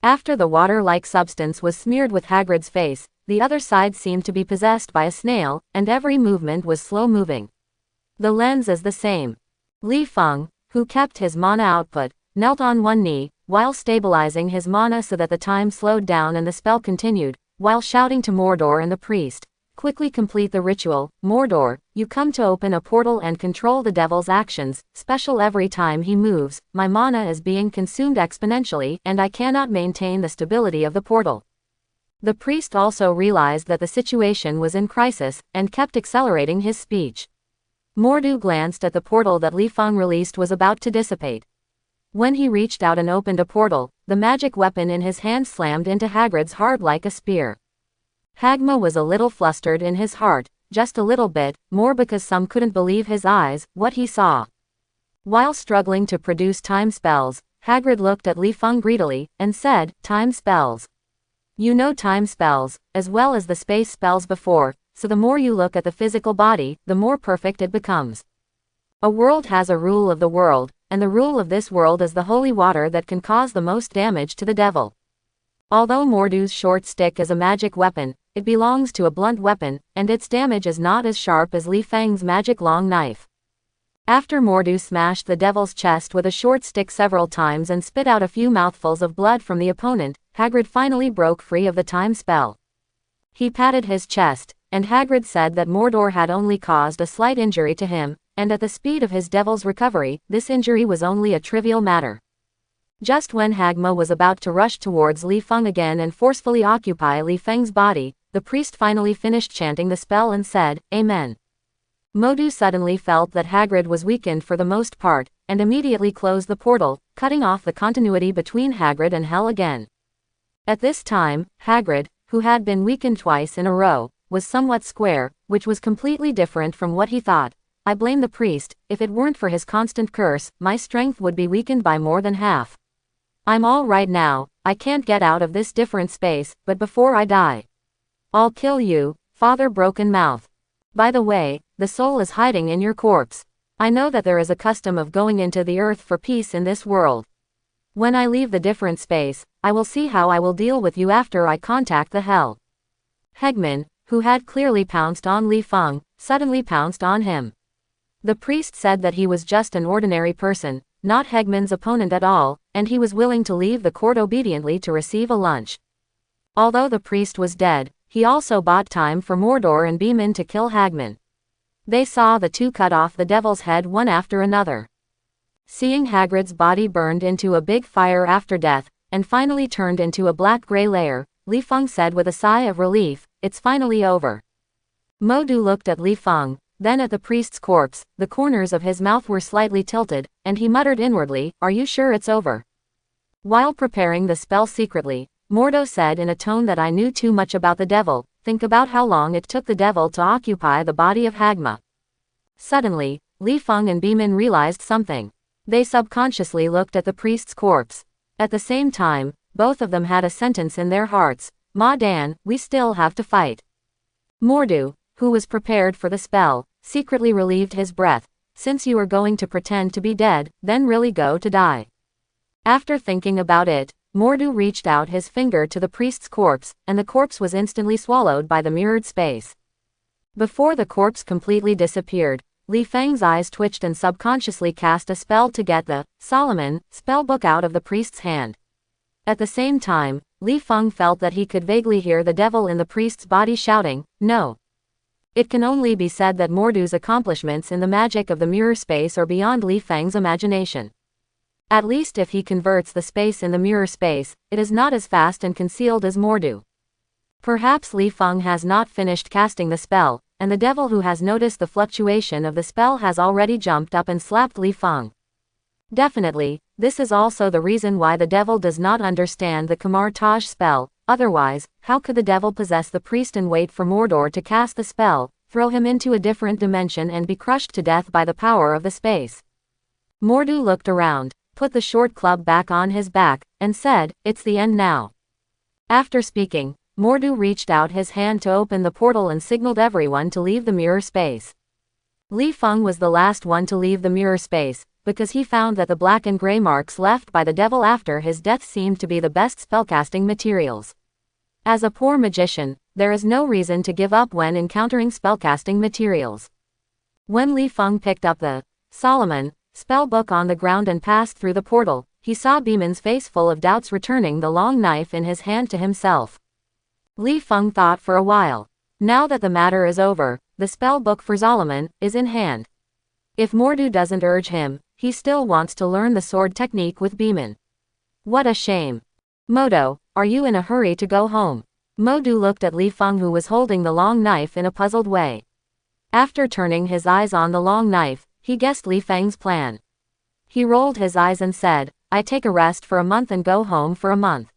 After the water-like substance was smeared with Hagrid's face, the other side seemed to be possessed by a snail, and every movement was slow-moving. The lens is the same. Li Feng, who kept his mana output, knelt on one knee, while stabilizing his mana so that the time slowed down and the spell continued, while shouting to Mordor and the priest, "Quickly complete the ritual, Mordor, you come to open a portal and control the devil's actions, special every time he moves, my mana is being consumed exponentially and I cannot maintain the stability of the portal." The priest also realized that the situation was in crisis, and kept accelerating his speech. Mordu glanced at the portal that Li Feng released was about to dissipate. When he reached out and opened a portal, the magic weapon in his hand slammed into Hagrid's heart like a spear. Hagma was a little flustered in his heart, just a little bit, more because some couldn't believe his eyes, what he saw. While struggling to produce time spells, Hagrid looked at Li Feng greedily, and said, "Time spells. You know time spells, as well as the space spells before, so the more you look at the physical body, the more perfect it becomes. A world has a rule of the world, and the rule of this world is the holy water that can cause the most damage to the devil. Although Mordu's short stick is a magic weapon, it belongs to a blunt weapon, and its damage is not as sharp as Li Feng's magic long knife. After Mordu smashed the devil's chest with a short stick several times and spit out a few mouthfuls of blood from the opponent, Hagrid finally broke free of the time spell. He patted his chest, and Hagrid said that Mordor had only caused a slight injury to him, and at the speed of his devil's recovery, this injury was only a trivial matter. Just when Hagma was about to rush towards Li Feng again and forcefully occupy Li Feng's body, the priest finally finished chanting the spell and said, "Amen." Mordu suddenly felt that Hagrid was weakened for the most part, and immediately closed the portal, cutting off the continuity between Hagrid and Hell again. At this time, Hagrid, who had been weakened twice in a row, was somewhat square, which was completely different from what he thought. "I blame the priest. If it weren't for his constant curse, my strength would be weakened by more than half. I'm all right now, I can't get out of this different space, but before I die, I'll kill you, Father Broken Mouth. By the way, the soul is hiding in your corpse. I know that there is a custom of going into the earth for peace in this world. When I leave the different space, I will see how I will deal with you after I contact the hell." Hegman, who had clearly pounced on Li Feng, suddenly pounced on him. The priest said that he was just an ordinary person, not Hegman's opponent at all, and he was willing to leave the court obediently to receive a lunch. Although the priest was dead, he also bought time for Mordor and Beeman to kill Hagman. They saw the two cut off the devil's head one after another. Seeing Hagrid's body burned into a big fire after death, and finally turned into a black-gray layer, Li Feng said with a sigh of relief, "It's finally over." Mordu looked at Li Feng, then at the priest's corpse. The corners of his mouth were slightly tilted, and he muttered inwardly, "Are you sure it's over?" While preparing the spell secretly, Mordo said in a tone that I knew too much about the devil, "Think about how long it took the devil to occupy the body of Hagma." Suddenly, Li Feng and Beeman realized something. They subconsciously looked at the priest's corpse. At the same time, both of them had a sentence in their hearts, "Ma Dan, we still have to fight." Mordu, who was prepared for the spell, secretly relieved his breath. "Since you are going to pretend to be dead, then really go to die." After thinking about it, Mordu reached out his finger to the priest's corpse, and the corpse was instantly swallowed by the mirrored space. Before the corpse completely disappeared, Li Feng's eyes twitched and subconsciously cast a spell to get the Solomon spellbook out of the priest's hand. At the same time, Li Feng felt that he could vaguely hear the devil in the priest's body shouting, "No." It can only be said that Mordu's accomplishments in the magic of the mirror space are beyond Li Feng's imagination. At least if he converts the space in the mirror space, it is not as fast and concealed as Mordu. Perhaps Li Feng has not finished casting the spell, and the devil who has noticed the fluctuation of the spell has already jumped up and slapped Li Feng. Definitely, this is also the reason why the devil does not understand the Kamar Taj spell. Otherwise, how could the devil possess the priest and wait for Mordor to cast the spell, throw him into a different dimension and be crushed to death by the power of the space? Mordu looked around, put the short club back on his back, and said, "It's the end now." After speaking, Mordu reached out his hand to open the portal and signaled everyone to leave the mirror space. Li Feng was the last one to leave the mirror space, because he found that the black and gray marks left by the devil after his death seemed to be the best spellcasting materials. As a poor magician, there is no reason to give up when encountering spellcasting materials. When Li Feng picked up the Solomon spellbook on the ground and passed through the portal, he saw Beeman's face full of doubts, returning the long knife in his hand to himself. Li Feng thought for a while. Now that the matter is over, the spellbook for Solomon is in hand. If Mordu doesn't urge him, he still wants to learn the sword technique with Beeman. What a shame. "Modo, are you in a hurry to go home?" Mordu looked at Li Feng, who was holding the long knife, in a puzzled way. After turning his eyes on the long knife, he guessed Li Feng's plan. He rolled his eyes and said, "I take a rest for a month and go home for a month."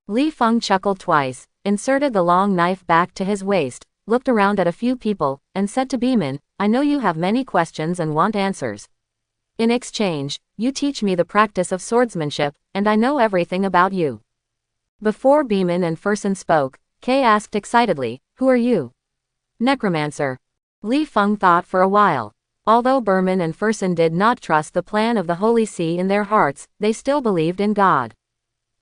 Li Feng chuckled twice, inserted the long knife back to his waist, looked around at a few people, and said to Beeman, "I know you have many questions and want answers. In exchange, you teach me the practice of swordsmanship, and I know everything about you." Before Beeman and Fersen spoke, Kay asked excitedly, "Who are you?" "Necromancer." Li Feng thought for a while. Although Burman and Fersen did not trust the plan of the Holy See in their hearts, they still believed in God.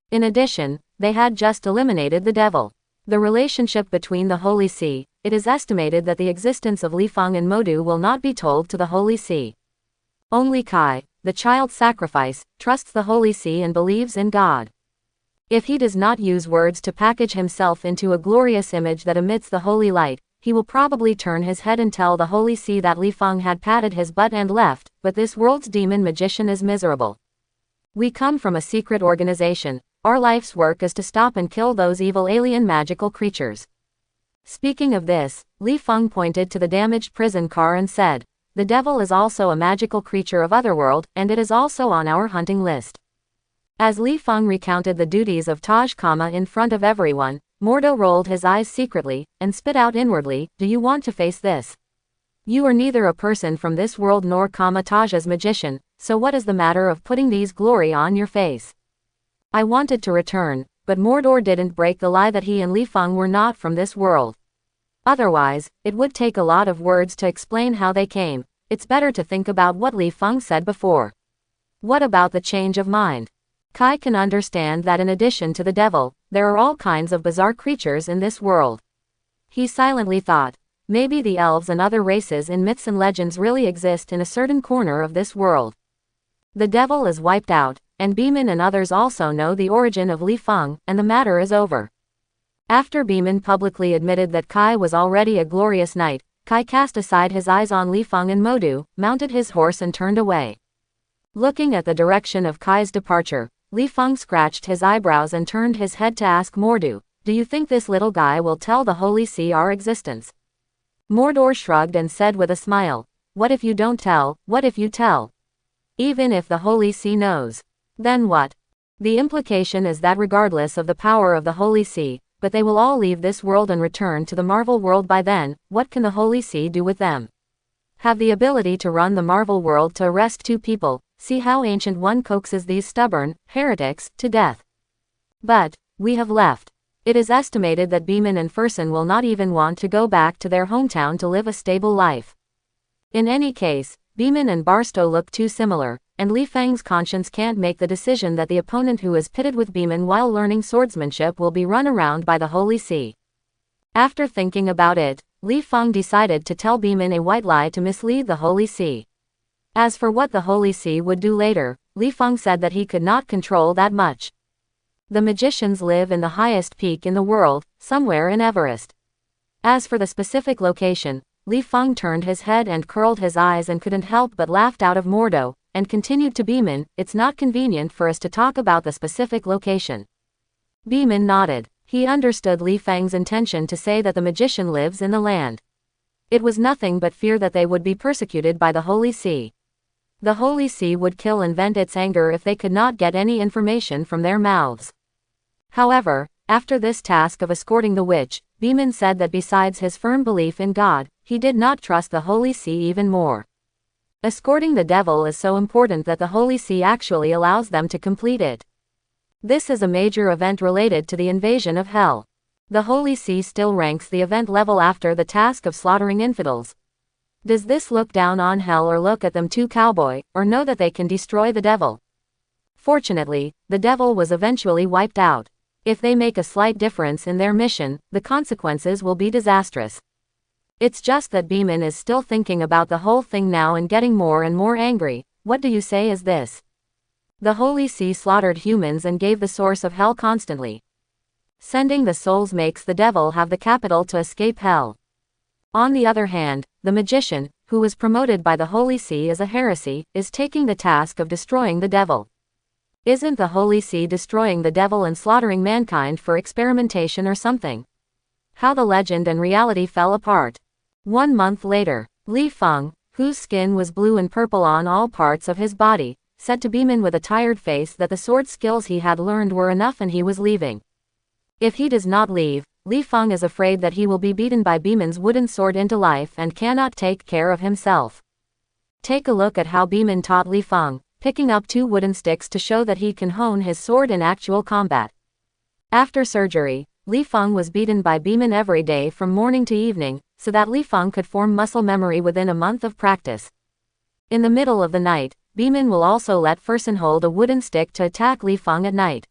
In addition, they had just eliminated the devil. The relationship between the Holy See, it is estimated that the existence of Li Feng and Modu will not be told to the Holy See. Only Kai, the child sacrifice, trusts the Holy See and believes in God. If he does not use words to package himself into a glorious image that emits the holy light, he will probably turn his head and tell the Holy See that Li Feng had patted his butt and left, but this world's demon magician is miserable. We come from a secret organization. Our life's work is to stop and kill those evil alien magical creatures. Speaking of this, Li Feng pointed to the damaged prison car and said, "The devil is also a magical creature of Otherworld, and it is also on our hunting list." As Li Feng recounted the duties of Taj Kama in front of everyone, Mordo rolled his eyes secretly, and spit out inwardly, "Do you want to face this? You are neither a person from this world nor Kama Taj's magician, so what is the matter of putting these glory on your face?" I wanted to return, but Mordor didn't break the lie that he and Li Feng were not from this world. Otherwise, it would take a lot of words to explain how they came. It's better to think about what Li Feng said before. What about the change of mind? Kai can understand that in addition to the devil, there are all kinds of bizarre creatures in this world. He silently thought, maybe the elves and other races in myths and legends really exist in a certain corner of this world. The devil is wiped out, and Beeman and others also know the origin of Li Feng, and the matter is over. After Beeman publicly admitted that Kai was already a glorious knight, Kai cast aside his eyes on Li Feng and Modu, mounted his horse and turned away. Looking at the direction of Kai's departure, Li Feng scratched his eyebrows and turned his head to ask Mordu, "Do you think this little guy will tell the Holy See our existence?" Mordor shrugged and said with a smile, "What if you don't tell? What if you tell? Even if the Holy See knows. Then what? The implication is that regardless of the power of the Holy See, but they will all leave this world and return to the Marvel world by then, what can the Holy See do with them? Have the ability to run the Marvel world to arrest two people, see how Ancient One coaxes these stubborn heretics to death. But we have left. It is estimated that Beeman and Fersen will not even want to go back to their hometown to live a stable life. In any case, Beeman and Barstow look too similar, and Li Feng's conscience can't make the decision that the opponent who is pitted with Beeman while learning swordsmanship will be run around by the Holy See. After thinking about it, Li Feng decided to tell Beeman a white lie to mislead the Holy See. As for what the Holy See would do later, Li Feng said that he could not control that much. The magicians live in the highest peak in the world, somewhere in Everest. As for the specific location, Li Feng turned his head and curled his eyes and couldn't help but laughed out of Mordo, and continued to Beeman, "It's not convenient for us to talk about the specific location." Beeman nodded. He understood Li Feng's intention to say that the magician lives in the land. It was nothing but fear that they would be persecuted by the Holy See. The Holy See would kill and vent its anger if they could not get any information from their mouths. However, after this task of escorting the witch, Beeman said that besides his firm belief in God, he did not trust the Holy See even more. Escorting the devil is so important that the Holy See actually allows them to complete it. This is a major event related to the invasion of Hell. The Holy See still ranks the event level after the task of slaughtering infidels. Does this look down on Hell or look at them too cowboy, or know that they can destroy the devil? Fortunately, the devil was eventually wiped out. If they make a slight difference in their mission, the consequences will be disastrous. It's just that Beeman is still thinking about the whole thing now and getting more and more angry. What do you say is this? The Holy See slaughtered humans and gave the source of hell constantly. Sending the souls makes the devil have the capital to escape hell. On the other hand, the magician, who was promoted by the Holy See as a heresy, is taking the task of destroying the devil. Isn't the Holy See destroying the devil and slaughtering mankind for experimentation or something? How the legend and reality fell apart. 1 month later, Li Feng, whose skin was blue and purple on all parts of his body, said to Beeman with a tired face that the sword skills he had learned were enough and he was leaving. If he does not leave, Li Feng is afraid that he will be beaten by Beeman's wooden sword into life and cannot take care of himself. Take a look at how Beeman taught Li Feng, picking up 2 wooden sticks to show that he can hone his sword in actual combat. After surgery, Li Feng was beaten by Beeman every day from morning to evening, so that Li Feng could form muscle memory within a month of practice. In the middle of the night, Beeman will also let Furson hold a wooden stick to attack Li Feng at night.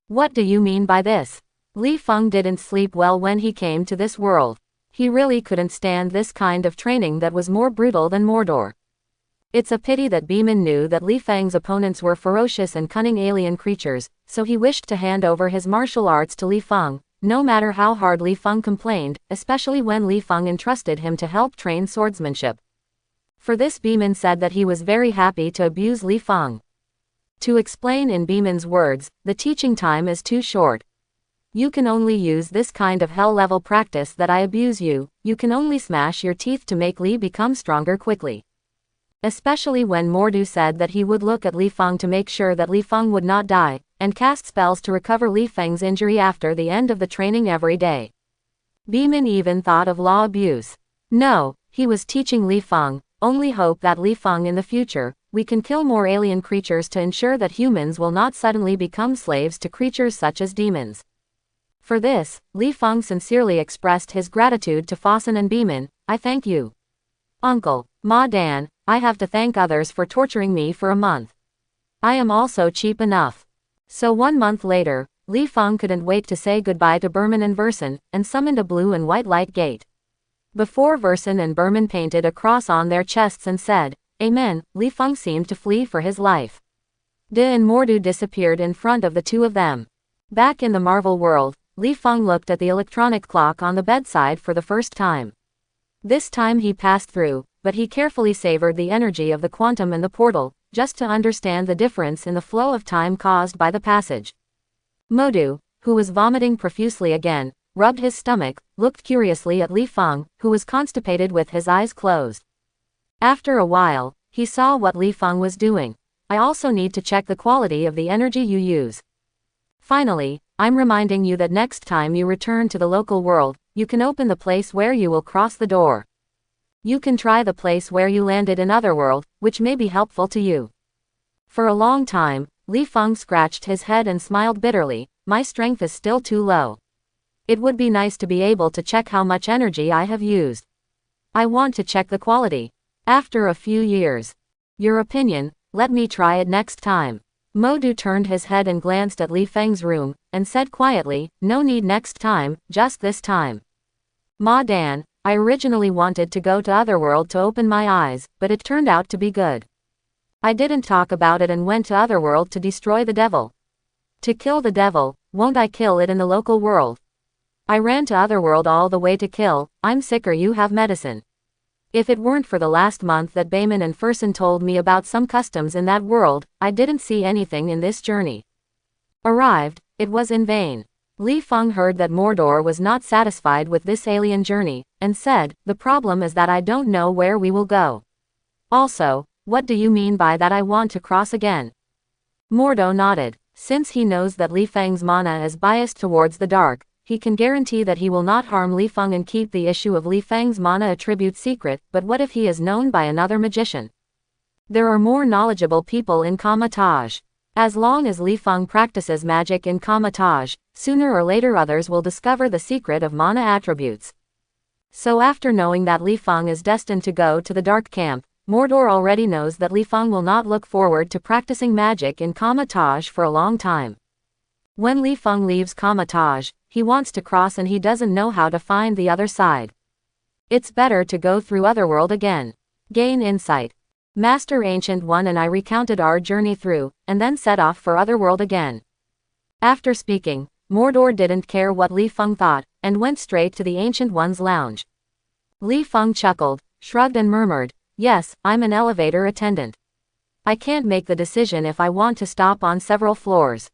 What do you mean by this? Li Feng didn't sleep well when he came to this world. He really couldn't stand this kind of training that was more brutal than Mordor. It's a pity that Beeman knew that Li Feng's opponents were ferocious and cunning alien creatures, so he wished to hand over his martial arts to Li Feng, no matter how hard Li Feng complained, especially when Li Feng entrusted him to help train swordsmanship. For this, Beeman said that he was very happy to abuse Li Feng. To explain in Beeman's words, the teaching time is too short. You can only use this kind of hell-level practice that I abuse you. You can only smash your teeth to make Li become stronger quickly. Especially when Mordu said that he would look at Li Feng to make sure that Li Feng would not die, and cast spells to recover Li Feng's injury after the end of the training every day. Beeman even thought of law abuse. No, he was teaching Li Feng, only hope that Li Feng in the future, we can kill more alien creatures to ensure that humans will not suddenly become slaves to creatures such as demons. For this, Li Feng sincerely expressed his gratitude to Fossen and Beeman. I thank you, Uncle, Ma Dan. I have to thank others for torturing me for a month. I am also cheap enough. So 1 month later, Li Feng couldn't wait to say goodbye to Berman and Verson, and summoned a blue and white light gate. Before Verson and Berman painted a cross on their chests and said, Amen, Li Feng seemed to flee for his life. De and Mordu disappeared in front of the two of them. Back in the Marvel world, Li Feng looked at the electronic clock on the bedside for the first time. This time he passed through, but he carefully savored the energy of the quantum and the portal, just to understand the difference in the flow of time caused by the passage. Mordu, who was vomiting profusely again, rubbed his stomach, looked curiously at Li Feng, who was constipated with his eyes closed. After a while, he saw what Li Feng was doing. I also need to check the quality of the energy you use. Finally, I'm reminding you that next time you return to the local world, you can open the place where you will cross the door. You can try the place where you landed in Otherworld, which may be helpful to you. For a long time, Li Feng scratched his head and smiled bitterly. My strength is still too low. It would be nice to be able to check how much energy I have used. I want to check the quality. After a few years. Your opinion, let me try it next time. Mordu turned his head and glanced at Li Feng's room, and said quietly, no need next time, just this time. Ma Dan, I originally wanted to go to Otherworld to open my eyes, but it turned out to be good. I didn't talk about it and went to Otherworld to destroy the devil. To kill the devil, won't I kill it in the local world? I ran to Otherworld all the way to kill. I'm sick or you have medicine. If it weren't for the last month that Beeman and Furson told me about some customs in that world, I didn't see anything in this journey. Arrived, it was in vain. Li Feng heard that Mordor was not satisfied with this alien journey, and said, the problem is that I don't know where we will go. Also, what do you mean by that I want to cross again? Mordo nodded. Since he knows that Li Feng's mana is biased towards the dark, he can guarantee that he will not harm Li Feng and keep the issue of Li Feng's mana attribute secret, but what if he is known by another magician? There are more knowledgeable people in Kamar-Taj. As long as Li Feng practices magic in Kamar-Taj, sooner or later others will discover the secret of mana attributes. So after knowing that Li Feng is destined to go to the Dark Camp, Mordor already knows that Li Feng will not look forward to practicing magic in Kamar-Taj for a long time. When Li Feng leaves Kamar-Taj, he wants to cross and he doesn't know how to find the other side. It's better to go through Otherworld again. Gain insight. Master Ancient One and I recounted our journey through, and then set off for Otherworld again. After speaking, Mordor didn't care what Li Feng thought, and went straight to the Ancient One's lounge. Li Feng chuckled, shrugged and murmured, yes, I'm an elevator attendant. I can't make the decision if I want to stop on several floors.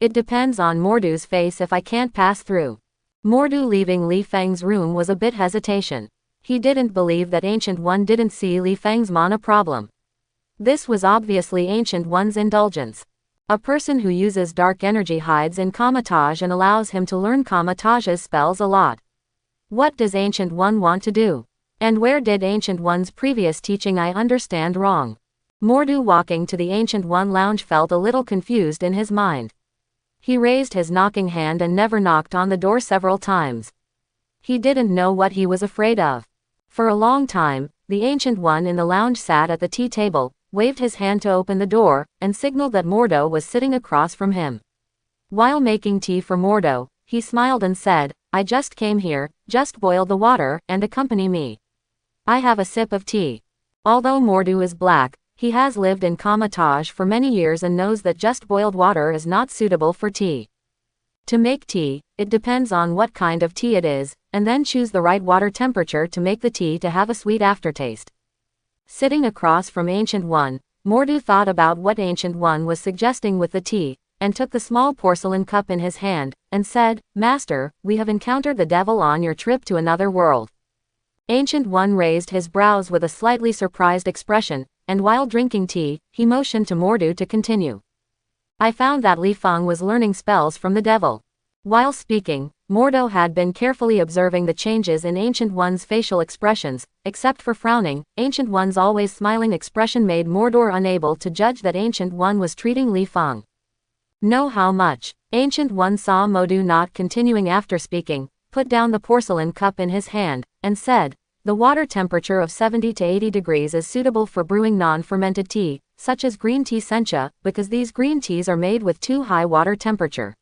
It depends on Mordu's face if I can't pass through. Mordu leaving Li Feng's room was a bit hesitation. He didn't believe that Ancient One didn't see Li Feng's mana problem. This was obviously Ancient One's indulgence. A person who uses dark energy hides in Kamar-Taj and allows him to learn Kamar-Taj's spells a lot. What does Ancient One want to do? And where did Ancient One's previous teaching I understand wrong? Mordu walking to the Ancient One lounge felt a little confused in his mind. He raised his knocking hand and never knocked on the door several times. He didn't know what he was afraid of. For a long time, the Ancient One in the lounge sat at the tea table, waved his hand to open the door, and signaled that Mordo was sitting across from him. While making tea for Mordo, he smiled and said, "I just came here, just boil the water, and accompany me. I have a sip of tea." Although Mordo is black, he has lived in Kamataj for many years and knows that just boiled water is not suitable for tea. To make tea, it depends on what kind of tea it is, and then choose the right water temperature to make the tea to have a sweet aftertaste. Sitting across from Ancient One, Mordo thought about what Ancient One was suggesting with the tea, and took the small porcelain cup in his hand, and said, "Master, we have encountered the devil on your trip to another world." Ancient One raised his brows with a slightly surprised expression, and while drinking tea, he motioned to Mordo to continue. "I found that Li Feng was learning spells from the devil." While speaking, Mordo had been carefully observing the changes in Ancient One's facial expressions. Except for frowning, Ancient One's always smiling expression made Mordo unable to judge that Ancient One was treating Li Feng. "Know how much?" Ancient One saw Mordo not continuing after speaking, put down the porcelain cup in his hand, and said, "The water temperature of 70 to 80 degrees is suitable for brewing non-fermented tea, such as green tea sencha, because these green teas are made with too high water temperature.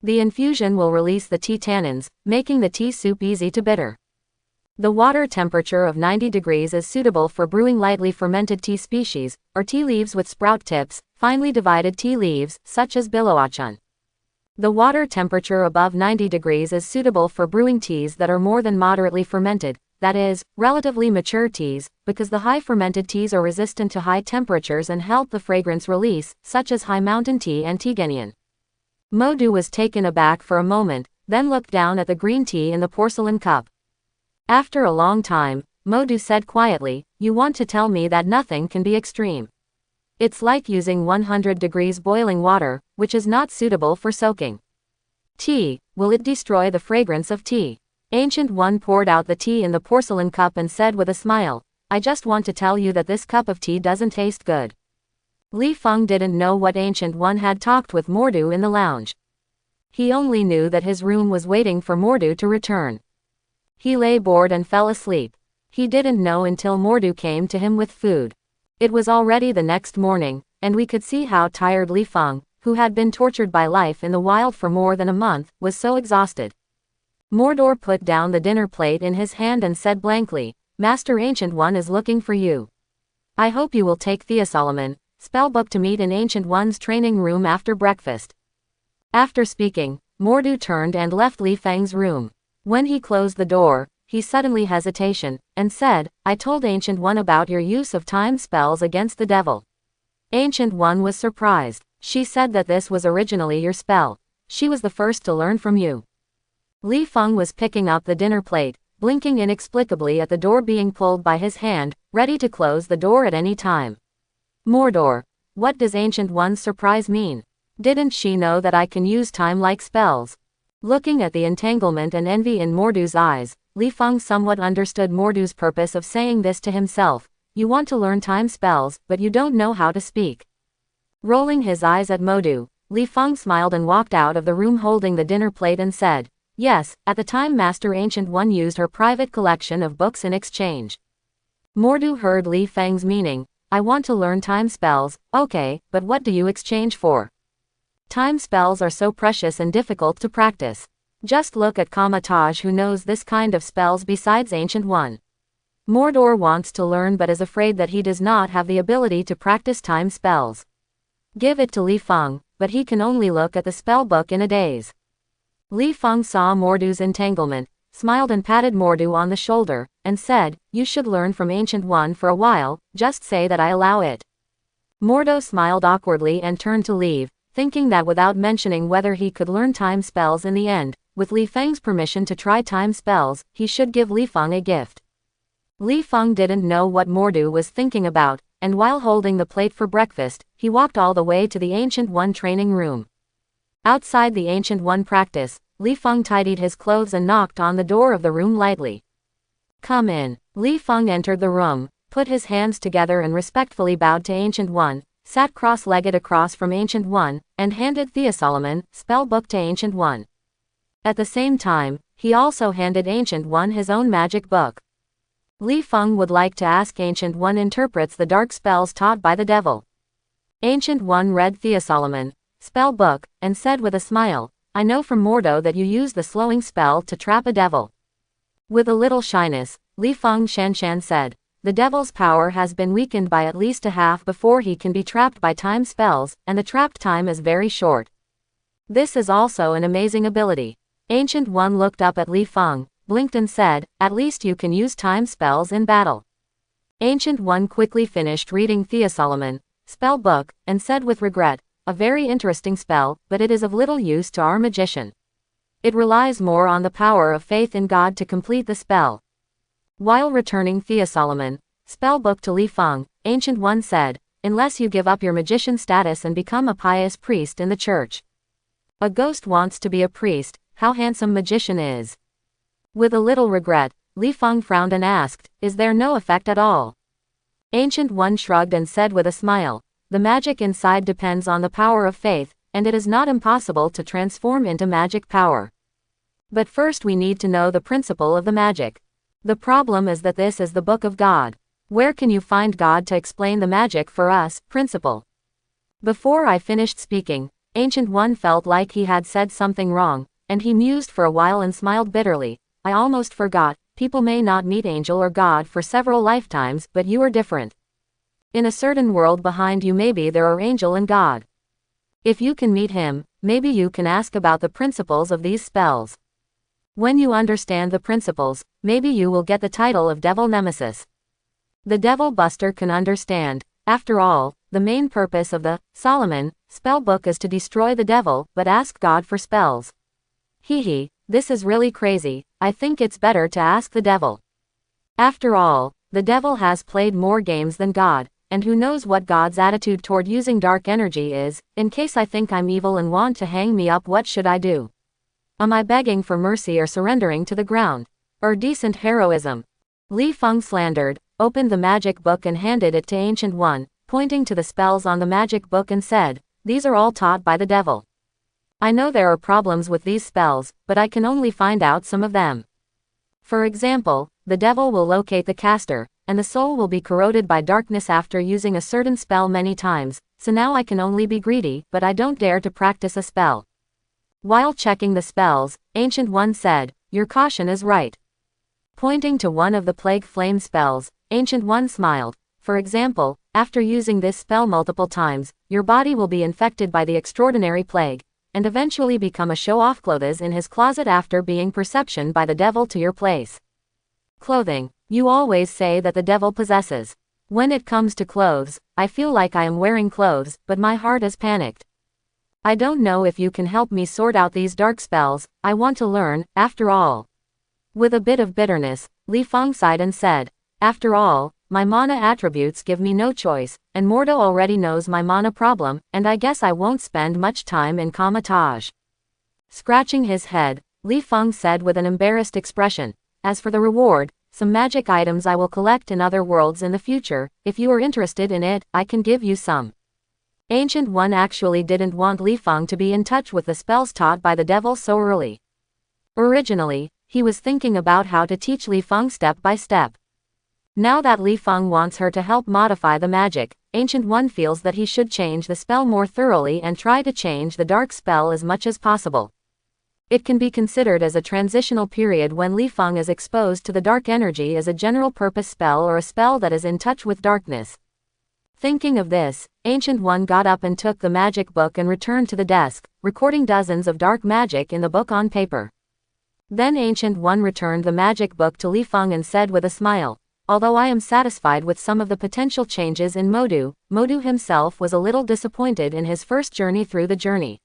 The infusion will release the tea tannins, making the tea soup easy to bitter. The water temperature of 90 degrees is suitable for brewing lightly fermented tea species, or tea leaves with sprout tips, finely divided tea leaves, such as biloachan. The water temperature above 90 degrees is suitable for brewing teas that are more than moderately fermented, that is, relatively mature teas, because the high fermented teas are resistant to high temperatures and help the fragrance release, such as high mountain tea and Teagenian." Mordo was taken aback for a moment, then looked down at the green tea in the porcelain cup. After a long time, Mordo said quietly, "You want to tell me that nothing can be extreme. It's like using 100 degrees boiling water, which is not suitable for soaking tea. Will it destroy the fragrance of tea?" Ancient One poured out the tea in the porcelain cup and said with a smile, "I just want to tell you that this cup of tea doesn't taste good." Li Feng didn't know what Ancient One had talked with Mordo in the lounge. He only knew that his room was waiting for Mordo to return. He lay bored and fell asleep. He didn't know until Mordo came to him with food. It was already the next morning, and we could see how tired Li Feng, who had been tortured by life in the wild for more than a month, was so exhausted. Mordo put down the dinner plate in his hand and said blankly, "Master Ancient One is looking for you. I hope you will take Theosolomon spellbook to meet in Ancient One's training room after breakfast." After speaking, Mordo turned and left Li Feng's room. When he closed the door, he suddenly hesitation, and said, "I told Ancient One about your use of time spells against the devil." Ancient One was surprised. "She said that this was originally your spell. She was the first to learn from you." Li Feng was picking up the dinner plate, blinking inexplicably at the door being pulled by his hand, ready to close the door at any time. "Mordo, what does Ancient One's surprise mean? Didn't she know that I can use time-like spells?" Looking at the entanglement and envy in Mordo's eyes, Li Feng somewhat understood Mordo's purpose of saying this to himself. "You want to learn time spells, but you don't know how to speak." Rolling his eyes at Mordo, Li Feng smiled and walked out of the room holding the dinner plate and said, "Yes, at the time Master Ancient One used her private collection of books in exchange." Mordo heard Li Feng's meaning. "I want to learn time spells, okay, but what do you exchange for? Time spells are so precious and difficult to practice. Just look at Kamataj who knows this kind of spells besides Ancient One. Mordo wants to learn but is afraid that he does not have the ability to practice time spells. Give it to Li Feng, but he can only look at the spell book in a daze." Li Feng saw Mordo's entanglement, smiled and patted Mordo on the shoulder, and said, "You should learn from Ancient One for a while, just say that I allow it." Mordo smiled awkwardly and turned to leave, thinking that without mentioning whether he could learn time spells in the end, with Li Feng's permission to try time spells, he should give Li Feng a gift. Li Feng didn't know what Mordo was thinking about, and while holding the plate for breakfast, he walked all the way to the Ancient One training room. Outside the Ancient One practice, Li Feng tidied his clothes and knocked on the door of the room lightly. "Come in." Li Feng entered the room, put his hands together and respectfully bowed to Ancient One, sat cross-legged across from Ancient One, and handed Theosolomon spell book to Ancient One. At the same time, he also handed Ancient One his own magic book. Li Feng would like to ask Ancient One interprets the dark spells taught by the devil. Ancient One read Thea Solomon spell book, and said with a smile, I know from Mordo that you use the slowing spell to trap a devil. With a little shyness, Li Feng Shanshan said, the devil's power has been weakened by at least a half before he can be trapped by time spells, and the trapped time is very short. This is also an amazing ability. Ancient One looked up at Li Feng, blinked and said, at least you can use time spells in battle. Ancient One quickly finished reading Thea Solomon spell book, and said with regret, a very interesting spell, but it is of little use to our magician. It relies more on the power of faith in God to complete the spell. While returning Thea Solomon spell book to Li Feng, Ancient One said, unless you give up your magician status and become a pious priest in the church. A ghost wants to be a priest, how handsome magician is. With a little regret, Li Feng frowned and asked, is there no effect at all? Ancient One shrugged and said with a smile, the magic inside depends on the power of faith, and it is not impossible to transform into magic power. But first we need to know the principle of the magic. The problem is that this is the book of God. Where can you find God to explain the magic for us, principle? Before I finished speaking, Ancient One felt like he had said something wrong, and he mused for a while and smiled bitterly. I almost forgot, people may not meet angel or God for several lifetimes, but you are different. In a certain world behind you maybe there are angel and God. If you can meet him, maybe you can ask about the principles of these spells. When you understand the principles, maybe you will get the title of Devil Nemesis. The Devil Buster can understand. After all, the main purpose of the Solomon spell book is to destroy the devil, but ask God for spells. Hee, this is really crazy. I think it's better to ask the devil. After all, the devil has played more games than God, and who knows what God's attitude toward using dark energy is. In case I think I'm evil and want to hang me up, what should I do? Am I begging for mercy or surrendering to the ground? Or decent heroism? Li Feng slandered, opened the magic book and handed it to Ancient One, pointing to the spells on the magic book and said, these are all taught by the devil. I know there are problems with these spells, but I can only find out some of them. For example, the devil will locate the caster, and the soul will be corroded by darkness after using a certain spell many times, so now I can only be greedy, but I don't dare to practice a spell. While checking the spells, Ancient One said, your caution is right. Pointing to one of the plague flame spells, Ancient One smiled. For example, after using this spell multiple times, your body will be infected by the extraordinary plague, and eventually become a show-off clothes in his closet after being perception by the devil to your place. Clothing. You always say that the devil possesses. When it comes to clothes, I feel like I am wearing clothes, but my heart is panicked. I don't know if you can help me sort out these dark spells. I want to learn, after all. With a bit of bitterness, Li Feng sighed and said, after all, my mana attributes give me no choice, and Mordo already knows my mana problem, and I guess I won't spend much time in Kamatage. Scratching his head, Li Feng said with an embarrassed expression, as for the reward, some magic items I will collect in other worlds in the future. If you are interested in it, I can give you some. Ancient One actually didn't want Li Feng to be in touch with the spells taught by the devil so early. Originally, he was thinking about how to teach Li Feng step by step. Now that Li Feng wants her to help modify the magic, Ancient One feels that he should change the spell more thoroughly and try to change the dark spell as much as possible. It can be considered as a transitional period when Li Feng is exposed to the dark energy as a general-purpose spell or a spell that is in touch with darkness. Thinking of this, Ancient One got up and took the magic book and returned to the desk, recording dozens of dark magic in the book on paper. Then Ancient One returned the magic book to Li Feng and said with a smile, although I am satisfied with some of the potential changes in Modu, Modu himself was a little disappointed in his first journey through the journey.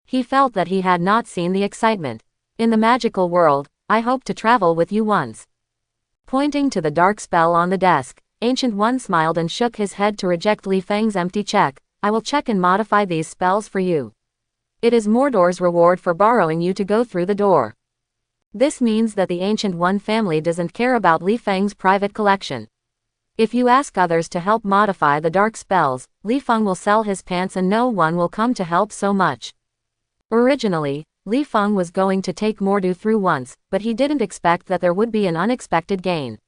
He felt that he had not seen the excitement. In the magical world, I hope to travel with you once. Pointing to the dark spell on the desk, Ancient One smiled and shook his head to reject Li Feng's empty check. I will check and modify these spells for you. It is Mordor's reward for borrowing you to go through the door. This means that the Ancient One family doesn't care about Li Feng's private collection. If you ask others to help modify the dark spells, Li Feng will sell his pants and no one will come to help so much. Originally, Li Feng was going to take Mordu through once, but he didn't expect that there would be an unexpected gain.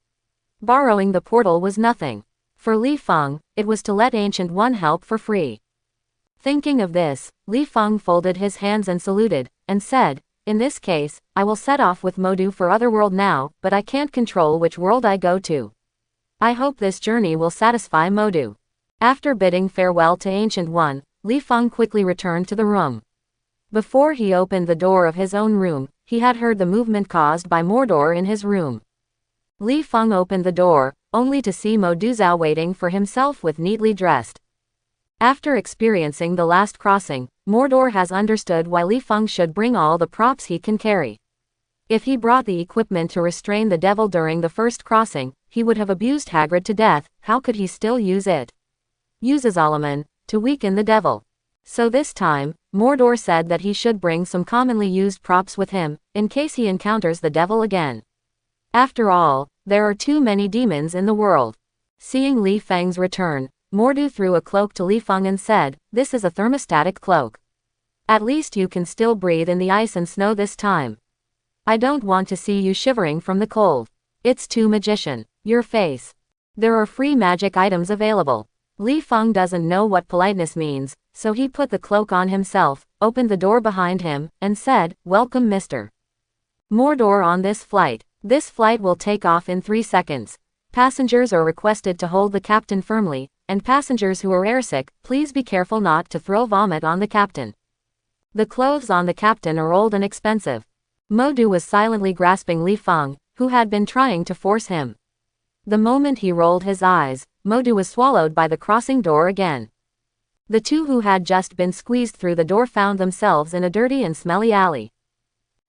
Borrowing the portal was nothing. For Li Feng, it was to let Ancient One help for free. Thinking of this, Li Feng folded his hands and saluted, and said, "In this case, I will set off with Modu for Otherworld now, but I can't control which world I go to. I hope this journey will satisfy Modu." After bidding farewell to Ancient One, Li Feng quickly returned to the room. Before he opened the door of his own room, he had heard the movement caused by Mordor in his room. Li Feng opened the door, only to see Mo Duzhou waiting for himself with neatly dressed. After experiencing the last crossing, Mordor has understood why Li Feng should bring all the props he can carry. If he brought the equipment to restrain the devil during the first crossing, he would have abused Hagrid to death. How could he still use it? Uses Alaman to weaken the devil. So this time, Mordor said that he should bring some commonly used props with him, in case he encounters the devil again. After all, there are too many demons in the world. Seeing Li Feng's return, Mordu threw a cloak to Li Feng and said, "This is a thermostatic cloak. At least you can still breathe in the ice and snow this time. I don't want to see you shivering from the cold. It's too magician. Your face. There are free magic items available." Li Feng doesn't know what politeness means, so he put the cloak on himself, opened the door behind him, and said, "Welcome Mr. Mordor on this flight. This flight will take off in 3 seconds. Passengers are requested to hold the captain firmly, and passengers who are airsick, please be careful not to throw vomit on the captain. The clothes on the captain are old and expensive." Modu was silently grasping Li Feng, who had been trying to force him. The moment he rolled his eyes, Modu was swallowed by the crossing door again. The two who had just been squeezed through the door found themselves in a dirty and smelly alley.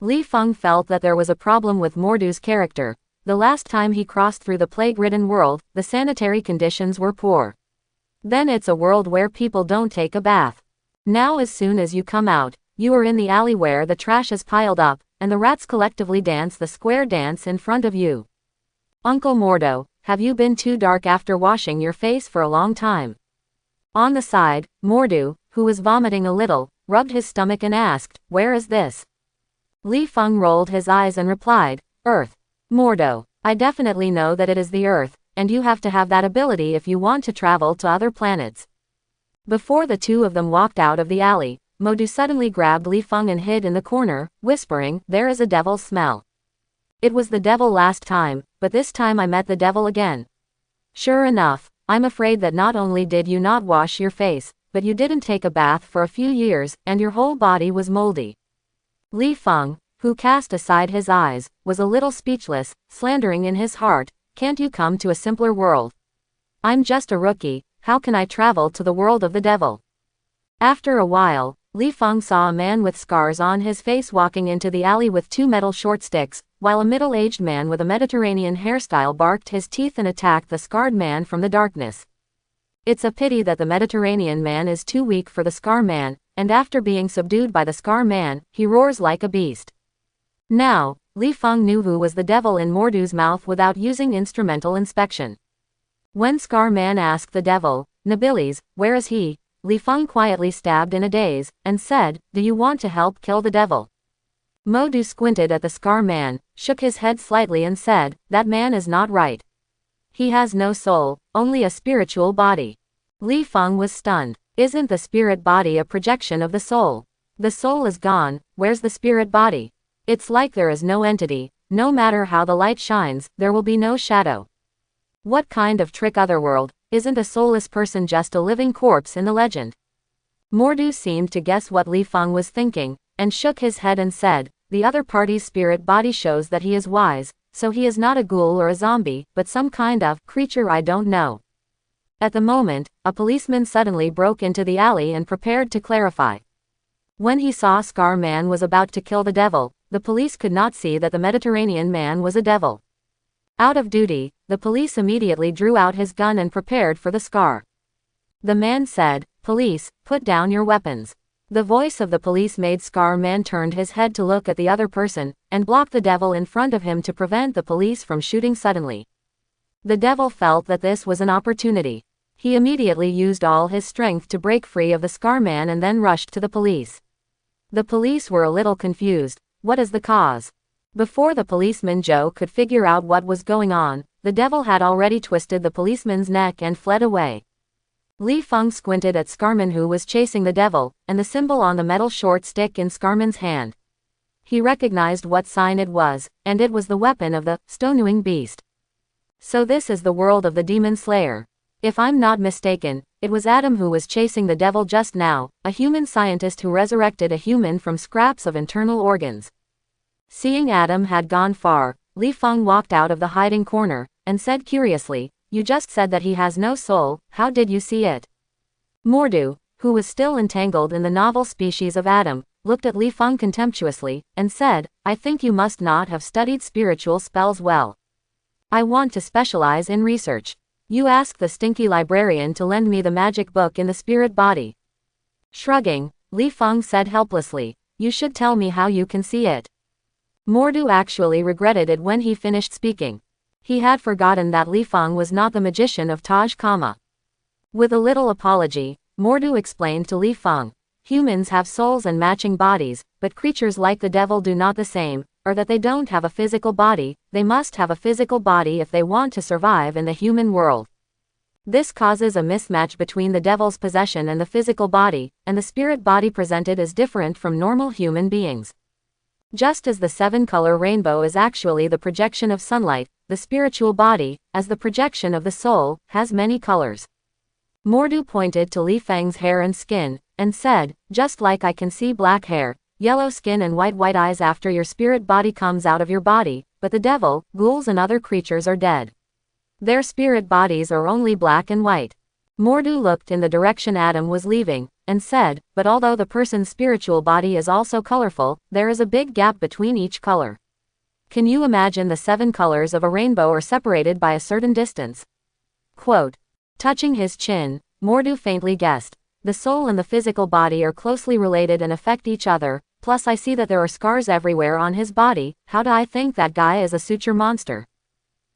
Li Feng felt that there was a problem with Mordu's character. The last time he crossed through the plague-ridden world, the sanitary conditions were poor. Then it's a world where people don't take a bath. Now as soon as you come out, you are in the alley where the trash is piled up, and the rats collectively dance the square dance in front of you. Uncle Mordo, have you been too dark after washing your face for a long time? On the side, Mordu, who was vomiting a little, rubbed his stomach and asked, "Where is this?" Li Feng rolled his eyes and replied, "Earth. Mordo, I definitely know that it is the Earth, and you have to have that ability if you want to travel to other planets." Before the two of them walked out of the alley, Modu suddenly grabbed Li Feng and hid in the corner, whispering, "There is a devil's smell. It was the devil last time, but this time I met the devil again. Sure enough, I'm afraid that not only did you not wash your face, but you didn't take a bath for a few years, and your whole body was moldy." Li Feng, who cast aside his eyes, was a little speechless, slandering in his heart, "Can't you come to a simpler world? I'm just a rookie, how can I travel to the world of the devil?" After a while, Li Feng saw a man with scars on his face walking into the alley with 2 metal short sticks, while a middle-aged man with a Mediterranean hairstyle barked his teeth and attacked the scarred man from the darkness. It's a pity that the Mediterranean man is too weak for the Scar Man, and after being subdued by the Scar Man, he roars like a beast. Now, Li Feng knew who was the devil in Mordu's mouth without using instrumental inspection. When Scar Man asked the devil, "Nabilis, where is he?" Li Feng quietly stabbed in a daze, and said, "Do you want to help kill the devil?" Modu squinted at the Scar Man, shook his head slightly and said, "That man is not right. He has no soul, only a spiritual body." Li Feng was stunned. Isn't the spirit body a projection of the soul? The soul is gone, where's the spirit body? It's like there is no entity, no matter how the light shines, there will be no shadow. What kind of trick Otherworld? Isn't a soulless person just a living corpse in the legend? Mordu seemed to guess what Li Feng was thinking, and shook his head and said, "The other party's spirit body shows that he is wise, so he is not a ghoul or a zombie, but some kind of creature I don't know." At the moment, a policeman suddenly broke into the alley and prepared to clarify. When he saw Scar Man was about to kill the devil, the police could not see that the Mediterranean man was a devil. Out of duty, the police immediately drew out his gun and prepared for the Scar. The man said, "Police, put down your weapons." The voice of the police made Scar Man turned his head to look at the other person, and blocked the devil in front of him to prevent the police from shooting suddenly. The devil felt that this was an opportunity. He immediately used all his strength to break free of the Scar Man and then rushed to the police. The police were a little confused. What is the cause? Before the policeman Joe could figure out what was going on, the devil had already twisted the policeman's neck and fled away. Li Feng squinted at Scarman, who was chasing the devil, and the symbol on the metal short stick in Scarman's hand. He recognized what sign it was, and it was the weapon of the Stonewing Beast. So this is the world of the Demon Slayer. If I'm not mistaken, it was Adam who was chasing the devil just now, a human scientist who resurrected a human from scraps of internal organs. Seeing Adam had gone far, Li Feng walked out of the hiding corner, and said curiously, "You just said that he has no soul, how did you see it?" Mordu, who was still entangled in the novel species of Adam, looked at Li Feng contemptuously, and said, "I think you must not have studied spiritual spells well. I want to specialize in research. You ask the stinky librarian to lend me the magic book in the spirit body." Shrugging, Li Feng said helplessly, "You should tell me how you can see it." Mordu actually regretted it when he finished speaking. He had forgotten that Li Feng was not the magician of Taj Kama. With a little apology, Mordu explained to Li Feng, "Humans have souls and matching bodies, but creatures like the devil do not the same, or that they don't have a physical body, they must have a physical body if they want to survive in the human world. This causes a mismatch between the devil's possession and the physical body, and the spirit body presented is different from normal human beings. Just as the seven-color rainbow is actually the projection of sunlight, the spiritual body, as the projection of the soul, has many colors." Mordu pointed to Li Feng's hair and skin, and said, "Just like I can see black hair, yellow skin and white eyes after your spirit body comes out of your body, but the devil, ghouls and other creatures are dead. Their spirit bodies are only black and white." Mordu looked in the direction Adam was leaving, and said, "But although the person's spiritual body is also colorful, there is a big gap between each color. Can you imagine the 7 colors of a rainbow are separated by a certain distance?" Quote. Touching his chin, Mordu faintly guessed, "The soul and the physical body are closely related and affect each other, plus I see that there are scars everywhere on his body, how do I think that guy is a suture monster?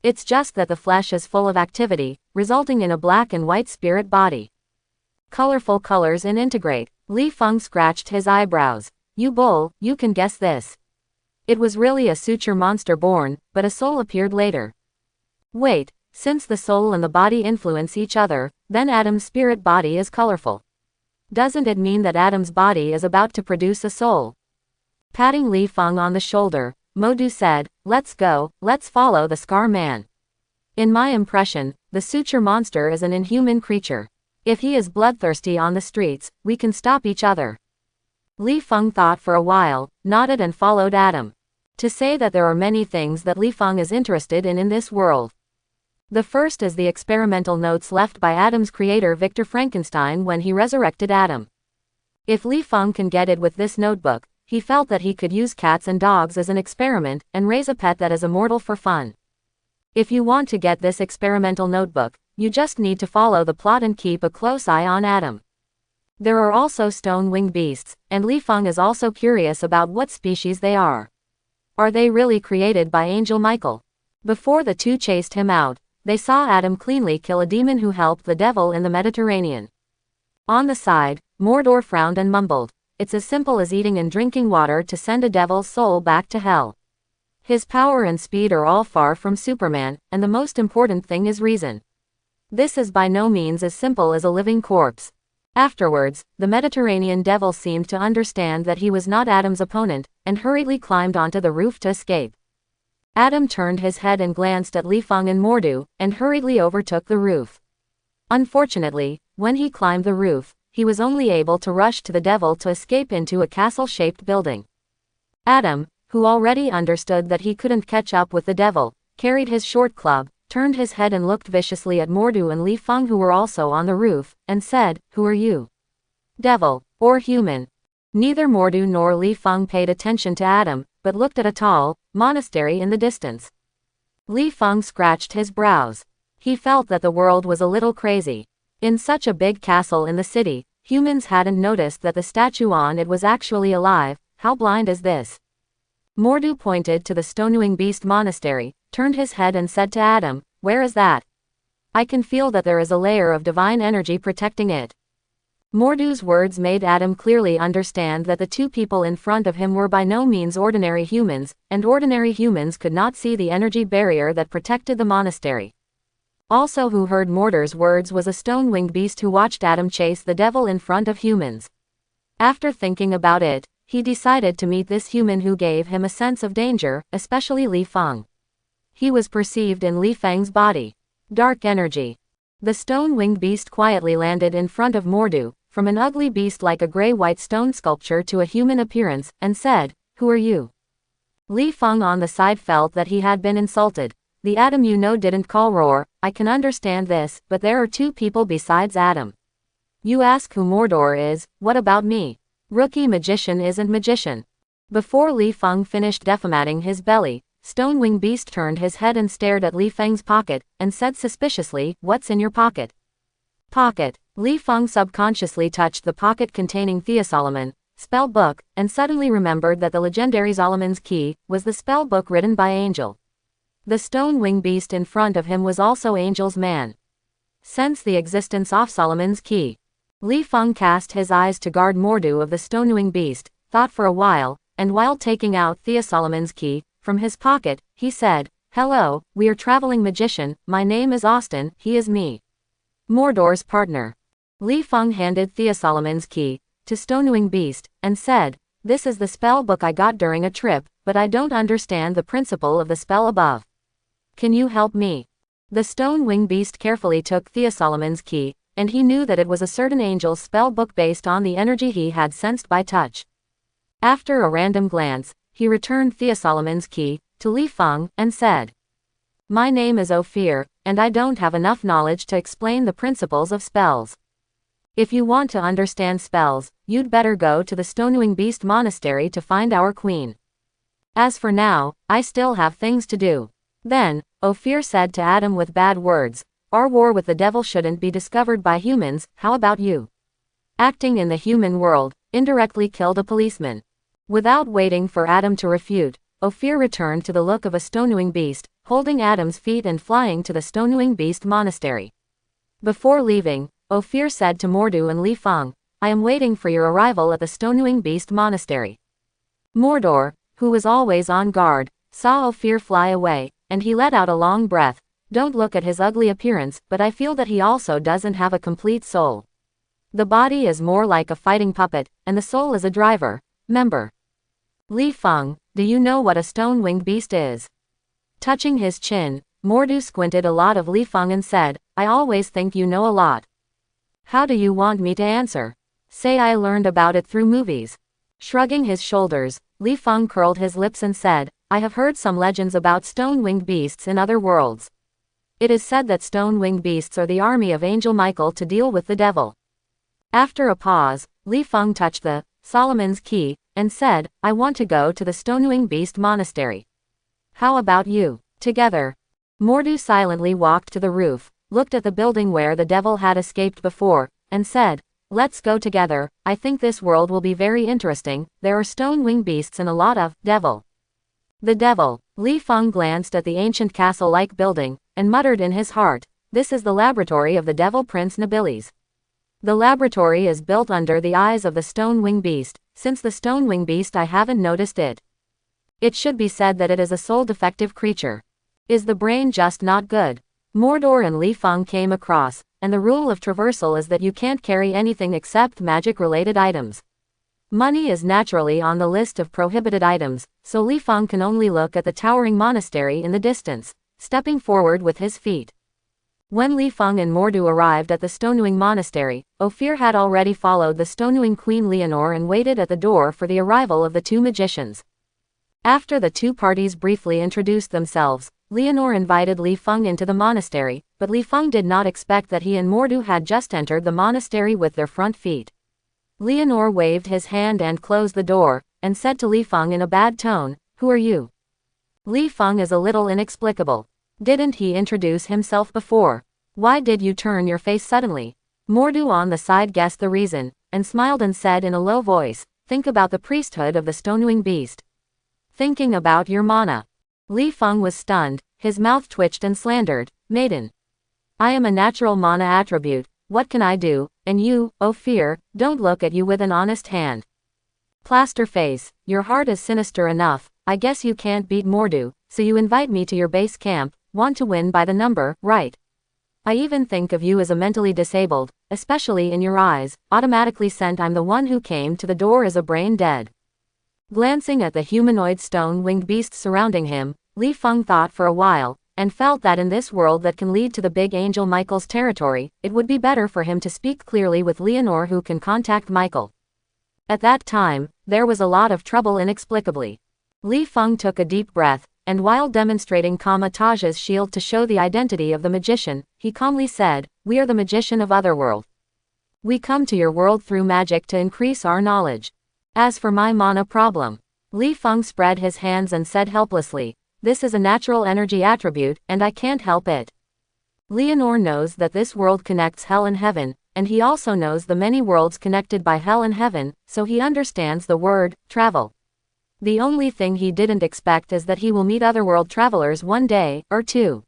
It's just that the flesh is full of activity, resulting in a black and white spirit body. Colorful colors integrate." Li Feng scratched his eyebrows. "You bull, you can guess this. It was really a suture monster born, but a soul appeared later." Wait, since the soul and the body influence each other, then Adam's spirit body is colorful. Doesn't it mean that Adam's body is about to produce a soul? Patting Li Feng on the shoulder, Mordu said, "Let's go, let's follow the Scar Man. In my impression, the suture monster is an inhuman creature. If he is bloodthirsty on the streets, we can stop each other." Li Feng thought for a while, nodded and followed Adam. To say that there are many things that Li Feng is interested in this world. The first is the experimental notes left by Adam's creator Victor Frankenstein when he resurrected Adam. If Li Feng can get it with this notebook, he felt that he could use cats and dogs as an experiment and raise a pet that is immortal for fun. If you want to get this experimental notebook, you just need to follow the plot and keep a close eye on Adam. There are also stone-winged beasts, and Li Feng is also curious about what species they are. Are they really created by Angel Michael? Before the two chased him out, they saw Adam cleanly kill a demon who helped the devil in the Mediterranean. On the side, Mordor frowned and mumbled, "It's as simple as eating and drinking water to send a devil's soul back to hell. His power and speed are all far from Superman, and the most important thing is reason. This is by no means as simple as a living corpse." Afterwards, the Mediterranean devil seemed to understand that he was not Adam's opponent, and hurriedly climbed onto the roof to escape. Adam turned his head and glanced at Li Feng and Mordu, and hurriedly overtook the roof. Unfortunately, when he climbed the roof, he was only able to rush to the devil to escape into a castle-shaped building. Adam, who already understood that he couldn't catch up with the devil, carried his short club, turned his head and looked viciously at Mordu and Li Feng, who were also on the roof, and said, "Who are you? Devil, or human?" Neither Mordu nor Li Feng paid attention to Adam, but looked at a tall monastery in the distance. Li Feng scratched his brows. He felt that the world was a little crazy. In such a big castle in the city, humans hadn't noticed that the statue on it was actually alive. How blind is this? Mordu pointed to the Stonewing Beast Monastery, turned his head and said to Adam, "Where is that? I can feel that there is a layer of divine energy protecting it." Mordu's words made Adam clearly understand that the two people in front of him were by no means ordinary humans, and ordinary humans could not see the energy barrier that protected the monastery. Also who heard Mordor's words was a stone-winged beast who watched Adam chase the devil in front of humans. After thinking about it, he decided to meet this human who gave him a sense of danger, especially Li Feng. He was perceived in Li Feng's body. Dark energy. The stone-winged beast quietly landed in front of Mordu, from an ugly beast like a gray-white stone sculpture to a human appearance, and said, "Who are you?" Li Feng on the side felt that he had been insulted. The Adam you know didn't call roar. I can understand this, but there are two people besides Adam. You ask who Mordor is, what about me? Rookie magician isn't magician. Before Li Feng finished defamating his belly, Stone-Winged Beast turned his head and stared at Li Feng's pocket, and said suspiciously, "What's in your pocket?" Pocket. Li Feng subconsciously touched the pocket containing Theosolomon spell book, and suddenly remembered that the legendary Solomon's key was the spell book written by Angel. The stone-winged beast in front of him was also Angel's man. Sense the existence of Solomon's key. Li Feng cast his eyes to guard Mordu of the stone-winged beast, thought for a while, and while taking out Theosolomon's key from his pocket, he said, "Hello, we are traveling magician, my name is Austin, he is me. Mordor's partner." Li Feng handed Theosolomon's key to Stone-Winged Beast, and said, "This is the spell book I got during a trip, but I don't understand the principle of the spell above. Can you help me?" The stone-winged beast carefully took Theosolomon's key, and he knew that it was a certain angel's spell book based on the energy he had sensed by touch. After a random glance, he returned Theosolomon's key to Li Feng, and said, "My name is Ophir, and I don't have enough knowledge to explain the principles of spells. If you want to understand spells, you'd better go to the Stone-Winged Beast Monastery to find our queen. As for now, I still have things to do." Then, Ophir said to Adam with bad words, "Our war with the devil shouldn't be discovered by humans, how about you? Acting in the human world, indirectly killed a policeman." Without waiting for Adam to refute, Ophir returned to the look of a stone-winged beast, holding Adam's feet and flying to the Stone-Winged Beast Monastery. Before leaving, Ophir said to Mordu and Li Feng, "I am waiting for your arrival at the Stone-Winged Beast Monastery." Mordor, who was always on guard, saw Ophir fly away, and he let out a long breath. "Don't look at his ugly appearance, but I feel that he also doesn't have a complete soul. The body is more like a fighting puppet, and the soul is a driver, member." Li Feng, do you know what a stone-winged beast is? Touching his chin, Mordu squinted a lot of Li Feng and said, "I always think you know a lot. How do you want me to answer? Say I learned about it through movies." Shrugging his shoulders, Li Feng curled his lips and said, "I have heard some legends about stone-winged beasts in other worlds. It is said that stone-winged beasts are the army of Angel Michael to deal with the devil." After a pause, Li Feng touched the Solomon's key, and said, "I want to go to the Stone-Winged Beast Monastery. How about you?" Together. Mordu silently walked to the roof, looked at the building where the devil had escaped before, and said, "Let's go together, I think this world will be very interesting, there are stone-winged beasts and a lot of devil." The devil. Li Feng glanced at the ancient castle-like building, and muttered in his heart, "This is the laboratory of the devil Prince Nabilis. The laboratory is built under the eyes of the stone-winged beast. Since the stone-winged beast I haven't noticed it. It should be said that it is a soul-defective creature. Is the brain just not good?" Mordor and Li Feng came across, and the rule of traversal is that you can't carry anything except magic-related items. Money is naturally on the list of prohibited items, so Li Feng can only look at the towering monastery in the distance, stepping forward with his feet. When Li Feng and Mordu arrived at the Stone-Winged Monastery, Ophir had already followed the Stone-Winged Queen Leonor and waited at the door for the arrival of the two magicians. After the two parties briefly introduced themselves, Leonor invited Li Feng into the monastery, but Li Feng did not expect that he and Mordu had just entered the monastery with their front feet. Leonor waved his hand and closed the door, and said to Li Feng in a bad tone, "Who are you?" Li Feng is a little inexplicable. Didn't he introduce himself before? Why did you turn your face suddenly? Mordu on the side guessed the reason, and smiled and said in a low voice, "Think about the priesthood of the Stone-Winged Beast. Thinking about your mana." Li Feng was stunned, his mouth twitched and slandered, "Maiden. I am a natural mana attribute, what can I do? And you, Ophir, don't look at you with an honest hand. Plaster face, your heart is sinister enough, I guess you can't beat Mordu, so you invite me to your base camp, want to win by the number, right? I even think of you as a mentally disabled, especially in your eyes, automatically sent I'm the one who came to the door as a brain dead. Glancing at the humanoid stone-winged beasts surrounding him, Li Feng thought for a while, and felt that in this world that can lead to the big angel Michael's territory, it would be better for him to speak clearly with Leonore who can contact Michael. At that time, there was a lot of trouble inexplicably. Li Feng took a deep breath, and while demonstrating Kama-Taja's shield to show the identity of the magician, he calmly said, "We are the magician of Otherworld. We come to your world through magic to increase our knowledge. As for my mana problem," Li Feng spread his hands and said helplessly, "This is a natural energy attribute, and I can't help it." Leonore knows that this world connects hell and heaven, and he also knows the many worlds connected by hell and heaven, so he understands the word, travel. The only thing he didn't expect is that he will meet otherworld travelers one day, or two.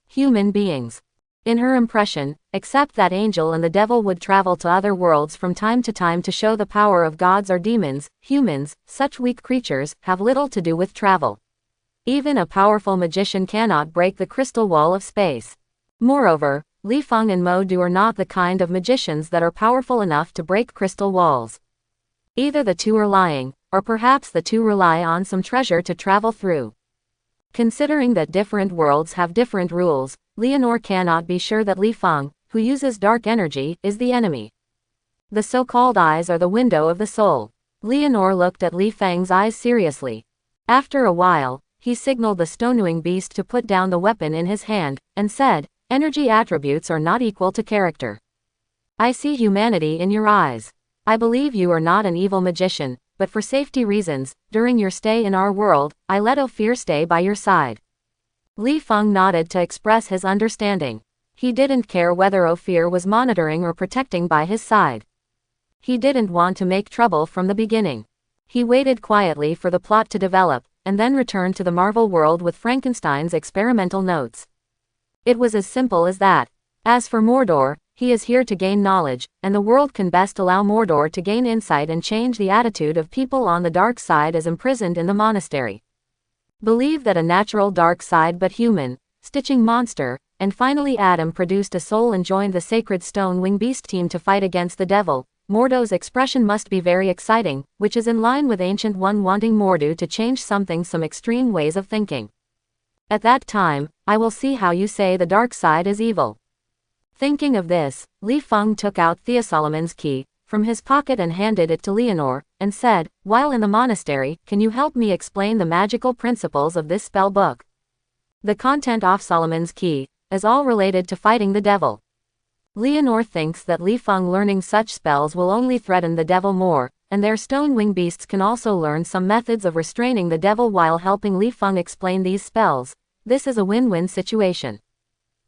Human beings. In her impression, except that angel and the devil would travel to other worlds from time to show the power of gods or demons, humans, such weak creatures, have little to do with travel. Even a powerful magician cannot break the crystal wall of space. Moreover, Li Feng and Mo Du are not the kind of magicians that are powerful enough to break crystal walls. Either the two are lying, or perhaps the two rely on some treasure to travel through. Considering that different worlds have different rules, Leonore cannot be sure that Li Feng, who uses dark energy, is the enemy. The so-called eyes are the window of the soul. Leonore looked at Li Feng's eyes seriously. After a while, he signaled the stonewing beast to put down the weapon in his hand, and said, "Energy attributes are not equal to character. I see humanity in your eyes. I believe you are not an evil magician, but for safety reasons, during your stay in our world, I let Ophir stay by your side." Li Feng nodded to express his understanding. He didn't care whether Ophir was monitoring or protecting by his side. He didn't want to make trouble from the beginning. He waited quietly for the plot to develop, and then returned to the Marvel world with Frankenstein's experimental notes. It was as simple as that. As for Mordor, he is here to gain knowledge, and the world can best allow Mordor to gain insight and change the attitude of people on the dark side as imprisoned in the monastery. Believe that a natural dark side but human, stitching monster, and finally Adam produced a soul and joined the sacred stone wing beast team to fight against the devil. Mordo's expression must be very exciting, which is in line with Ancient One wanting Mordu to change some extreme ways of thinking. At that time, I will see how you say the dark side is evil. Thinking of this, Li Feng took out Theosolomon's key from his pocket and handed it to Leonore, and said, "While in the monastery, can you help me explain the magical principles of this spell book? The content of Solomon's key is all related to fighting the devil." Leonore thinks that Li Feng learning such spells will only threaten the devil more, and their stone wing beasts can also learn some methods of restraining the devil while helping Li Feng explain these spells. This is a win-win situation.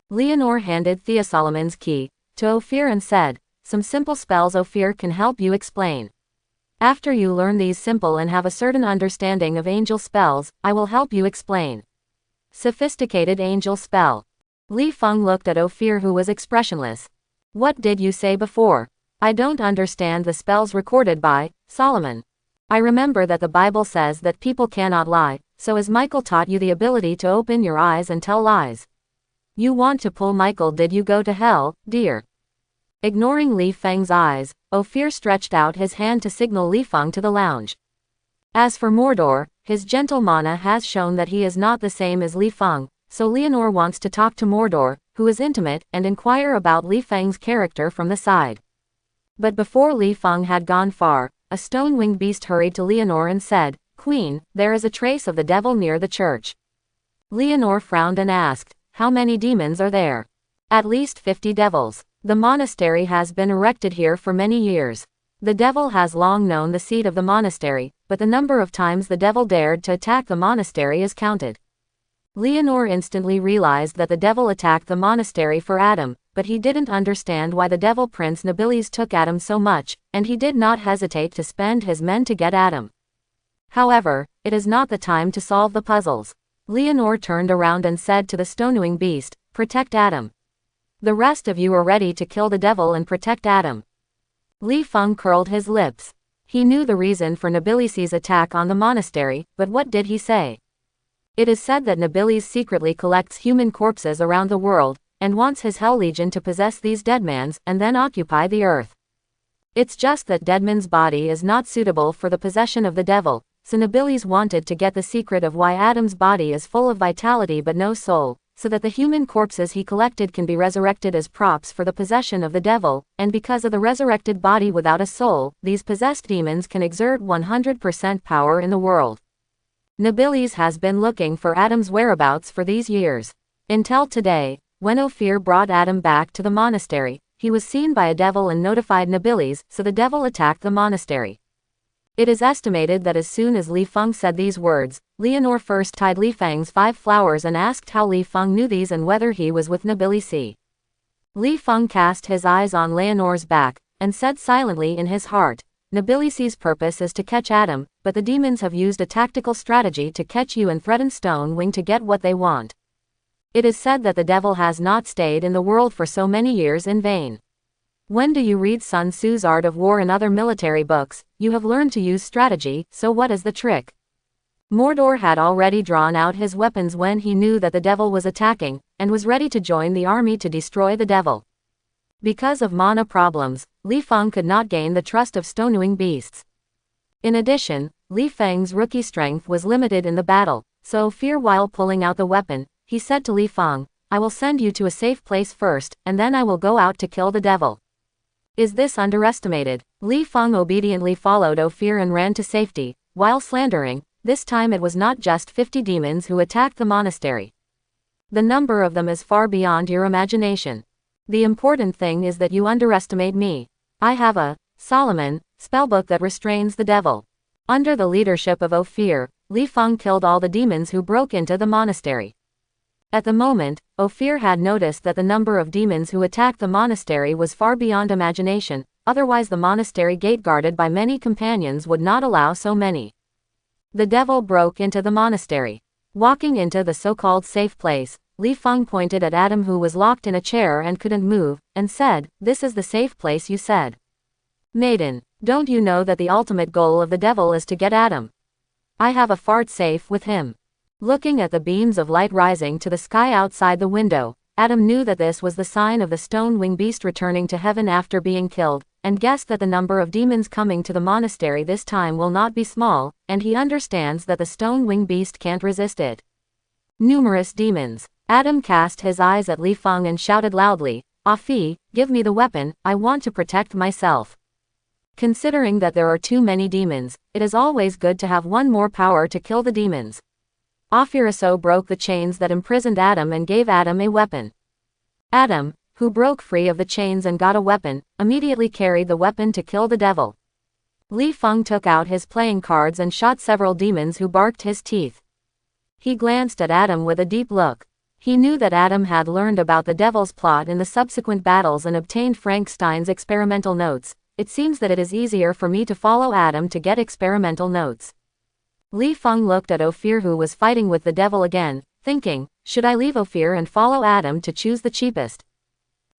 Leonore handed Theosolomon's key to Ophir and said, "Some simple spells Ophir can help you explain. After you learn these simple and have a certain understanding of angel spells, I will help you explain." Sophisticated angel spell. Li Feng looked at Ophir who was expressionless. "What did you say before? I don't understand the spells recorded by Solomon. I remember that the Bible says that people cannot lie, so as Michael taught you the ability to open your eyes and tell lies. You want to pull Michael, did you go to hell, dear?" Ignoring Li Feng's eyes, Ophir stretched out his hand to signal Li Feng to the lounge. As for Mordor, his gentle mana has shown that he is not the same as Li Feng, so Leonore wants to talk to Mordor, who is intimate, and inquire about Li Feng's character from the side. But before Li Feng had gone far, a stone-winged beast hurried to Leonore and said, "Queen, there is a trace of the devil near the church." Leonore frowned and asked, "How many demons are there?" "At least 50 devils. The monastery has been erected here for many years. The devil has long known the seat of the monastery, but the number of times the devil dared to attack the monastery is counted." Leonore instantly realized that the devil attacked the monastery for Adam, but he didn't understand why the devil Prince Nobilis took Adam so much, and he did not hesitate to spend his men to get Adam. However, it is not the time to solve the puzzles. Leonore turned around and said to the stonewing beast, "Protect Adam." The rest of you are ready to kill the devil and protect Adam." Li Feng curled his lips. He knew the reason for Nobilise's attack on the monastery, but what did he say? It is said that Nobilis secretly collects human corpses around the world, and wants his Hell Legion to possess these deadmans and then occupy the earth. It's just that Deadman's body is not suitable for the possession of the devil, so Nobilis wanted to get the secret of why Adam's body is full of vitality but no soul, so that the human corpses he collected can be resurrected as props for the possession of the devil, and because of the resurrected body without a soul, these possessed demons can exert 100% power in the world. Nobilis has been looking for Adam's whereabouts for these years. Until today, when Ophir brought Adam back to the monastery, he was seen by a devil and notified Nobilis, so the devil attacked the monastery. It is estimated that as soon as Li Feng said these words, Leonore first tied Li Feng's 5 flowers and asked how Li Feng knew these and whether he was with Nobilisi. Li Feng cast his eyes on Leonore's back, and said silently in his heart, "Nobilisi's purpose is to catch Adam, but the demons have used a tactical strategy to catch you and threaten Stonewing to get what they want. It is said that the devil has not stayed in the world for so many years in vain. When do you read Sun Tzu's Art of War and other military books, you have learned to use strategy, so what is the trick?" Mordor had already drawn out his weapons when he knew that the devil was attacking, and was ready to join the army to destroy the devil. Because of mana problems, Li Feng could not gain the trust of Stonewing beasts. In addition, Li Feng's rookie strength was limited in the battle, so while pulling out the weapon, he said to Li Feng, "I will send you to a safe place first, and then I will go out to kill the devil." Is this underestimated? Li Feng obediently followed Ophir and ran to safety, while slandering, this time it was not just 50 demons who attacked the monastery. The number of them is far beyond your imagination. The important thing is that you underestimate me. I have a Solomon spellbook that restrains the devil. Under the leadership of Ophir, Li Feng killed all the demons who broke into the monastery. At the moment, Ophir had noticed that the number of demons who attacked the monastery was far beyond imagination, otherwise the monastery gate guarded by many companions would not allow so many. The devil broke into the monastery. Walking into the so-called safe place, Li Feng pointed at Adam who was locked in a chair and couldn't move, and said, "This is the safe place you said. Maiden, don't you know that the ultimate goal of the devil is to get Adam? I have a fart safe with him." Looking at the beams of light rising to the sky outside the window, Adam knew that this was the sign of the Stonewing beast returning to heaven after being killed, and guessed that the number of demons coming to the monastery this time will not be small, and he understands that the Stonewing beast can't resist it. Numerous demons. Adam cast his eyes at Li Feng and shouted loudly, "Afi, give me the weapon, I want to protect myself." Considering that there are too many demons, it is always good to have one more power to kill the demons. Ofiraso broke the chains that imprisoned Adam and gave Adam a weapon. Adam, who broke free of the chains and got a weapon, immediately carried the weapon to kill the devil. Li Feng took out his playing cards and shot several demons who barked his teeth. He glanced at Adam with a deep look. He knew that Adam had learned about the devil's plot in the subsequent battles and obtained Frankenstein's experimental notes. It seems that it is easier for me to follow Adam to get experimental notes. Li Feng looked at Ophir who was fighting with the devil again, thinking, should I leave Ophir and follow Adam to choose the cheapest?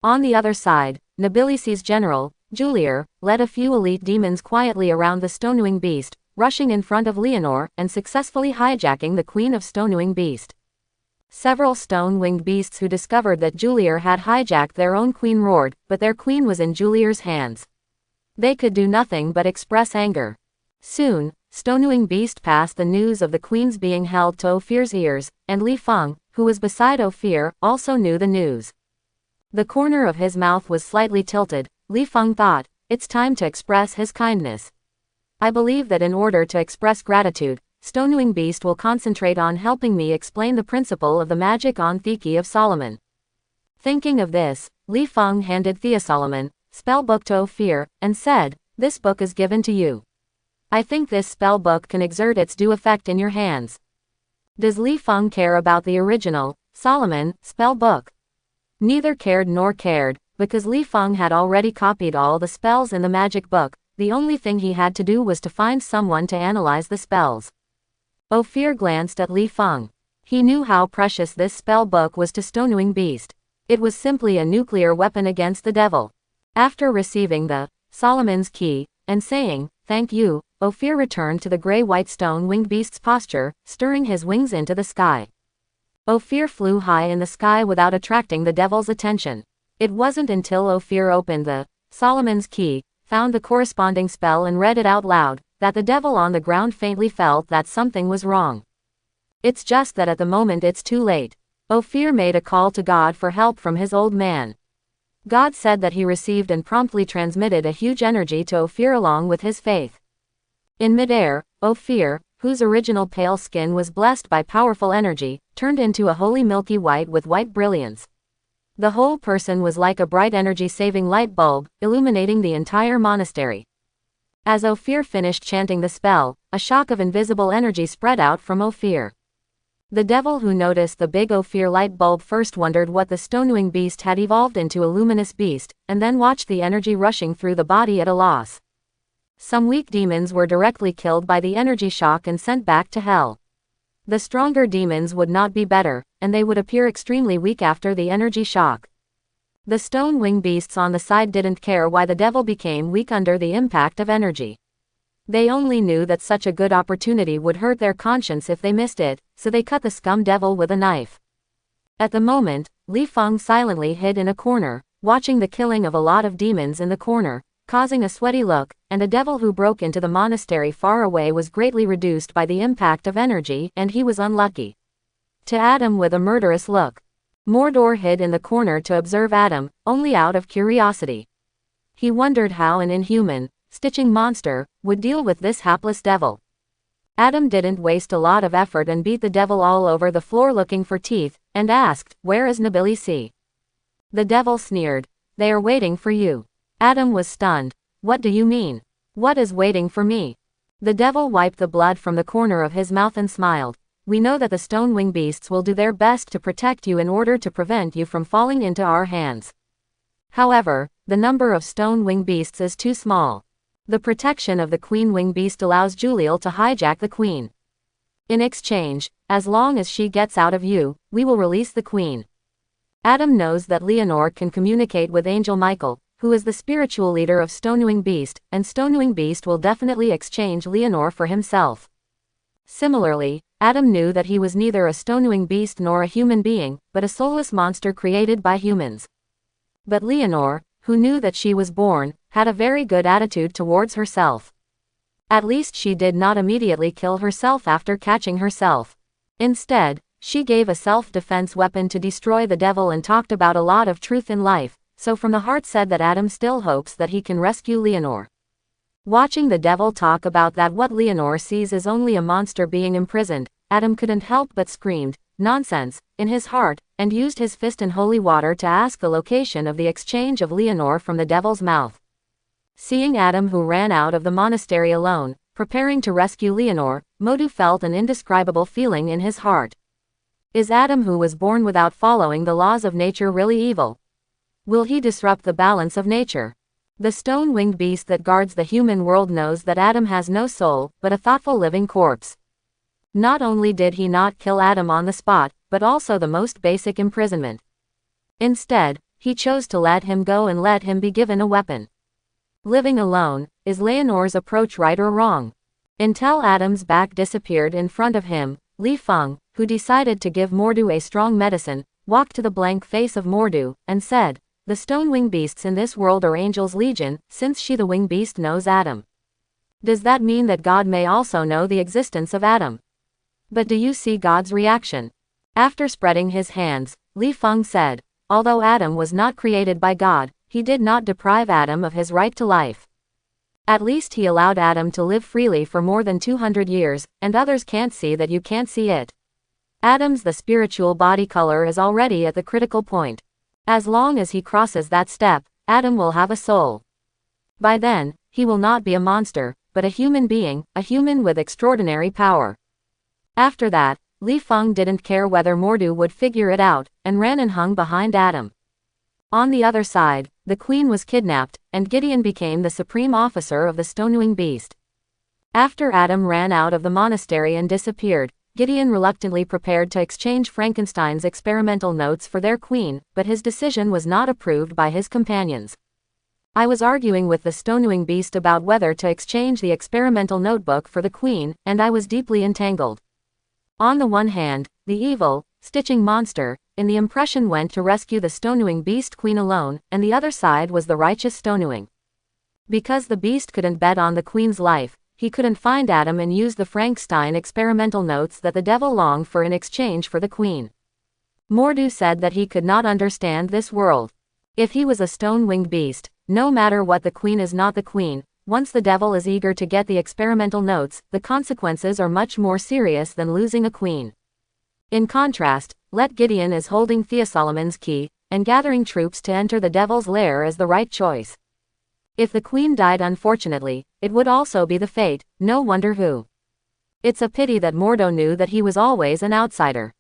On the other side, Nobilisi's general, Julier, led a few elite demons quietly around the Stonewing beast, rushing in front of Leonore and successfully hijacking the queen of Stonewing beast. Several stone-winged beasts who discovered that Julier had hijacked their own queen roared, but their queen was in Julier's hands. They could do nothing but express anger. Soon, Stonewing beast passed the news of the queen's being held to Ophir's ears, and Li Feng, who was beside Ophir, also knew the news. The corner of his mouth was slightly tilted. Li Feng thought, it's time to express his kindness. I believe that in order to express gratitude, Stonewing beast will concentrate on helping me explain the principle of the magic on Thiki of Solomon. Thinking of this, Li Feng handed Theosolomon spell book to Ophir, and said, this book is given to you. I think this spell book can exert its due effect in your hands. Does Li Feng care about the original, Solomon, spell book? Neither cared nor cared, because Li Feng had already copied all the spells in the magic book. The only thing he had to do was to find someone to analyze the spells. Ophir glanced at Li Feng. He knew how precious this spell book was to Stonewing beast. It was simply a nuclear weapon against the devil. After receiving the Solomon's key, and saying, "Thank you," Ophir returned to the gray-white stone-winged beast's posture, stirring his wings into the sky. Ophir flew high in the sky without attracting the devil's attention. It wasn't until Ophir opened the Solomon's key, found the corresponding spell and read it out loud, that the devil on the ground faintly felt that something was wrong. It's just that at the moment it's too late. Ophir made a call to God for help from his old man. God said that he received and promptly transmitted a huge energy to Ophir along with his faith. In midair, Ophir, whose original pale skin was blessed by powerful energy, turned into a holy milky white with white brilliance. The whole person was like a bright energy-saving light bulb, illuminating the entire monastery. As Ophir finished chanting the spell, a shock of invisible energy spread out from Ophir. The devil who noticed the big Ophir light bulb first wondered what the Stonewing Beast had evolved into, a luminous beast, and then watched the energy rushing through the body at a loss. Some weak demons were directly killed by the energy shock and sent back to hell. The stronger demons would not be better, and they would appear extremely weak after the energy shock. The Stonewing Beasts on the side didn't care why the devil became weak under the impact of energy. They only knew that such a good opportunity would hurt their conscience if they missed it, so they cut the scum devil with a knife. At the moment, Li Feng silently hid in a corner, watching the killing of a lot of demons in the corner, causing a sweaty look, and a devil who broke into the monastery far away was greatly reduced by the impact of energy, and he was unlucky. To Adam with a murderous look. Mordor hid in the corner to observe Adam, only out of curiosity. He wondered how an inhuman, stitching monster would deal with this hapless devil. Adam didn't waste a lot of effort and beat the devil all over the floor looking for teeth, and asked, "Where is Nabilisi?" The devil sneered, "They are waiting for you." Adam was stunned. "What do you mean? What is waiting for me?" The devil wiped the blood from the corner of his mouth and smiled. "We know that the Stonewing Beasts will do their best to protect you in order to prevent you from falling into our hands. However, the number of Stonewing Beasts is too small. The protection of the Queen-Wing Beast allows Juliel to hijack the Queen. In exchange, as long as she gets out of you, we will release the Queen." Adam knows that Leonore can communicate with Angel Michael, who is the spiritual leader of Stonewing Beast, and Stonewing Beast will definitely exchange Leonore for himself. Similarly, Adam knew that he was neither a Stonewing Beast nor a human being, but a soulless monster created by humans. But Leonore, who knew that she was born, had a very good attitude towards herself. At least she did not immediately kill herself after catching herself. Instead, she gave a self-defense weapon to destroy the devil and talked about a lot of truth in life, so from the heart said that Adam still hopes that he can rescue Leonore. Watching the devil talk about that what Leonore sees is only a monster being imprisoned, Adam couldn't help but screamed, "Nonsense," in his heart, and used his fist in holy water to ask the location of the exchange of Leonore from the devil's mouth. Seeing Adam, who ran out of the monastery alone, preparing to rescue Leonore, Modu felt an indescribable feeling in his heart. Is Adam, who was born without following the laws of nature, really evil? Will he disrupt the balance of nature? The stone-winged beast that guards the human world knows that Adam has no soul, but a thoughtful living corpse. Not only did he not kill Adam on the spot, but also the most basic imprisonment. Instead, he chose to let him go and let him be given a weapon. Living alone, is Leonore's approach right or wrong? Until Adam's back disappeared in front of him, Li Feng, who decided to give Mordu a strong medicine, walked to the blank face of Mordu, and said, "The stone-winged beasts in this world are Angel's Legion, since she the winged beast knows Adam. Does that mean that God may also know the existence of Adam?" But do you see God's reaction? After spreading his hands, Li Feng said, "Although Adam was not created by God, he did not deprive Adam of his right to life. At least he allowed Adam to live freely for more than 200 years, and others can't see that you can't see it. Adam's the spiritual body color is already at the critical point. As long as he crosses that step, Adam will have a soul. By then, he will not be a monster, but a human being, a human with extraordinary power." After that, Li Feng didn't care whether Mordu would figure it out, and ran and hung behind Adam. On the other side, the queen was kidnapped, and Gideon became the supreme officer of the Stonewing Beast. After Adam ran out of the monastery and disappeared, Gideon reluctantly prepared to exchange Frankenstein's experimental notes for their queen, but his decision was not approved by his companions. I was arguing with the Stonewing Beast about whether to exchange the experimental notebook for the queen, and I was deeply entangled. On the one hand, the evil, stitching monster, in the impression went to rescue the Stonewing Beast queen alone, and the other side was the righteous Stonewing. Because the beast couldn't bet on the queen's life, he couldn't find Adam and use the Frankenstein experimental notes that the devil longed for in exchange for the queen. Mor'du said that he could not understand this world. If he was a stone-winged beast, no matter what, the queen is not the queen. Once the devil is eager to get the experimental notes, the consequences are much more serious than losing a queen. In contrast, Let Gideon is holding Theosolomon's key, and gathering troops to enter the devil's lair as the right choice. If the queen died unfortunately, it would also be the fate, no wonder who. It's a pity that Mordo knew that he was always an outsider.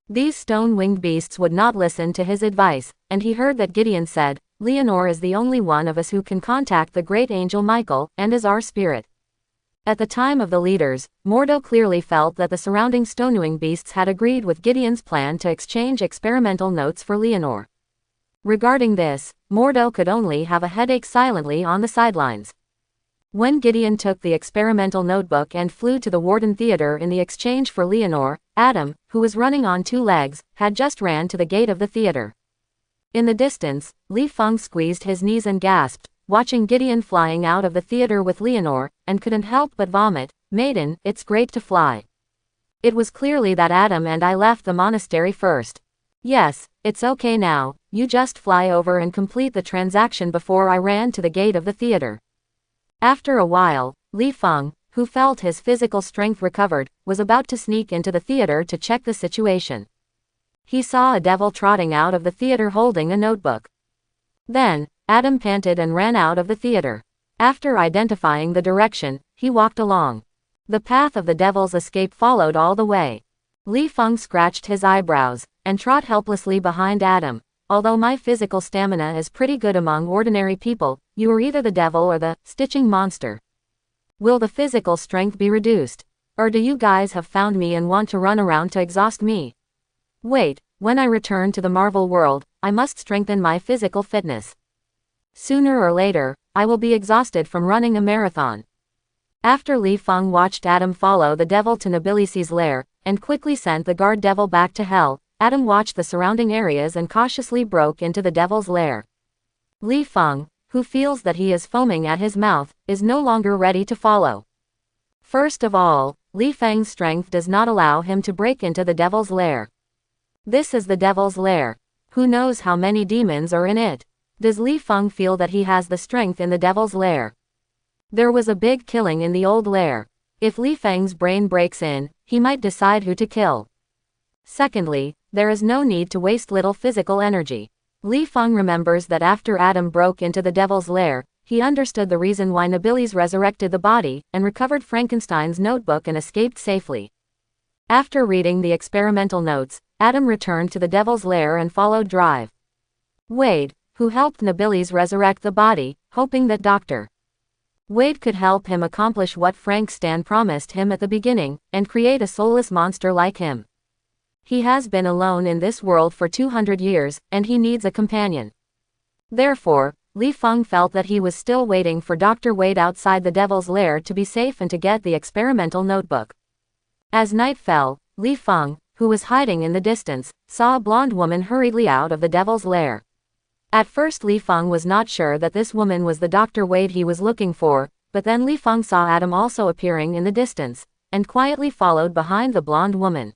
These stone-winged beasts would not listen to his advice, and he heard that Gideon said, "Leonore is the only one of us who can contact the great angel Michael, and is our spirit." At the time of the leaders, Mordo clearly felt that the surrounding Stonewing beasts had agreed with Gideon's plan to exchange experimental notes for Leonore. Regarding this, Mordo could only have a headache silently on the sidelines. When Gideon took the experimental notebook and flew to the Warden Theater in the exchange for Leonore, Adam, who was running on 2 legs, had just ran to the gate of the theater. In the distance, Li Feng squeezed his knees and gasped, watching Gideon flying out of the theater with Leonore, and couldn't help but vomit. "Maiden, it's great to fly. It was clearly that Adam and I left the monastery first. Yes, it's okay now, you just fly over and complete the transaction before I ran to the gate of the theater." After a while, Li Feng, who felt his physical strength recovered, was about to sneak into the theater to check the situation. He saw a devil trotting out of the theater holding a notebook. Then, Adam panted and ran out of the theater. After identifying the direction, he walked along. The path of the devil's escape followed all the way. Li Feng scratched his eyebrows, and trot helplessly behind Adam. "Although my physical stamina is pretty good among ordinary people, you are either the devil or the stitching monster. Will the physical strength be reduced? Or do you guys have found me and want to run around to exhaust me? Wait, when I return to the Marvel world, I must strengthen my physical fitness. Sooner or later, I will be exhausted from running a marathon." After Li Feng watched Adam follow the devil to Nobilise's lair, and quickly sent the guard devil back to hell, Adam watched the surrounding areas and cautiously broke into the devil's lair. Li Feng, who feels that he is foaming at his mouth, is no longer ready to follow. First of all, Li Feng's strength does not allow him to break into the devil's lair. This is the devil's lair. Who knows how many demons are in it? Does Li Feng feel that he has the strength in the devil's lair? There was a big killing in the old lair. If Li Feng's brain breaks in, he might decide who to kill. Secondly, there is no need to waste little physical energy. Li Feng remembers that after Adam broke into the devil's lair, he understood the reason why Nobilis resurrected the body, and recovered Frankenstein's notebook and escaped safely. After reading the experimental notes, Adam returned to the devil's lair and followed Drive Wade, who helped Nobilis resurrect the body, hoping that Dr. Wade could help him accomplish what Frankenstein promised him at the beginning, and create a soulless monster like him. He has been alone in this world for 200 years, and he needs a companion. Therefore, Li Feng felt that he was still waiting for Dr. Wade outside the devil's lair to be safe and to get the experimental notebook. As night fell, Li Feng, who was hiding in the distance, saw a blonde woman hurriedly out of the devil's lair. At first Li Feng was not sure that this woman was the Dr. Wade he was looking for, but then Li Feng saw Adam also appearing in the distance, and quietly followed behind the blonde woman.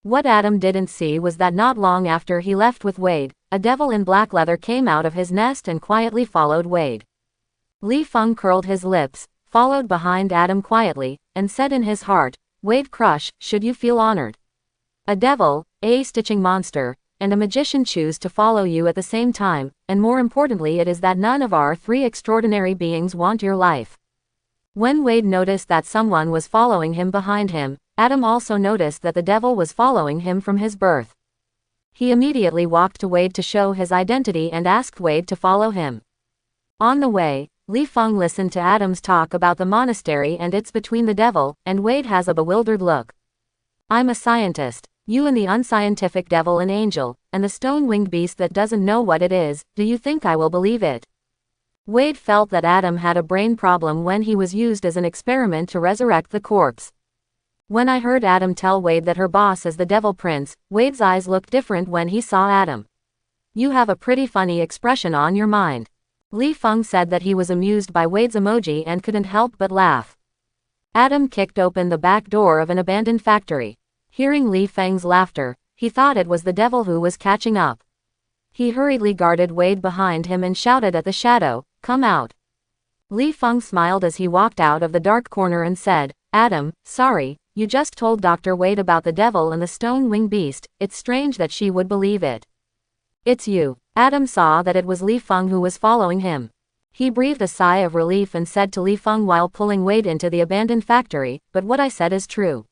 What Adam didn't see was that not long after he left with Wade, a devil in black leather came out of his nest and quietly followed Wade. Li Feng curled his lips, followed behind Adam quietly, and said in his heart, "Wade Crush, should you feel honored? A devil, a stitching monster, and a magician choose to follow you at the same time, and more importantly it is that none of our 3 extraordinary beings want your life." When Wade noticed that someone was following him behind him, Adam also noticed that the devil was following him from his birth. He immediately walked to Wade to show his identity and asked Wade to follow him. On the way, Li Feng listened to Adam's talk about the monastery and it's between the devil, and Wade has a bewildered look. I'm a scientist. You and the unscientific devil and angel, and the stone-winged beast that doesn't know what it is, do you think I will believe it? Wade felt that Adam had a brain problem when he was used as an experiment to resurrect the corpse. When I heard Adam tell Wade that her boss is the Devil Prince, Wade's eyes looked different when he saw Adam. You have a pretty funny expression on your mind. Li Feng said that he was amused by Wade's emoji and couldn't help but laugh. Adam kicked open the back door of an abandoned factory. Hearing Li Feng's laughter, he thought it was the devil who was catching up. He hurriedly guarded Wade behind him and shouted at the shadow, "Come out." Li Feng smiled as he walked out of the dark corner and said, "Adam, sorry, you just told Dr. Wade about the devil and the stone-winged beast, it's strange that she would believe it." "It's you." Adam saw that it was Li Feng who was following him. He breathed a sigh of relief and said to Li Feng while pulling Wade into the abandoned factory, "But what I said is true.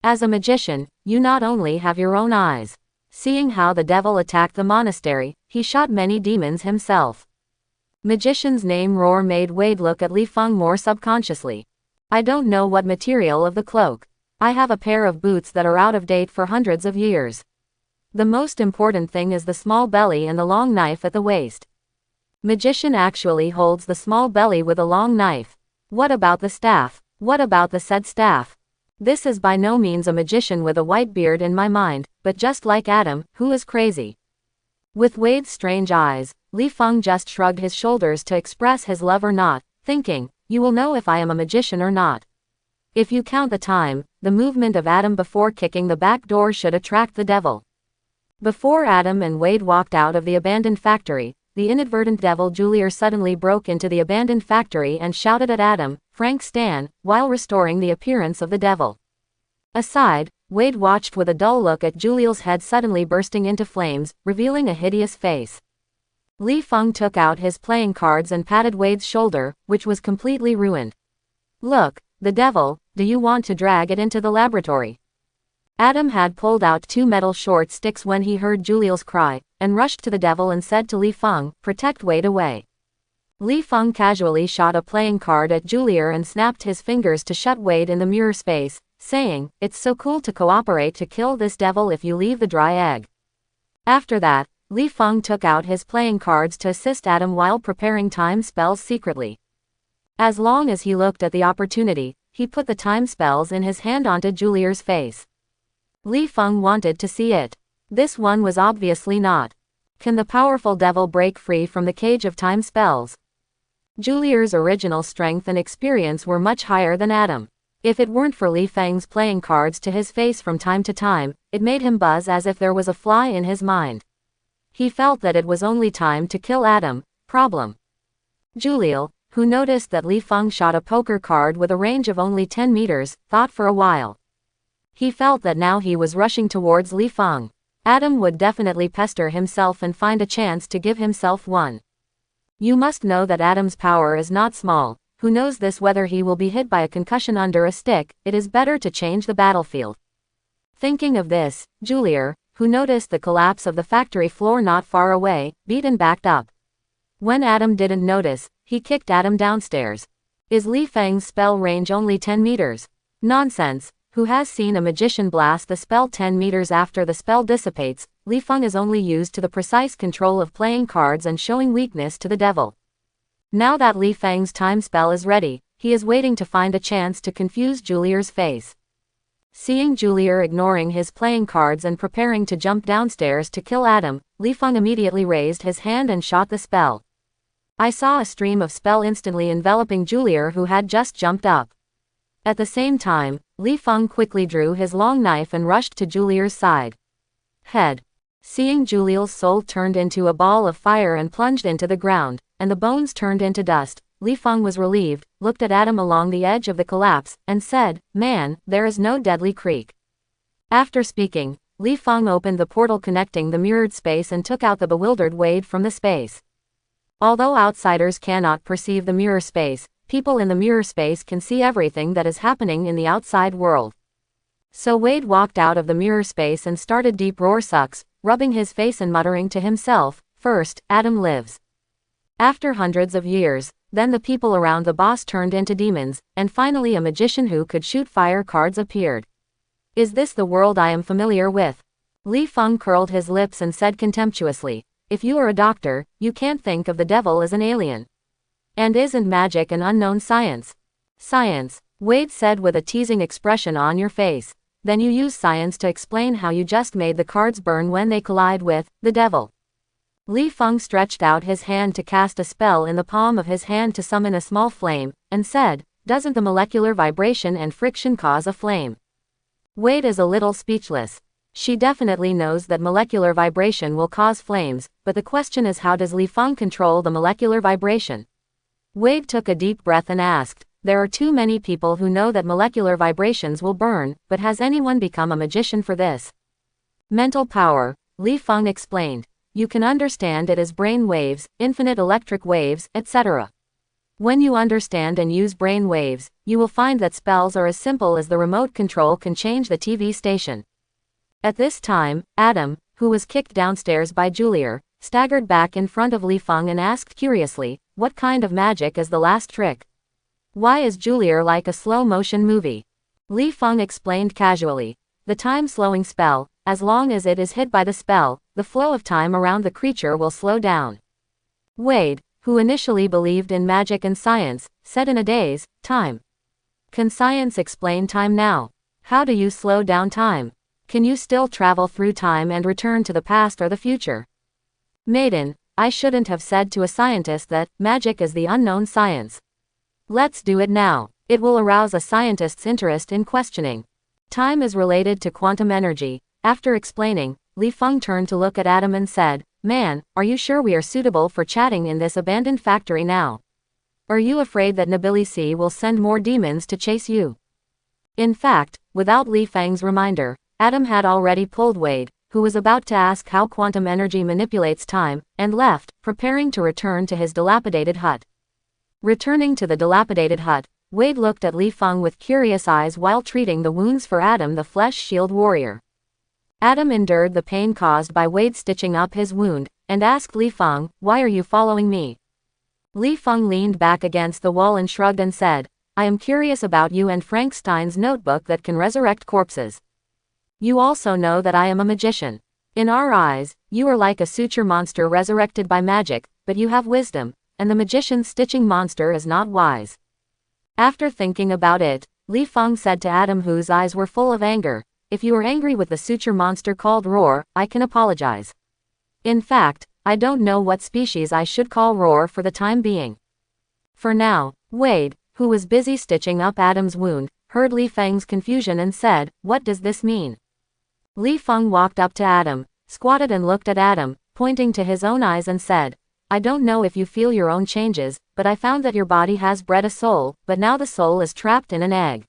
As a magician, you not only have your own eyes." Seeing how the devil attacked the monastery, he shot many demons himself. Magician's name Roar made Wade look at Li Feng more subconsciously. "I don't know what material of the cloak. I have a pair of boots that are out of date for hundreds of years. The most important thing is the small belly and the long knife at the waist." Magician actually holds the small belly with a long knife. What about the staff? What about the said staff? This is by no means a magician with a white beard in my mind, but just like Adam, who is crazy. With Wade's strange eyes, Li Feng just shrugged his shoulders to express his love or not, thinking, "You will know if I am a magician or not." If you count the time, the movement of Adam before kicking the back door should attract the devil. Before Adam and Wade walked out of the abandoned factory, the inadvertent devil Julier suddenly broke into the abandoned factory and shouted at Adam, "Frank Stan," while restoring the appearance of the devil. Aside, Wade watched with a dull look at Julier's head suddenly bursting into flames, revealing a hideous face. Li Feng took out his playing cards and patted Wade's shoulder, which was completely ruined. "Look, the devil, do you want to drag it into the laboratory?" Adam had pulled out 2 metal short sticks when he heard Julier's cry, and rushed to the devil and said to Li Feng, "Protect Wade away." Li Feng casually shot a playing card at Julier and snapped his fingers to shut Wade in the mirror space, saying, "It's so cool to cooperate to kill this devil if you leave the dry egg." After that, Li Feng took out his playing cards to assist Adam while preparing time spells secretly. As long as he looked at the opportunity, he put the time spells in his hand onto Julier's face. Li Feng wanted to see it. This one was obviously not. Can the powerful devil break free from the cage of time spells? Julier's original strength and experience were much higher than Adam. If it weren't for Li Feng's playing cards to his face from time to time, it made him buzz as if there was a fly in his mind. He felt that it was only time to kill Adam. Problem. Juliel, who noticed that Li Feng shot a poker card with a range of only 10 meters, thought for a while. He felt that now he was rushing towards Li Feng. Adam would definitely pester himself and find a chance to give himself one. You must know that Adam's power is not small. Who knows this whether he will be hit by a concussion under a stick, it is better to change the battlefield. Thinking of this, Julier, who noticed the collapse of the factory floor not far away, beat and backed up. When Adam didn't notice, he kicked Adam downstairs. Is Li Feng's spell range only 10 meters? Nonsense. Who has seen a magician blast the spell 10 meters after the spell dissipates? Li Feng is only used to the precise control of playing cards and showing weakness to the devil. Now that Li Feng's time spell is ready, he is waiting to find a chance to confuse Julier's face. Seeing Julier ignoring his playing cards and preparing to jump downstairs to kill Adam, Li Feng immediately raised his hand and shot the spell. I saw a stream of spell instantly enveloping Julier, who had just jumped up. At the same time, Li Feng quickly drew his long knife and rushed to Julier's side. Head. Seeing Julier's soul turned into a ball of fire and plunged into the ground, and the bones turned into dust, Li Feng was relieved, looked at Adam along the edge of the collapse, and said, "Man, there is no deadly creak." After speaking, Li Feng opened the portal connecting the mirrored space and took out the bewildered Wade from the space. Although outsiders cannot perceive the mirror space, people in the mirror space can see everything that is happening in the outside world. So Wade walked out of the mirror space and started deep roar sucks, rubbing his face and muttering to himself, "First, Adam lives. After hundreds of years, then the people around the boss turned into demons, and finally a magician who could shoot fire cards appeared. Is this the world I am familiar with? Li Feng curled his lips and said contemptuously, if you are a doctor, you can't think of the devil as an alien. And isn't magic an unknown science? Science, Wade said with a teasing expression on your face. Then you use science to explain how you just made the cards burn when they collide with the devil. Li Feng stretched out his hand to cast a spell in the palm of his hand to summon a small flame, and said, doesn't the molecular vibration and friction cause a flame? Wade is a little speechless. She definitely knows that molecular vibration will cause flames, but the question is how does Li Feng control the molecular vibration? Wade took a deep breath and asked, there are too many people who know that molecular vibrations will burn, but has anyone become a magician for this? Mental power, Li Feng explained. You can understand it as brain waves, infinite electric waves, etc. When you understand and use brain waves, you will find that spells are as simple as the remote control can change the TV station. At this time, Adam, who was kicked downstairs by Julier, staggered back in front of Li Feng and asked curiously, what kind of magic is the last trick? Why is Julier like a slow-motion movie? Li Feng explained casually. The time-slowing spell, as long as it is hit by the spell, the flow of time around the creature will slow down. Wade, who initially believed in magic and science, said in a daze, time. Can science explain time now? How do you slow down time? Can you still travel through time and return to the past or the future? Maiden, I shouldn't have said to a scientist that magic is the unknown science. Let's do it now. It will arouse a scientist's interest in questioning. Time is related to quantum energy. After explaining, Li Feng turned to look at Adam and said, man, are you sure we are suitable for chatting in this abandoned factory now? Are you afraid that Nobilici will send more demons to chase you? In fact, without Li Feng's reminder, Adam had already pulled Wade, who was about to ask how quantum energy manipulates time, and left, preparing to return to his dilapidated hut. Returning to the dilapidated hut, Wade looked at Li Feng with curious eyes while treating the wounds for Adam the flesh shield warrior. Adam endured the pain caused by Wade stitching up his wound, and asked Li Feng, why are you following me? Li Feng leaned back against the wall and shrugged and said, I am curious about you and Frankenstein's notebook that can resurrect corpses. You also know that I am a magician. In our eyes, you are like a suture monster resurrected by magic, but you have wisdom, and the magician's stitching monster is not wise. After thinking about it, Li Feng said to Adam, whose eyes were full of anger, if you are angry with the suture monster called Roar, I can apologize. In fact, I don't know what species I should call Roar for the time being. For now, Wade, who was busy stitching up Adam's wound, heard Li Feng's confusion and said, what does this mean? Li Feng walked up to Adam, squatted and looked at Adam, pointing to his own eyes and said, I don't know if you feel your own changes, but I found that your body has bred a soul, but now the soul is trapped in an egg.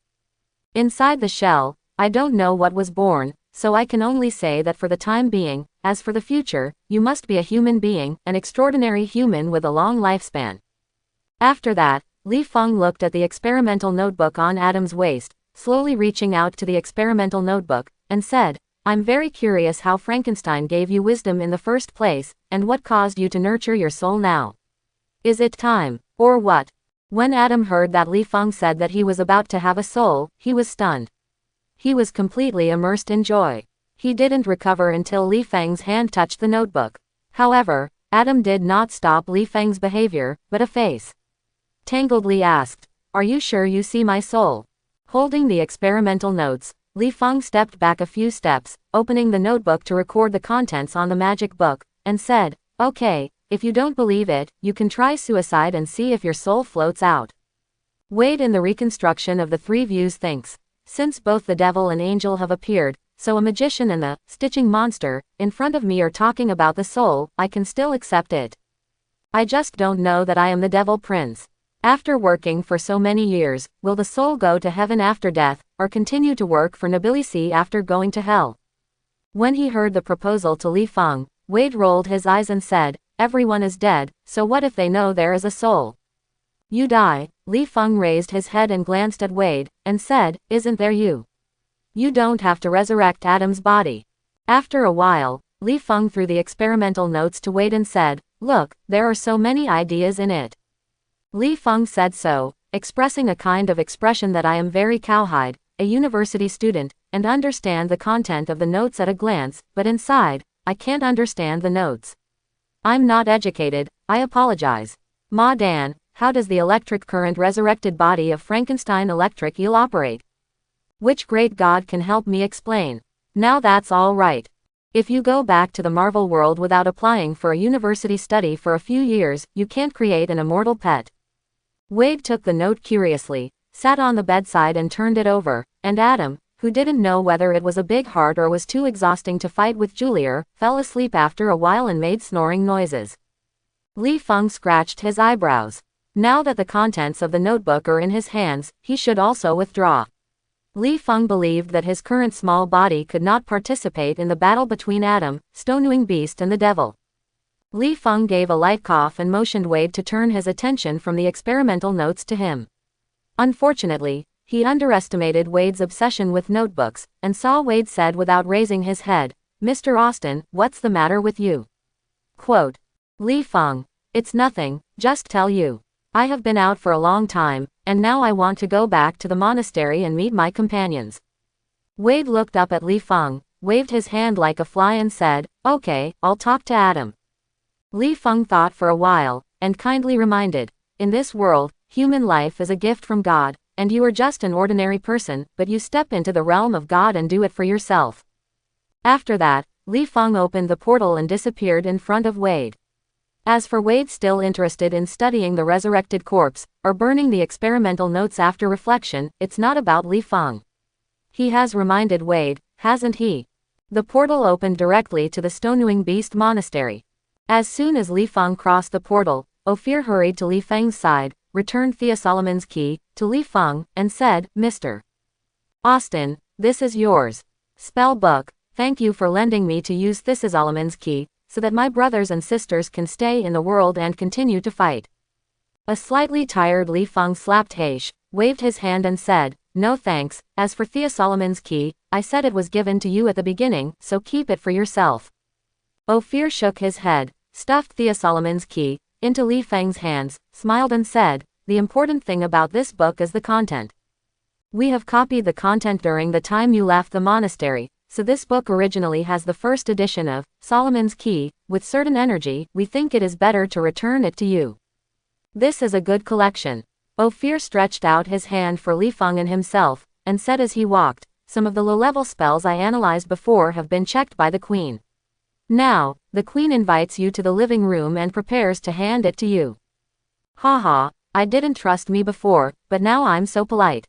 Inside the shell, I don't know what was born, so I can only say that for the time being, as for the future, you must be a human being, an extraordinary human with a long lifespan. After that, Li Feng looked at the experimental notebook on Adam's waist, slowly reaching out to the experimental notebook, and said, I'm very curious how Frankenstein gave you wisdom in the first place, and what caused you to nurture your soul now. Is it time, or what? When Adam heard that Li Feng said that he was about to have a soul, he was stunned. He was completely immersed in joy. He didn't recover until Li Feng's hand touched the notebook. However, Adam did not stop Li Feng's behavior, but a face. Tangledly asked, are you sure you see my soul? Holding the experimental notes, Li Feng stepped back a few steps, opening the notebook to record the contents on the magic book, and said, okay, if you don't believe it, you can try suicide and see if your soul floats out. Wade in the reconstruction of the three views thinks, since both the devil and angel have appeared, so a magician and the stitching monster in front of me are talking about the soul, I can still accept it. I just don't know that I am the devil prince. After working for so many years, will the soul go to heaven after death, or continue to work for Nobilici after going to hell? When he heard the proposal to Li Feng, Wade rolled his eyes and said, everyone is dead, so what if they know there is a soul? You die. Li Feng raised his head and glanced at Wade, and said, isn't there you? You don't have to resurrect Adam's body. After a while, Li Feng threw the experimental notes to Wade and said, look, there are so many ideas in it. Li Feng said so, expressing a kind of expression that I am very cowhide, a university student, and understand the content of the notes at a glance, but inside, I can't understand the notes. I'm not educated, I apologize. Ma Dan, how does the electric current resurrected body of Frankenstein electric eel operate? Which great god can help me explain? Now that's all right. If you go back to the Marvel world without applying for a university study for a few years, you can't create an immortal pet. Wade took the note curiously, sat on the bedside and turned it over, and Adam, who didn't know whether it was a big heart or was too exhausting to fight with Julier, fell asleep after a while and made snoring noises. Li Feng scratched his eyebrows. Now that the contents of the notebook are in his hands, he should also withdraw. Li Feng believed that his current small body could not participate in the battle between Adam, Stonewing Beast and the Devil. Li Feng gave a light cough and motioned Wade to turn his attention from the experimental notes to him. Unfortunately, he underestimated Wade's obsession with notebooks, and saw Wade said without raising his head, "Mr. Austin, what's the matter with you?" Quote, Li Feng, "It's nothing, just tell you. I have been out for a long time, and now I want to go back to the monastery and meet my companions." Wade looked up at Li Feng, waved his hand like a fly and said, "Okay, I'll talk to Adam." Li Feng thought for a while, and kindly reminded, "In this world, human life is a gift from God, and you are just an ordinary person, but you step into the realm of God and do it for yourself." After that, Li Feng opened the portal and disappeared in front of Wade. As for Wade, still interested in studying the resurrected corpse, or burning the experimental notes after reflection, it's not about Li Feng. He has reminded Wade, hasn't he? The portal opened directly to the Stonewing Beast Monastery. As soon as Li Feng crossed the portal, Ophir hurried to Li Feng's side, returned Thea Solomon's key to Li Feng, and said, "Mr. Austin, this is yours. Spell book. Thank you for lending me to use Thea Solomon's key, so that my brothers and sisters can stay in the world and continue to fight." A slightly tired Li Feng slapped Heish, waved his hand and said, "No thanks, as for Thea Solomon's key, I said it was given to you at the beginning, so keep it for yourself." Ophir shook his head, stuffed Thea Solomon's key into Li Feng's hands, smiled and said, "The important thing about this book is the content. We have copied the content during the time you left the monastery, so this book originally has the first edition of Solomon's Key. With certain energy, we think it is better to return it to you. This is a good collection." Ophir stretched out his hand for Li Feng and himself, and said as he walked, "Some of the low-level spells I analyzed before have been checked by the Queen. Now, the Queen invites you to the living room and prepares to hand it to you." Haha, I didn't trust me before, but now I'm so polite.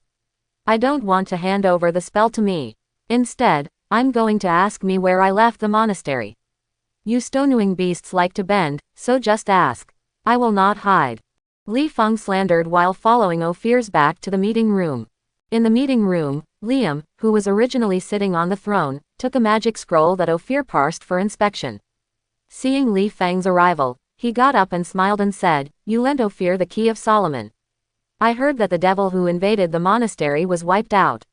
I don't want to hand over the spell to me. Instead, I'm going to ask me where I left the monastery. You Stonewing Beasts like to bend, so just ask. I will not hide. Li Feng slandered while following Ophir's back to the meeting room. In the meeting room, Liam, who was originally sitting on the throne, took a magic scroll that Ophir parsed for inspection. Seeing Li Feng's arrival, he got up and smiled and said, "You lent Ophir the key of Solomon. I heard that the devil who invaded the monastery was wiped out."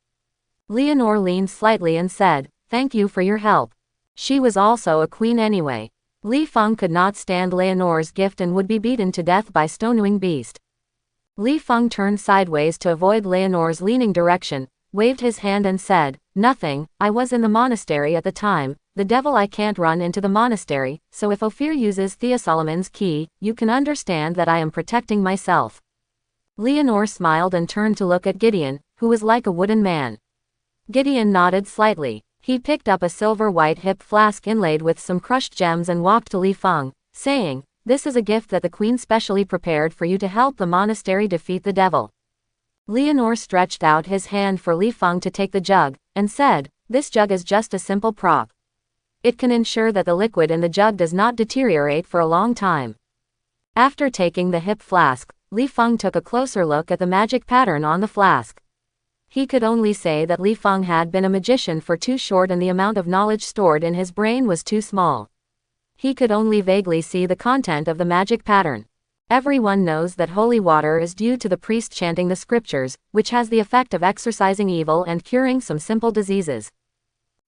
Leonore leaned slightly and said, "Thank you for your help." She was also a queen anyway. Li Feng could not stand Leonore's gift and would be beaten to death by Stonewing Beast. Li Feng turned sideways to avoid Leonore's leaning direction, waved his hand and said, "Nothing, I was in the monastery at the time. The devil I can't run into the monastery, so if Ophir uses Thea Solomon's key, you can understand that I am protecting myself." Leonore smiled and turned to look at Gideon, who was like a wooden man. Gideon nodded slightly. He picked up a silver white hip flask inlaid with some crushed gems and walked to Li Feng, saying, "This is a gift that the Queen specially prepared for you to help the monastery defeat the devil." Leonore stretched out his hand for Li Feng to take the jug, and said, "This jug is just a simple prop. It can ensure that the liquid in the jug does not deteriorate for a long time." After taking the hip flask, Li Feng took a closer look at the magic pattern on the flask. He could only say that Li Feng had been a magician for too short and the amount of knowledge stored in his brain was too small. He could only vaguely see the content of the magic pattern. Everyone knows that holy water is due to the priest chanting the scriptures, which has the effect of exorcising evil and curing some simple diseases.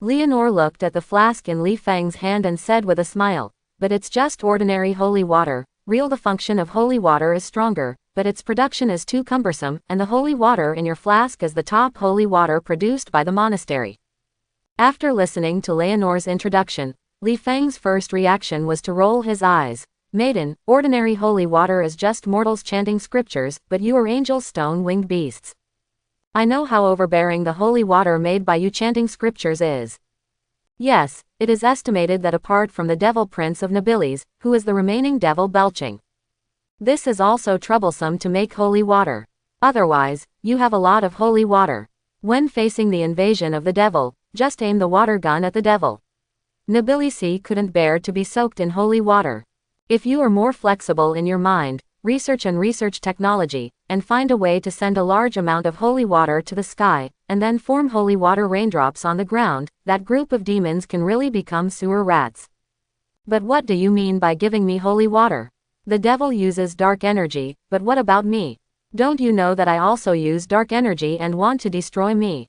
Leonore looked at the flask in Li Feng's hand and said with a smile, "But it's just ordinary holy water. Real the function of holy water is stronger, but its production is too cumbersome, and the holy water in your flask is the top holy water produced by the monastery. After listening to Leonor's introduction, Li Feng's first reaction was to roll his eyes. Maiden, ordinary holy water is just mortals chanting scriptures, but you are angels, stone-winged beasts. I know how overbearing the holy water made by you chanting scriptures is. Yes, it is estimated that apart from the devil prince of Nobiles, who is the remaining devil belching. This is also troublesome to make holy water. Otherwise, you have a lot of holy water. When facing the invasion of the devil, just aim the water gun at the devil. Nobilisi couldn't bear to be soaked in holy water. If you are more flexible in your mind, research technology, and find a way to send a large amount of holy water to the sky, and then form holy water raindrops on the ground, that group of demons can really become sewer rats. But what do you mean by giving me holy water? The devil uses dark energy, but what about me? Don't you know that I also use dark energy and want to destroy me?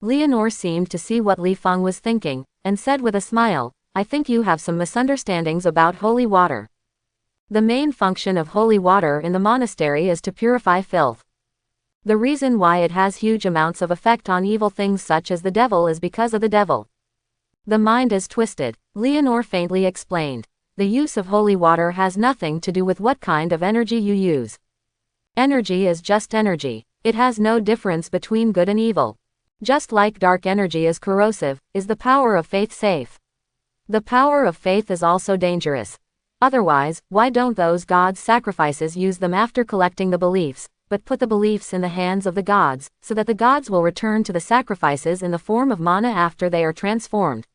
Leonor seemed to see what Li Feng was thinking, and said with a smile, I think you have some misunderstandings about holy water. The main function of holy water in the monastery is to purify filth. The reason why it has huge amounts of effect on evil things such as the devil is because of the devil. The mind is twisted, Leonor faintly explained. The use of holy water has nothing to do with what kind of energy you use. Energy is just energy. It has no difference between good and evil. Just like dark energy is corrosive, is the power of faith safe? The power of faith is also dangerous. Otherwise, why don't those gods' sacrifices use them after collecting the beliefs, but put the beliefs in the hands of the gods, so that the gods will return to the sacrifices in the form of mana after they are transformed?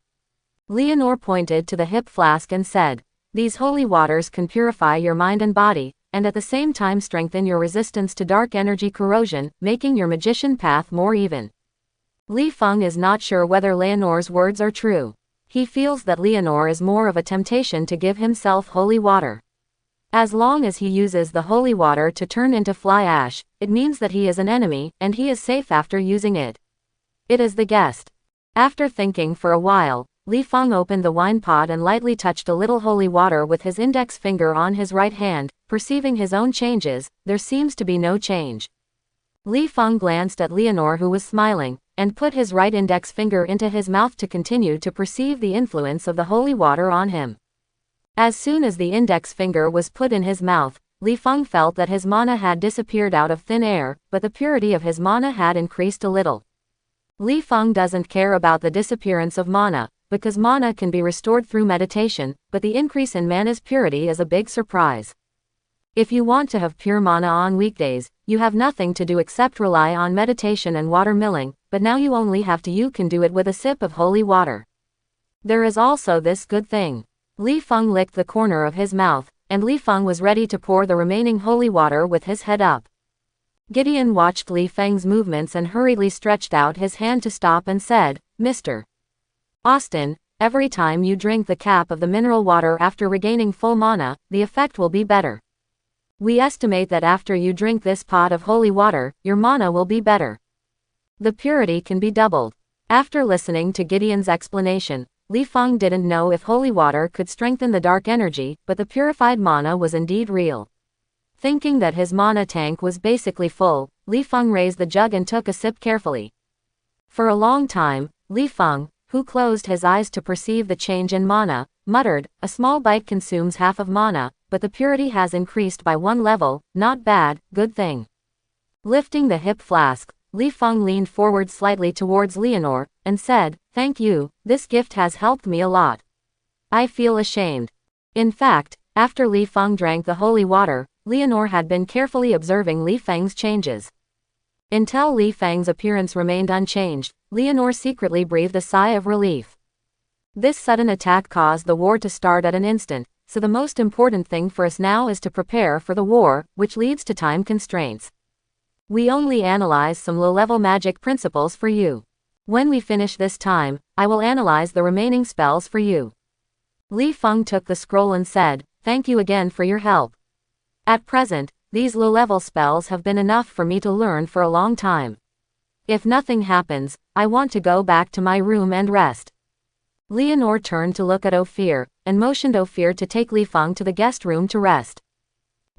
Leonor pointed to the hip flask and said, these holy waters can purify your mind and body, and at the same time strengthen your resistance to dark energy corrosion, making your magician path more even. Li Feng is not sure whether Leonor's words are true. He feels that Leonor is more of a temptation to give himself holy water. As long as he uses the holy water to turn into fly ash, it means that he is an enemy, and he is safe after using it. It is the guest. After thinking for a while, Li Feng opened the wine pot and lightly touched a little holy water with his index finger on his right hand, perceiving his own changes. There seems to be no change. Li Feng glanced at Leonor, who was smiling, and put his right index finger into his mouth to continue to perceive the influence of the holy water on him. As soon as the index finger was put in his mouth, Li Feng felt that his mana had disappeared out of thin air, but the purity of his mana had increased a little. Li Feng doesn't care about the disappearance of mana, because mana can be restored through meditation, but the increase in mana's purity is a big surprise. If you want to have pure mana on weekdays, you have nothing to do except rely on meditation and water milling, but now you only have to. You can do it with a sip of holy water. There is also this good thing. Li Feng licked the corner of his mouth, and Li Feng was ready to pour the remaining holy water with his head up. Gideon watched Li Feng's movements and hurriedly stretched out his hand to stop and said, Mr. Austin, every time you drink the cap of the mineral water after regaining full mana, the effect will be better. We estimate that after you drink this pot of holy water, your mana will be better. The purity can be doubled. After listening to Gideon's explanation, Li Feng didn't know if holy water could strengthen the dark energy, but the purified mana was indeed real. Thinking that his mana tank was basically full, Li Feng raised the jug and took a sip carefully. For a long time, Li Feng, who closed his eyes to perceive the change in mana, muttered, a small bite consumes half of mana, but the purity has increased by 1 level, not bad, good thing. Lifting the hip flask, Li Feng leaned forward slightly towards Leonor, and said, thank you, this gift has helped me a lot. I feel ashamed. In fact, after Li Feng drank the holy water, Leonor had been carefully observing Li Feng's changes. Until Li Feng's appearance remained unchanged, Leonor secretly breathed a sigh of relief. This sudden attack caused the war to start at an instant, so the most important thing for us now is to prepare for the war, which leads to time constraints. We only analyze some low-level magic principles for you. When we finish this time, I will analyze the remaining spells for you. Li Feng took the scroll and said, thank you again for your help. At present, these low-level spells have been enough for me to learn for a long time. If nothing happens, I want to go back to my room and rest. Leonor turned to look at Ophir, and motioned Ophir to take Li Feng to the guest room to rest.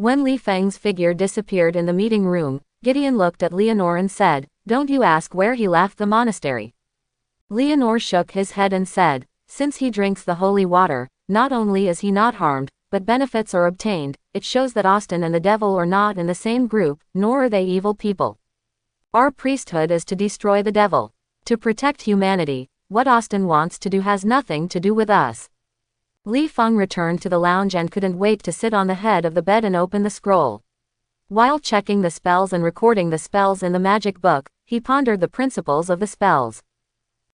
When Li Feng's figure disappeared in the meeting room, Gideon looked at Leonore and said, "Don't you ask where he left the monastery." Leonore shook his head and said, "Since he drinks the holy water, not only is he not harmed, but benefits are obtained. It shows that Austin and the devil are not in the same group, nor are they evil people. Our priesthood is to destroy the devil. To protect humanity. What Austin wants to do has nothing to do with us." Li Feng returned to the lounge and couldn't wait to sit on the head of the bed and open the scroll. While checking the spells and recording the spells in the magic book, he pondered the principles of the spells.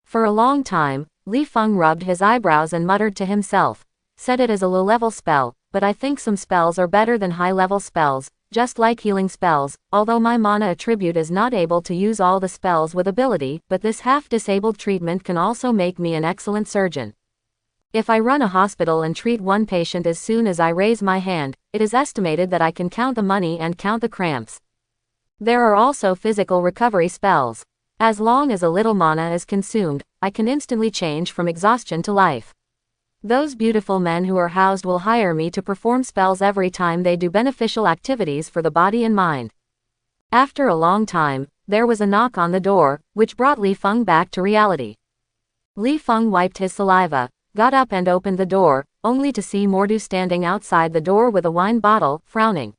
For a long time, Li Feng rubbed his eyebrows and muttered to himself, "Said it is a low-level spell, but I think some spells are better than high-level spells, just like healing spells, although my mana attribute is not able to use all the spells with ability, but this half-disabled treatment can also make me an excellent surgeon. If I run a hospital and treat one patient as soon as I raise my hand, it is estimated that I can count the money and count the cramps. There are also physical recovery spells. As long as a little mana is consumed, I can instantly change from exhaustion to life. Those beautiful men who are housed will hire me to perform spells every time they do beneficial activities for the body and mind." After a long time, there was a knock on the door, which brought Li Feng back to reality. Li Feng wiped his saliva, got up and opened the door, only to see Mordu standing outside the door with a wine bottle, frowning.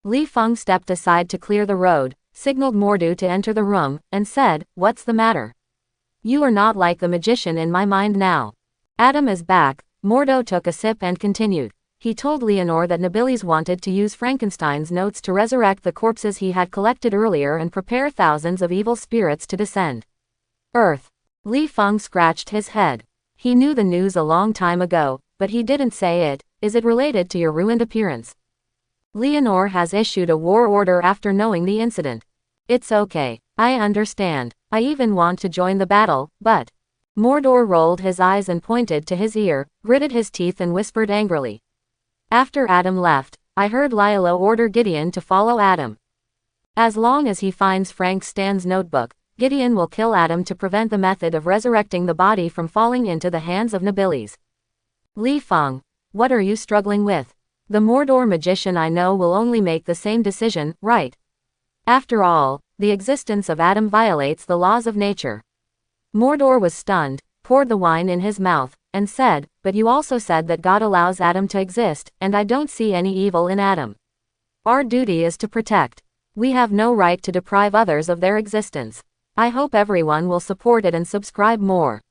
Li Feng stepped aside to clear the road, signaled Mordu to enter the room, and said, "What's the matter? You are not like the magician in my mind now." "Adam is back." Mordo took a sip and continued. He told Leonore that Nobilis wanted to use Frankenstein's notes to resurrect the corpses he had collected earlier and prepare thousands of evil spirits to descend Earth. Li Feng scratched his head. He knew the news a long time ago, but he didn't say it. "Is it related to your ruined appearance?" "Leonore has issued a war order after knowing the incident." "It's okay. I understand. I even want to join the battle, but..." Mordor rolled his eyes and pointed to his ear, gritted his teeth and whispered angrily. "After Adam left, I heard Lila order Gideon to follow Adam. As long as he finds Frank Stan's notebook, Gideon will kill Adam to prevent the method of resurrecting the body from falling into the hands of Nobilis." "Li Feng, what are you struggling with? The Mordor magician I know will only make the same decision, right? After all, the existence of Adam violates the laws of nature." Mordor was stunned, poured the wine in his mouth, and said, "But you also said that God allows Adam to exist, and I don't see any evil in Adam. Our duty is to protect. We have no right to deprive others of their existence." I hope everyone will support it and subscribe more.